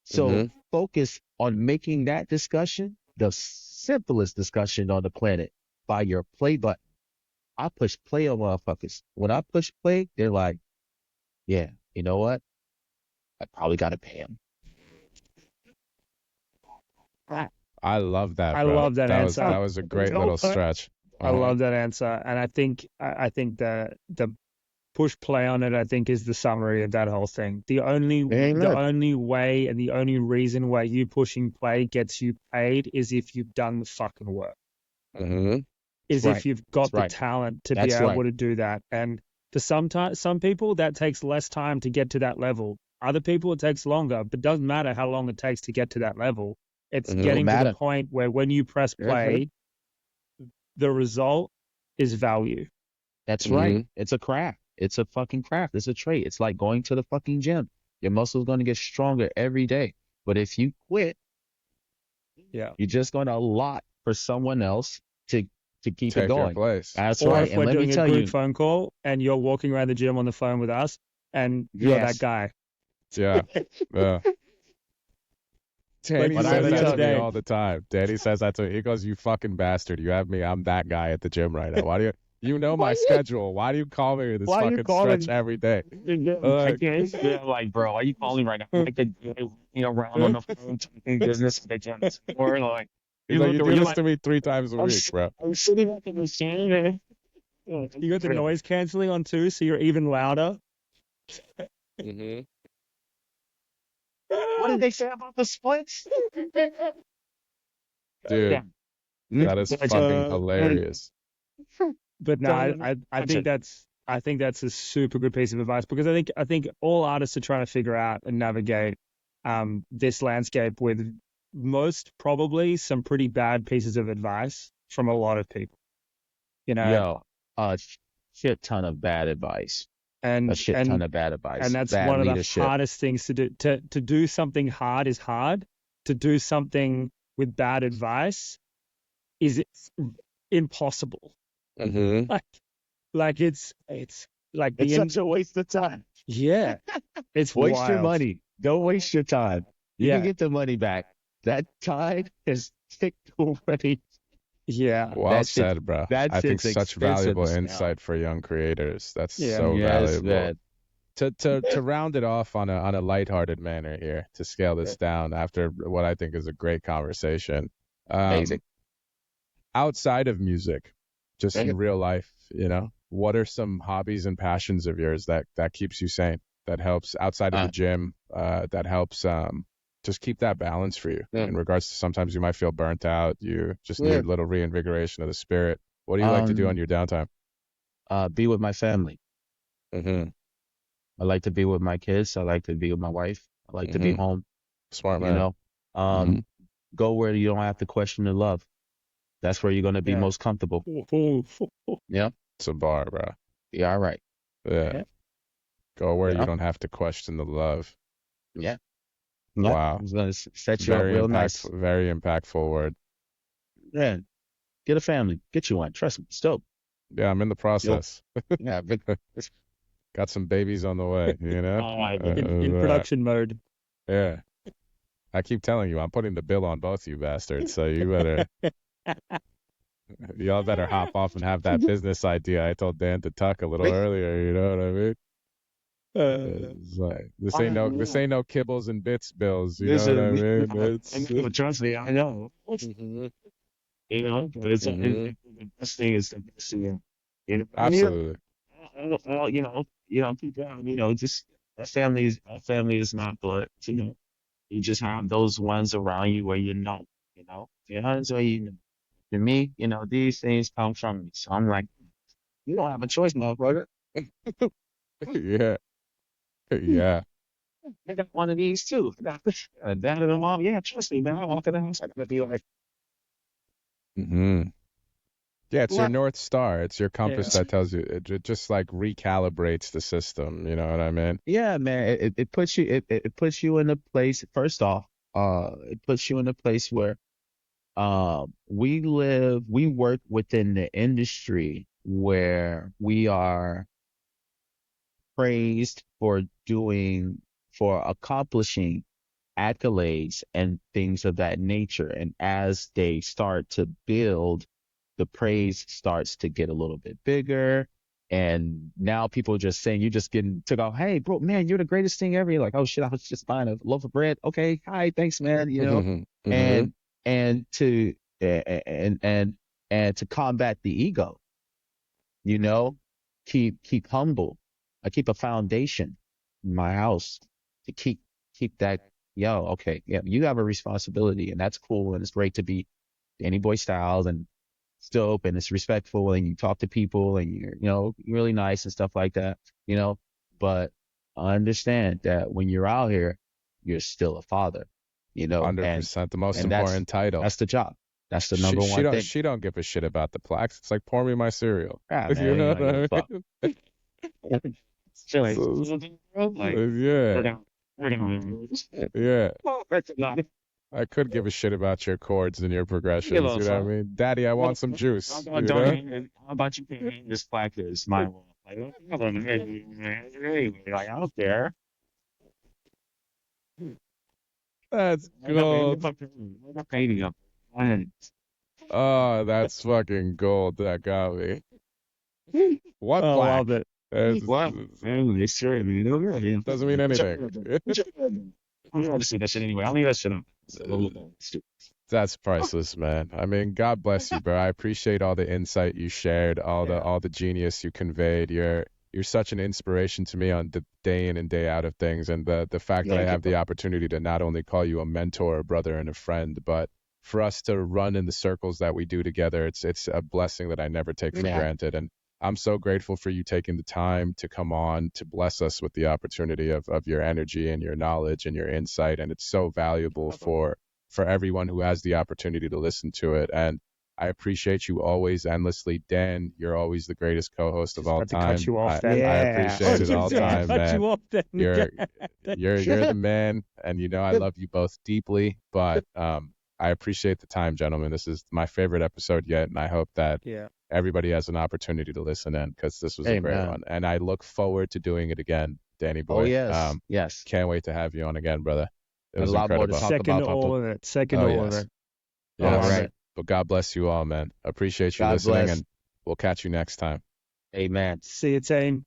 Speaker 2: So
Speaker 1: Mm-hmm.
Speaker 2: focus on making that discussion the simplest discussion on the planet by your play button. I push play on motherfuckers. When I push play, they're like, yeah, you know what? I probably got to pay him.
Speaker 1: I love that,
Speaker 3: I
Speaker 1: bro.
Speaker 3: love that
Speaker 1: That
Speaker 3: answer.
Speaker 1: was a great little stretch.
Speaker 3: I
Speaker 1: Uh-huh.
Speaker 3: love that answer, and I think the push play on it, I think, is the summary of that whole thing.
Speaker 2: Ain't
Speaker 3: The
Speaker 2: it?
Speaker 3: only way and the only reason why you pushing play gets you paid is if you've done the fucking work.
Speaker 1: Mm-hmm.
Speaker 2: That's
Speaker 3: Is if
Speaker 2: right.
Speaker 3: you've
Speaker 2: That's
Speaker 3: got the
Speaker 2: right.
Speaker 3: talent to be
Speaker 2: That's
Speaker 3: able
Speaker 2: right.
Speaker 3: to do that. And for some people that takes less time to get to that level. Other people it takes longer, but doesn't matter how long it takes to get to that level. It's
Speaker 1: Mm-hmm.
Speaker 2: Don't
Speaker 3: getting to the
Speaker 2: matter.
Speaker 3: point where when you press
Speaker 2: Mhm.
Speaker 3: play, the result is value.
Speaker 2: That's right.
Speaker 1: Mm-hmm.
Speaker 2: It's a craft. It's a fucking craft. It's a trait. It's like going to the fucking gym. Your muscles going to get stronger every day. But if you quit,
Speaker 3: Yeah.
Speaker 2: you're just going to allot for someone else to to keep it
Speaker 1: Take your
Speaker 2: going.
Speaker 1: place.
Speaker 2: That's
Speaker 3: Or
Speaker 2: right.
Speaker 3: if
Speaker 2: And
Speaker 3: we're
Speaker 2: let me
Speaker 3: doing a
Speaker 2: tell
Speaker 3: group
Speaker 2: you,
Speaker 3: phone call and you're walking around the gym on the phone with us and you're that
Speaker 2: yes.
Speaker 3: guy.
Speaker 1: Yeah. Yeah.
Speaker 3: But
Speaker 1: Danny
Speaker 2: But I
Speaker 3: at
Speaker 1: says
Speaker 3: the
Speaker 2: gotta
Speaker 3: end
Speaker 1: that
Speaker 3: of
Speaker 1: to
Speaker 3: the
Speaker 2: tell
Speaker 1: me
Speaker 3: day,
Speaker 1: all the time. Danny says that to me. He goes, "You fucking bastard. You have me. I'm that guy at the gym right now. Why do you know my
Speaker 2: why
Speaker 1: schedule? Why do you call me this
Speaker 2: you
Speaker 1: fucking stretch
Speaker 2: calling?
Speaker 1: every day?"
Speaker 2: I
Speaker 1: Like,
Speaker 2: can't. Yeah, like, bro, why you calling right now? Like, around on the phone talking business at the gym. Or like,
Speaker 1: he's
Speaker 2: you
Speaker 1: like,
Speaker 2: look
Speaker 1: "You
Speaker 2: at me,
Speaker 1: do
Speaker 2: you're
Speaker 1: this
Speaker 2: like,
Speaker 1: to me 3 times a week, bro."
Speaker 2: I'm sitting at the machine. And,
Speaker 3: you got the
Speaker 2: really?
Speaker 3: noise canceling on too, so you're even louder.
Speaker 1: Mm-hmm.
Speaker 2: What did they say about the splits? Yeah.
Speaker 1: Dude, that is fucking hilarious.
Speaker 3: But no, I think that's a super good piece of advice because I think all artists are trying to figure out and navigate this landscape with most probably some pretty bad pieces of advice from a lot of people, you know,
Speaker 2: Yo, a shit ton of bad advice. A
Speaker 3: and
Speaker 2: shit ton of bad advice.
Speaker 3: that's
Speaker 2: Bad
Speaker 3: one of the
Speaker 2: leadership.
Speaker 3: hardest things to do. To do something hard is hard. To do something with bad advice is impossible.
Speaker 1: Mm-hmm.
Speaker 3: Like it's like
Speaker 2: It's such a waste of time.
Speaker 3: yeah, it's
Speaker 2: Waste your
Speaker 3: wild.
Speaker 2: money. Don't waste your time. You can
Speaker 3: Yeah,
Speaker 2: get the money back. That tide is ticked already.
Speaker 3: yeah,
Speaker 1: Well
Speaker 2: That shit,
Speaker 1: said, bro.
Speaker 2: that
Speaker 1: I think
Speaker 2: shit's
Speaker 1: such
Speaker 2: expensive
Speaker 1: valuable
Speaker 2: as hell.
Speaker 1: insight for young creators. That's
Speaker 3: yeah.
Speaker 1: so
Speaker 2: Yes,
Speaker 1: valuable.
Speaker 2: man.
Speaker 1: To round it off on a lighthearted manner here, to scale this down after what I think is a great conversation.
Speaker 2: Amazing.
Speaker 1: Um, outside of music, just in real life, what are some hobbies and passions of yours that keeps you sane, that helps outside of the
Speaker 2: Uh,
Speaker 1: gym, that helps just keep that balance for you
Speaker 2: yeah.
Speaker 1: in regards to sometimes you might feel burnt out, you just need
Speaker 2: Yeah.
Speaker 1: a little reinvigoration of the spirit. What do you like to do on
Speaker 2: Um,
Speaker 1: your downtime?
Speaker 2: be with my family.
Speaker 1: Mm-hmm.
Speaker 2: I like to be with my kids. I like to be with my wife. I like to be
Speaker 1: Mm-hmm.
Speaker 2: home,
Speaker 1: Smart
Speaker 2: you
Speaker 1: man.
Speaker 2: know.
Speaker 1: Mm-hmm.
Speaker 2: Um, go where you don't have to question the love. That's where you're gonna be
Speaker 3: Yeah.
Speaker 2: most comfortable. Yeah.
Speaker 1: It's a bar, bro.
Speaker 2: Yeah, all right.
Speaker 1: Yeah. Go where you
Speaker 2: Yeah.
Speaker 1: don't have to question the love.
Speaker 2: Yeah. Yeah.
Speaker 1: Wow.
Speaker 2: It's gonna set you up
Speaker 1: Very
Speaker 2: real nice.
Speaker 1: impactful, very impactful word.
Speaker 2: Yeah. Get a family. Get you one. Trust me. It's dope.
Speaker 1: Yeah, I'm in the
Speaker 2: You'll,
Speaker 1: process.
Speaker 2: yeah, but
Speaker 1: Got some babies on the way,
Speaker 2: oh my god.
Speaker 3: In production mode.
Speaker 1: yeah. I keep telling you, I'm putting the bill on both you bastards, so you better Y'all better hop off and have that business idea. I told Dan to tuck a little earlier. You know what I mean? It's like this ain't no kibbles and bits bills. You know what I
Speaker 2: Listen,
Speaker 1: mean?
Speaker 2: I
Speaker 1: It's
Speaker 2: know, trust me, I know.
Speaker 1: Mhm.
Speaker 2: You know, but it's
Speaker 1: Mhm.
Speaker 2: the best thing is the best thing. You know, and
Speaker 1: Absolutely.
Speaker 2: people, just our family is not, but you just have those ones around you where your hands where to me, these things come from me. So I'm like, you don't have a choice, motherfucker.
Speaker 1: Yeah. Yeah.
Speaker 2: I got one of these too. I got a dad and a mom. Yeah, trust me, man. I walk in the house, I gotta be like,
Speaker 1: Hmm. Yeah, it's your
Speaker 2: what?
Speaker 1: North Star. It's your compass
Speaker 3: Yeah.
Speaker 1: that tells you. It just like recalibrates the system. You know what I mean?
Speaker 2: Yeah, man. It puts you it puts you in a place. First off, it puts you in a place where we work within the industry where we are praised for accomplishing accolades and things of that nature. And as they start to build, the praise starts to get a little bit bigger. And now people are just saying, you're just getting took off. Hey, bro, man, you're the greatest thing ever. You're like, oh shit, I was just buying a loaf of bread. Okay, hi, thanks, man.
Speaker 1: Hmm.
Speaker 2: And and to and to combat the ego, you know, keep humble. I keep a foundation in my house to keep that. Yo, okay, yeah, you have a responsibility, and that's cool, and it's great to be Danny Boy Styles and still open, it's respectful, and you talk to people, and you're really nice and stuff like that, you know. But I understand that when you're out here, you're still a father, and
Speaker 1: 100%. The most
Speaker 2: and that's
Speaker 1: important title.
Speaker 2: that's the job. That's the
Speaker 1: She
Speaker 2: number
Speaker 1: she
Speaker 2: one
Speaker 1: don't
Speaker 2: thing.
Speaker 1: she don't give a shit about the plaques. It's like pour me my cereal.
Speaker 2: Ah,
Speaker 1: You
Speaker 2: man, you
Speaker 1: know
Speaker 2: don't give a
Speaker 1: what I
Speaker 2: fuck.
Speaker 1: mean?
Speaker 2: So like,
Speaker 1: So,
Speaker 2: like we're
Speaker 1: yeah,
Speaker 2: gonna we're gonna
Speaker 1: yeah.
Speaker 2: well, that's not
Speaker 1: I could give a shit about your chords and your
Speaker 2: give
Speaker 1: progressions.
Speaker 2: a
Speaker 1: You know what
Speaker 2: fuck.
Speaker 1: I mean? Daddy, I want some
Speaker 2: How
Speaker 1: juice.
Speaker 2: about
Speaker 1: You know?
Speaker 2: donating? How about you paying this plaque is my wall? Like, no problem. Anyway, like I don't care.
Speaker 1: That's
Speaker 2: I got
Speaker 1: gold.
Speaker 2: I got painting up. Go ahead.
Speaker 1: Oh, that's fucking gold. That got me. What
Speaker 3: I love
Speaker 1: plaque?
Speaker 3: it.
Speaker 2: What? Man, they sure, man. Don't worry.
Speaker 1: Doesn't mean anything.
Speaker 2: I'm gonna see that shit anyway. I'll leave that shit up. It's a little bit stupid.
Speaker 1: That's priceless, man. I mean, God bless you, bro. I appreciate all the insight you shared,
Speaker 3: Yeah.
Speaker 1: all the genius you conveyed. You're such an inspiration to me on the day in and day out of things, and the fact that I
Speaker 2: Thank you,
Speaker 1: have the
Speaker 2: bro.
Speaker 1: opportunity to not only call you a mentor, a brother, and a friend, but for us to run in the circles that we do together, it's a blessing that I never take for
Speaker 2: Yeah.
Speaker 1: granted. And I'm so grateful for you taking the time to come on to bless us with the opportunity of your energy and your knowledge and your insight. And it's so valuable for everyone who has the opportunity to listen to it. And I appreciate you always endlessly. Dan, you're always the greatest co-host of
Speaker 3: Just
Speaker 1: all
Speaker 3: had to cut
Speaker 1: time.
Speaker 3: you off
Speaker 1: I
Speaker 3: then.
Speaker 1: I
Speaker 2: Yeah.
Speaker 1: appreciate it all
Speaker 3: Just had to
Speaker 1: time,
Speaker 3: cut
Speaker 1: man.
Speaker 3: you off then.
Speaker 1: You're
Speaker 3: God.
Speaker 1: you're the man, and I love you both deeply. But I appreciate the time, gentlemen. This is my favorite episode yet, and I hope that
Speaker 3: Yeah.
Speaker 1: everybody has an opportunity to listen in because this was a great
Speaker 2: Amen.
Speaker 1: one. And I look forward to doing it again, Danny
Speaker 2: Oh
Speaker 1: boy.
Speaker 2: yes, yes.
Speaker 1: Can't wait to have you on again, brother. It
Speaker 2: And a
Speaker 1: was
Speaker 2: lot more to
Speaker 1: incredible.
Speaker 2: talk
Speaker 3: Second
Speaker 2: about,
Speaker 3: to
Speaker 2: Papa.
Speaker 3: all of it. Second
Speaker 1: Oh
Speaker 3: to all of
Speaker 1: yes.
Speaker 3: it. I
Speaker 2: All
Speaker 3: love
Speaker 1: Yes.
Speaker 2: right.
Speaker 3: it.
Speaker 1: But God bless you all, man. Appreciate you
Speaker 2: God
Speaker 1: listening,
Speaker 2: bless.
Speaker 1: and we'll catch you next time.
Speaker 2: Amen.
Speaker 3: See you, team.